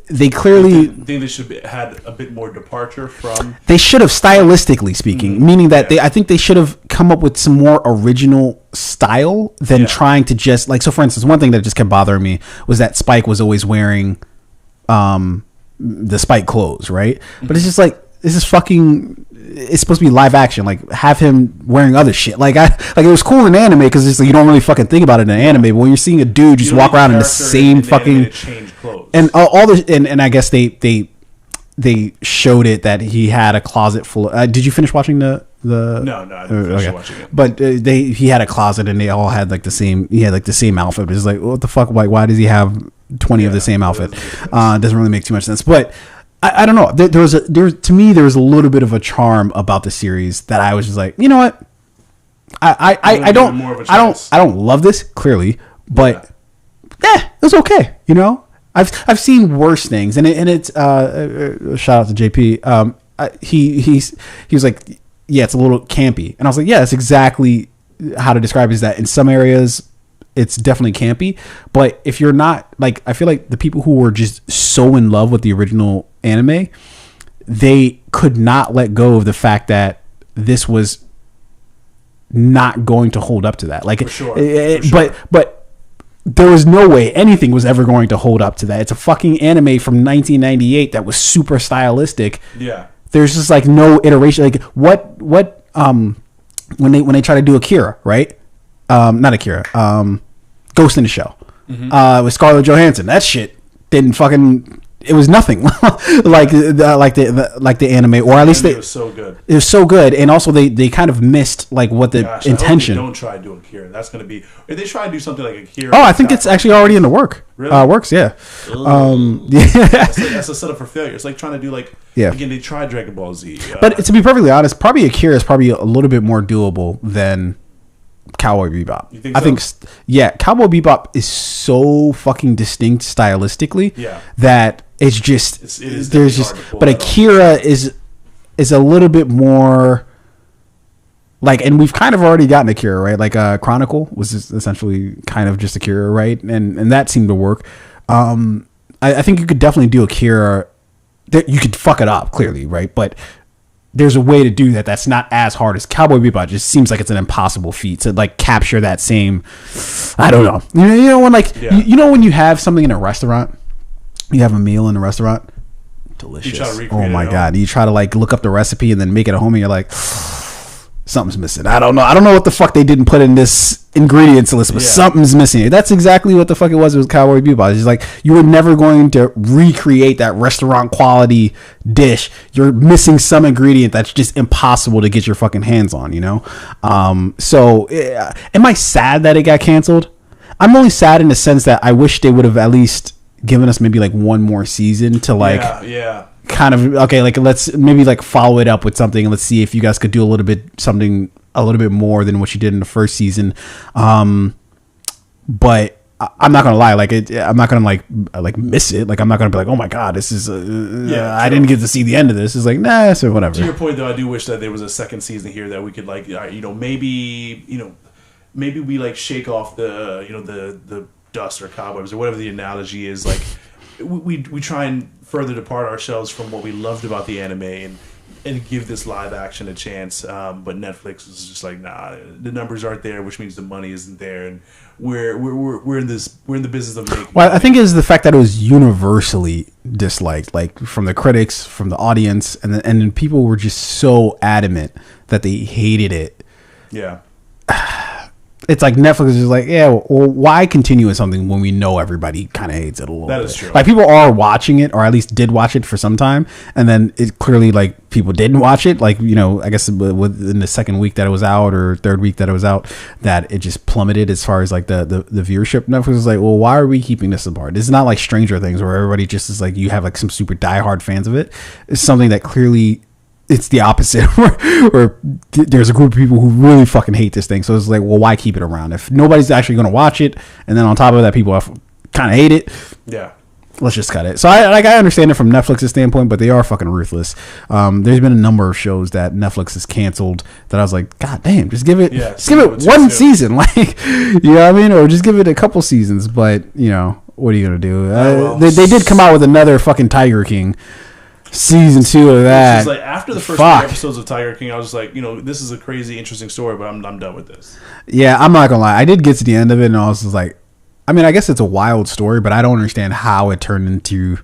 they clearly think they should had a bit more departure from. They should have, stylistically speaking, meaning that I think they should have come up with some more original style than trying to just like. So, for instance, one thing that just kept bothering me was that Spike was always wearing, despite clothes, right? But it's just like, this is fucking, it's supposed to be live action. Like, have him wearing other shit. Like it was cool in anime because it's like you don't really fucking think about it in anime. But when you're seeing a dude just walk around in the same fucking and all the and I guess they showed it that he had a closet full of, did you finish watching the No, I didn't finish watching it. But he had a closet and they all had like the same, he had like the same outfit. It's like, what the fuck, like why does he have 20 of the same outfit? Doesn't really make too much sense. But I don't know, there was to me there was a little bit of a charm about the series that I was just like, you know what, I don't love this clearly, but it was okay, you know. I've seen worse things, and it's shout out to JP. He was like, yeah, it's a little campy, and I was like, yeah, that's exactly how to describe it. Is that in some areas it's definitely campy, but if you're not, like, I feel like the people who were just so in love with the original anime, they could not let go of the fact that this was not going to hold up to that. Like, for sure. But there was no way anything was ever going to hold up to that. It's a fucking anime from 1998 that was super stylistic. Yeah. There's just like no iteration. Like what when they try to do Akira, right? Not Akira. Ghost in the Shell. With Scarlett Johansson. That shit didn't fucking, it was nothing like the anime, or at least it was so good. It was so good, and also they kind of missed like what the intention. Don't try doing Akira. That's gonna be, if they try to do something like Akira. Oh, I think it's actually already in the works. Yeah. That's a setup for failure. It's like trying to do again, they tried Dragon Ball Z. But to be perfectly honest, probably Akira is probably a little bit more doable than Cowboy Bebop. You think I think Cowboy Bebop is so fucking distinct stylistically that it's just there's just, but Akira is a little bit more like, and we've kind of already gotten Akira, right? Like Chronicle was just essentially kind of just Akira, right? And that seemed to work. I think you could definitely do Akira. You could fuck it up clearly, right? But there's a way to do that that's not as hard as Cowboy Bebop. It just seems like it's an impossible feat to like capture that same, I don't know. You know when like you know when you have something in a restaurant, you have a meal in a restaurant, delicious. Oh my god! You try to like look up the recipe and then make it at home, and you're like, something's missing. I don't know what the fuck they didn't put in this ingredients list, but something's missing. That's exactly what the fuck it was with Cowboy Bebop. It's just like, you were never going to recreate that restaurant quality dish. You're missing some ingredient that's just impossible to get your fucking hands on, you know? So am I sad that it got canceled? I'm only sad in the sense that I wish they would have at least given us maybe like one more season to like kind of, okay, like let's maybe like follow it up with something, and let's see if you guys could do a little bit more than what you did in the first season. But I'm not gonna lie, like I'm not gonna like miss it. Like I'm not gonna be like, oh my god, this is I didn't get to see the end of this. It's like, nah, so whatever. To your point though, I do wish that there was a second season here that we could like, maybe we like shake off the dust or cobwebs or whatever the analogy is. Like we try and further depart ourselves from what we loved about the anime and give this live action a chance. But Netflix is just like, nah, the numbers aren't there, which means the money isn't there, and we're in the business of making. Well, I think it was the fact that it was universally disliked, like from the critics, from the audience, and then people were just so adamant that they hated it. Yeah. It's like Netflix is like, yeah, well, why continue with something when we know everybody kind of hates it a little bit? That is true. Like, people are watching it, or at least did watch it for some time, and then it clearly, like, people didn't watch it. Like, you know, I guess within the second week that it was out, or third week that it was out, that it just plummeted as far as, like, the viewership. Netflix is like, well, why are we keeping this apart? This is not like Stranger Things, where everybody just is like, you have, like, some super diehard fans of it. It's something that clearly... it's the opposite, where there's a group of people who really fucking hate this thing. So it's like, well, why keep it around if nobody's actually going to watch it? And then on top of that, people kind of hate it. Yeah, let's just cut it. So I understand it from Netflix's standpoint, but they are fucking ruthless. There's been a number of shows that Netflix has canceled that I was like, god damn, just give it one season, like, you know what I mean, or just give it a couple seasons. But you know, what are you gonna do? They did come out with another fucking Tiger King. Season 2 of that. It's like after the first 3 episodes of Tiger King, I was just like, you know, this is a crazy, interesting story, but I'm done with this. Yeah, I'm not gonna lie. I did get to the end of it, and I was just like, I mean, I guess it's a wild story, but I don't understand how it turned into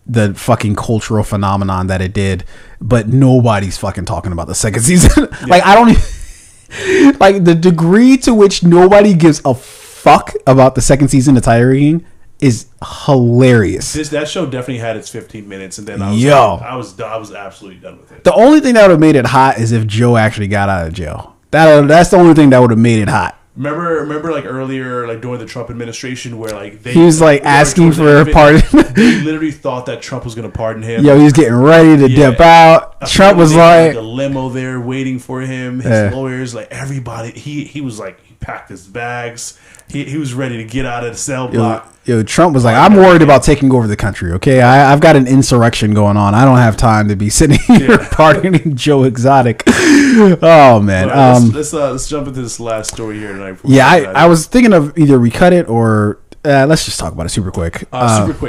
the fucking cultural phenomenon that it did, but nobody's fucking talking about the second season. Like, I don't even, like, the degree to which nobody gives a fuck about the second season of Tiger King is hilarious. That show definitely had its 15 minutes, and then I was absolutely done with it. The only thing that would have made it hot is if Joe actually got out of jail. That's the only thing that would have made it hot. Remember, like earlier, like during the Trump administration, where like he was like asking for a pardon. They literally thought that Trump was going to pardon him. Yo, he was getting ready to dip out. Trump was like a limo there waiting for him. His lawyers, like everybody. He was like, he packed his bags. He was ready to get out of the cell block. Yo, Trump was like, I'm worried about taking over the country. Okay, I've got an insurrection going on. I don't have time to be sitting here pardoning Joe Exotic. Oh man. Right, let's jump into this last story here tonight. Yeah, I was thinking of either recut it or let's just talk about it super quick.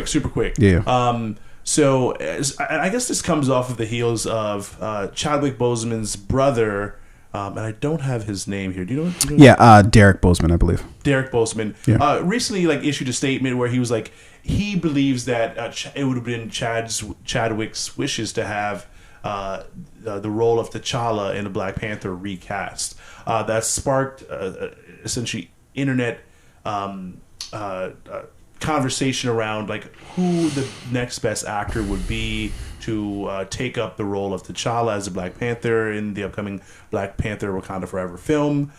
Super quick. Yeah. So I guess this comes off of the heels of Chadwick Boseman's brother. And I don't have his name here. Do you know? Yeah, Derek Boseman, I believe. Derek Boseman recently like issued a statement where he was like, he believes that it would have been Chadwick's wishes to have the role of T'Challa in the Black Panther recast. That sparked essentially internet conversation around like who the next best actor would be to take up the role of T'Challa as a Black Panther in the upcoming Black Panther Wakanda Forever film.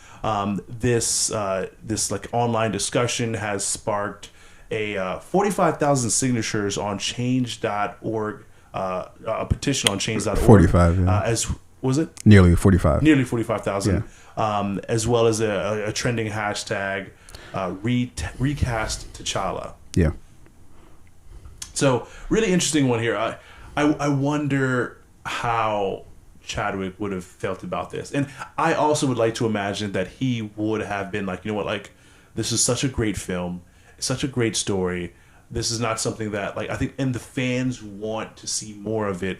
This like online discussion has sparked a 45,000 signatures on change.org, a petition on change.org. 45, yeah. As was it? Nearly 45. Nearly 45,000. Yeah. As well as a trending hashtag, recast T'Challa. Yeah. So really interesting one here. I wonder how Chadwick would have felt about this. And I also would like to imagine that he would have been like, you know what, like, this is such a great film. It's such a great story. This is not something that, like, I think, and the fans want to see more of it.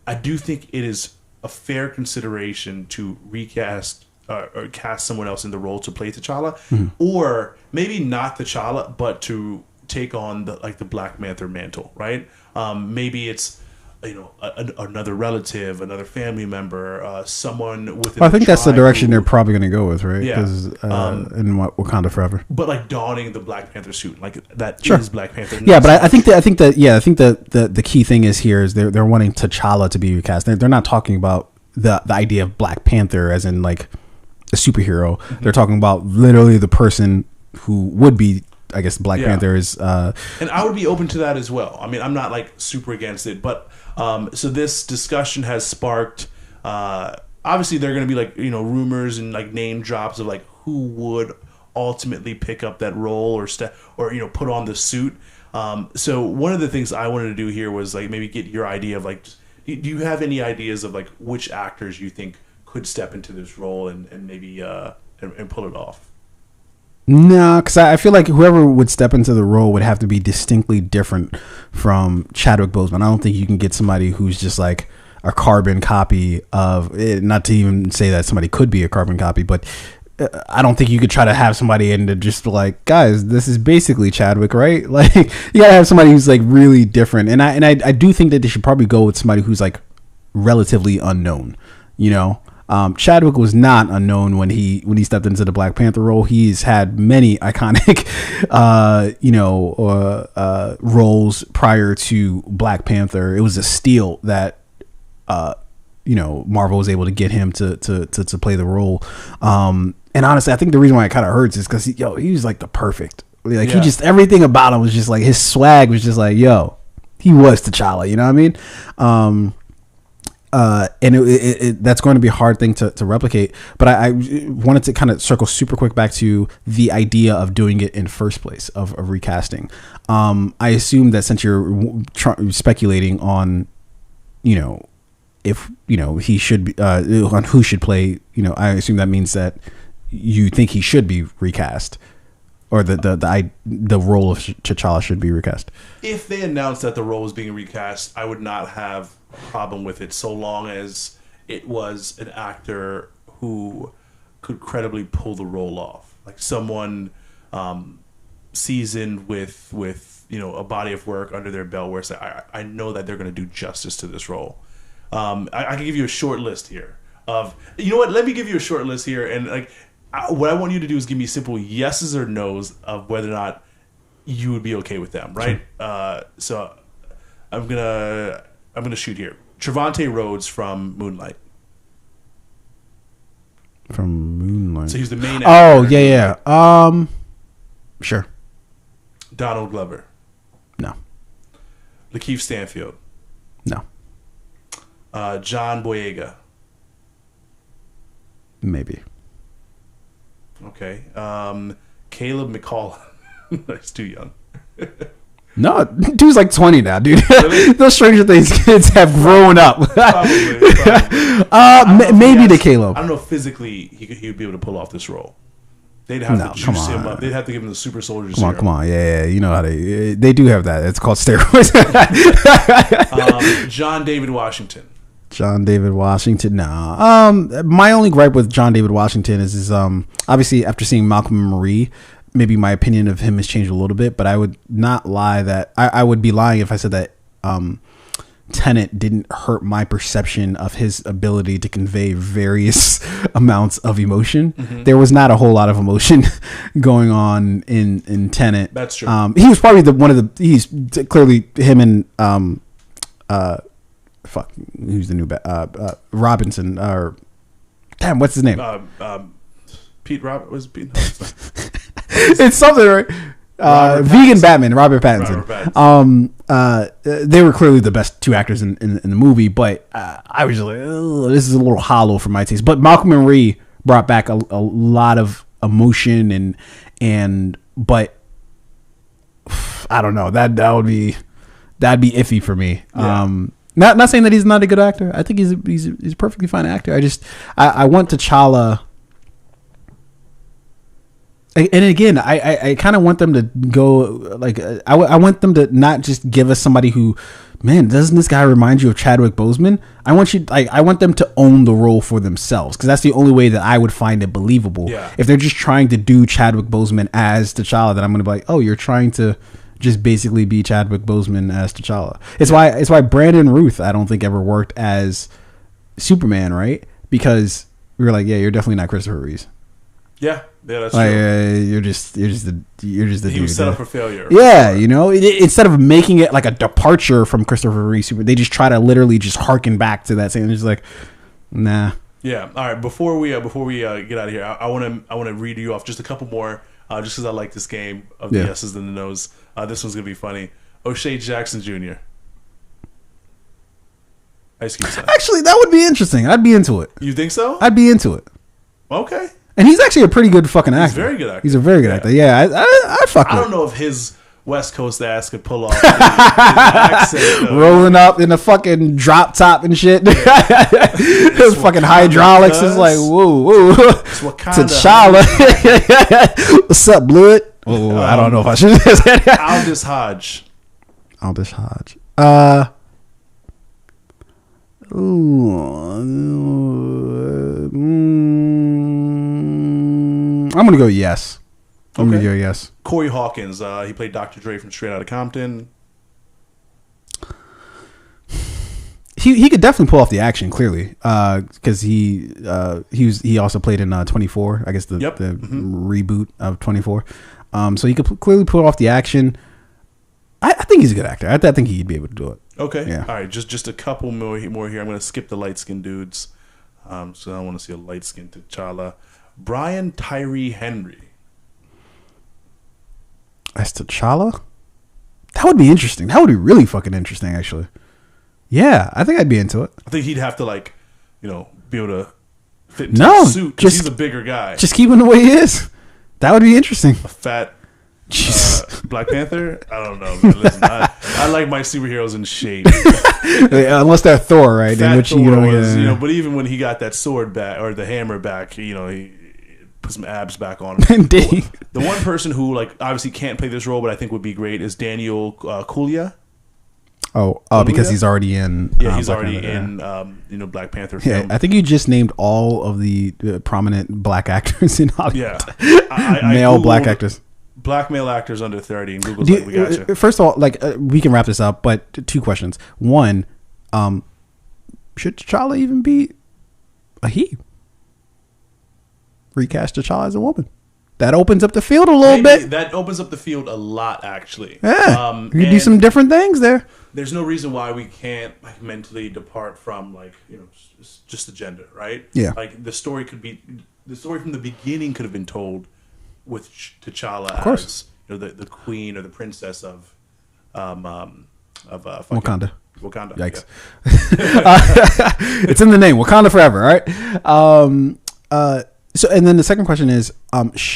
I do think it is a fair consideration to recast or cast someone else in the role to play T'Challa. Mm-hmm. Or maybe not T'Challa, but to take on the Black Panther mantle, right? Maybe it's another relative, another family member, someone with. Well, I think that's the direction they're probably going to go with, right? Yeah. Because in Wakanda Forever. But like donning the Black Panther suit, like that is Black Panther. Yeah, but I think the key thing is here is they're wanting T'Challa to be recast. They're not talking about the idea of Black Panther as in like a superhero. Mm-hmm. They're talking about literally the person who would be, I guess, Black Panther is. And I would be open to that as well. I mean, I'm not like super against it, but so this discussion has sparked. Obviously, there are going to be like rumors and like name drops of like who would ultimately pick up that role or put on the suit. So one of the things I wanted to do here was like maybe get your idea of like, do you have any ideas of like which actors you think could step into this role and maybe and pull it off? No, because I feel like whoever would step into the role would have to be distinctly different from Chadwick Boseman. I don't think you can get somebody who's just like a carbon copy of it. Not to even say that somebody could be a carbon copy, but I don't think you could try to have somebody in to just like, guys, this is basically Chadwick, right? Like you gotta have somebody who's like really different. And I do think that they should probably go with somebody who's like relatively unknown, Chadwick was not unknown when he stepped into the Black Panther role. He's had many iconic, roles prior to Black Panther. It was a steal that, Marvel was able to get him to play the role. And honestly, I think the reason why it kind of hurts is because he was like the perfect. Like he just, everything about him was just like, his swag was just like, he was T'Challa. You know what I mean? And that's going to be a hard thing to replicate. But I wanted to kind of circle super quick back to the idea of doing it in first place, of recasting. I assume that since you're speculating on, if, he should be, on who should play, I assume that means that you think he should be recast. Or the role of T'Challa should be recast. If they announced that the role was being recast, I would not have a problem with it, so long as it was an actor who could credibly pull the role off, like someone seasoned with a body of work under their belt where it's like, I know that they're going to do justice to this role. I can give you a short list here of, you know what? Let me give you a short list here, and like, what I want you to do is give me simple yeses or nos of whether or not you would be okay with them, right? Sure. So I'm gonna shoot here. Trevante Rhodes from Moonlight. From Moonlight. So he's the main actor. Oh yeah. Sure. Donald Glover. No. Lakeith Stanfield. No. John Boyega. Maybe. Okay. Caleb McCall. That's too young. No, dude's like 20 now, dude. Really? Those Stranger Things kids have grown up. Probably. Maybe the Caleb. I don't know if physically he would be able to pull off this role. They'd have to juice him up. They'd have to give him the super soldier serum. Come on. Yeah. You know how they do have that. It's called steroids. John David Washington. John David Washington. No. My only gripe with John David Washington is obviously after seeing Malcolm and Marie, maybe my opinion of him has changed a little bit, but I would not lie that I would be lying if I said that Tenet didn't hurt my perception of his ability to convey various amounts of emotion. Mm-hmm. There was not a whole lot of emotion going on in Tenet. That's true. He was probably he's clearly him and who's the new Robinson, or damn, what's his name? Pete Robert was Pete. No, it's something, right? Vegan Batman, Robert Pattinson. They were clearly the best two actors in the movie, but I was just like, this is a little hollow for my taste. But Malcolm and Marie brought back a lot of emotion but I don't know, that'd be iffy for me. Yeah. Not saying that he's not a good actor. I think he's a perfectly fine actor. I want T'Challa. And again, I kind of want them to go like I want them to not just give us somebody who, man, doesn't this guy remind you of Chadwick Boseman? I want them to own the role for themselves, because that's the only way that I would find it believable. Yeah. If they're just trying to do Chadwick Boseman as T'Challa, then I'm going to be like, oh, you're trying to just basically be Chadwick Boseman as T'Challa. It's why Brandon Routh I don't think ever worked as Superman, right? Because we were like, yeah, you're definitely not Christopher Reeves. Yeah, that's true. You're just the dude. He was set up for failure. Yeah, instead of making it like a departure from Christopher Reeves, they just try to literally just harken back to that same. It's like, nah. Yeah. All right. Before we get out of here, I want to read you off just a couple more, just because I like this game of the yeses and the nos. This one's gonna be funny. O'Shea Jackson Jr. Ice Cube son. Actually, that would be interesting. I'd be into it. You think so? I'd be into it. Okay. And he's actually a pretty good fucking actor. He's a very good actor. He's a very good actor. Yeah, I don't know if his West Coast ass could pull off his accent. Rolling up in a fucking drop top and shit. His fucking hydraulics is like, whoa. T'Challa. What's up, Blood? Oh, I don't know if I should say that. Aldous Hodge. I'm gonna go yes. I'm gonna go yes. Corey Hawkins. He played Dr. Dre from Straight Outta Compton. He could definitely pull off the action, clearly, because he also played in 24. I guess the reboot of 24. So he could clearly pull off the action. I think he's a good actor. I think he'd be able to do it. Okay. Yeah. All right. Just a couple more here. I'm going to skip the light skinned dudes. So I don't want to see a light skinned T'Challa. Brian Tyree Henry. As T'Challa? That would be interesting. That would be really fucking interesting, actually. Yeah, I think I'd be into it. I think he'd have to be able to fit into the suit because he's a bigger guy. Just keep him the way he is. That would be interesting. A fat Black Panther? I don't know, man. Listen, I like my superheroes in shape. Unless they're Thor, right? Fat in which Thor was, but even when he got that sword back or the hammer back, he put some abs back on him. The one person who obviously can't play this role, but I think would be great is Daniel Kaluuya. Because he's already in. He's Black already Panther, in Black Panther film. Yeah, I think you just named all of the prominent black actors in Hollywood. Yeah, male black actors. black male actors under 30, and Google's like, we got you. First of all, like we can wrap this up, but 2 questions. One, should T'Challa even be a he? Recast T'Challa as a woman. That opens up the field a little bit. That opens up the field a lot, actually. Yeah, you can do some different things there. There's no reason why we can't like mentally depart from like just the gender, right? Yeah. Like the story from the beginning could have been told with T'Challa as the queen or the princess of Wakanda. Wakanda. Yikes! It's in the name. Wakanda forever. All right. So, and then the second question is,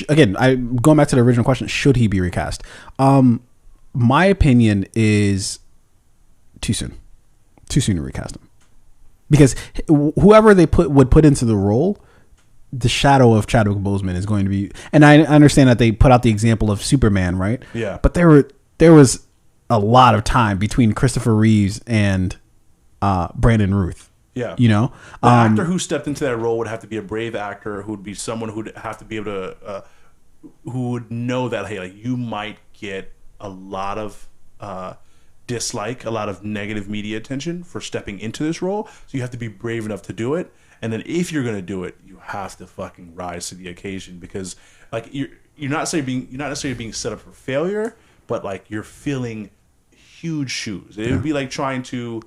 again, going back to the original question, should he be recast? My opinion is too soon to recast him, because whoever they would put into the role, the shadow of Chadwick Boseman is going to be, and I understand that they put out the example of Superman, right? Yeah. But there was a lot of time between Christopher Reeves and Brandon Routh. Yeah. The actor who stepped into that role would have to be a brave actor who would be someone who'd have to be able to, who would know that, hey, like you might get a lot of dislike, a lot of negative media attention for stepping into this role. So you have to be brave enough to do it. And then if you're going to do it, you have to fucking rise to the occasion, because like you're not necessarily being set up for failure, but like you're filling huge shoes. It would be like trying to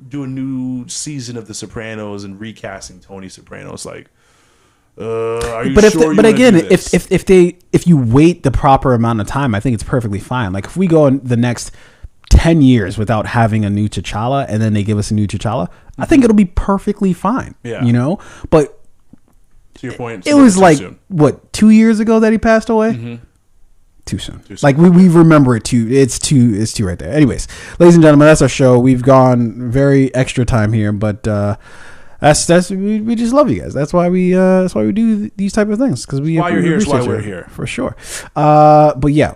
do a new season of The Sopranos and recasting Tony Soprano's. Like, are you sure? But again, if you wait the proper amount of time, I think it's perfectly fine. Like if we go in the next 10 years without having a new T'Challa, and then they give us a new T'Challa, I think it'll be perfectly fine. Yeah. But to your point, it was like what 2 years ago that he passed away. Mm-hmm. Too soon. Like we remember it too. It's too right there. Anyways, ladies and gentlemen, that's our show. We've gone very extra time here, but that's we just love you guys. That's why we do these type of things, because why you're here is why we're here for sure. But yeah,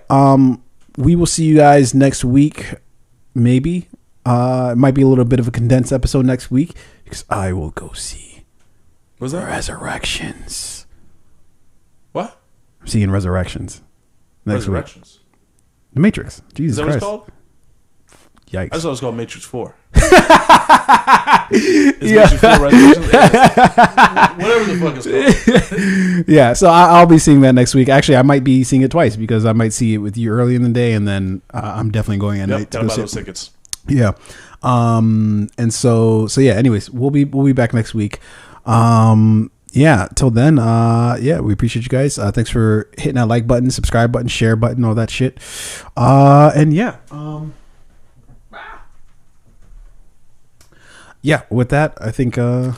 we will see you guys next week. Maybe it might be a little bit of a condensed episode next week, because I will go see Resurrections. What? I'm seeing Resurrections. Next Resurrections. Week. The Matrix. Jesus Is that Christ. what it's called? Yikes. I thought it was called Matrix 4. Matrix 4 Resurrections? Whatever the fuck it's called. Yeah, so I'll be seeing that next week. Actually, I might be seeing it twice, because I might see it with you early in the day, and then I'm definitely going at night to gotta go buy see those it. tickets. Yeah. And so yeah, anyways, we'll be back next week. Yeah, till then, we appreciate you guys. Thanks for hitting that like button, subscribe button, share button, all that shit. And yeah. Yeah, with that, I think, we'll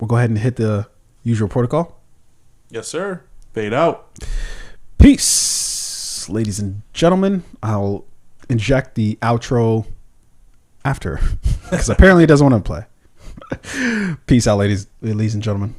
go ahead and hit the usual protocol. Yes, sir. Fade out. Peace, ladies and gentlemen. I'll inject the outro after, because apparently it doesn't want to play. Peace out, ladies and gentlemen.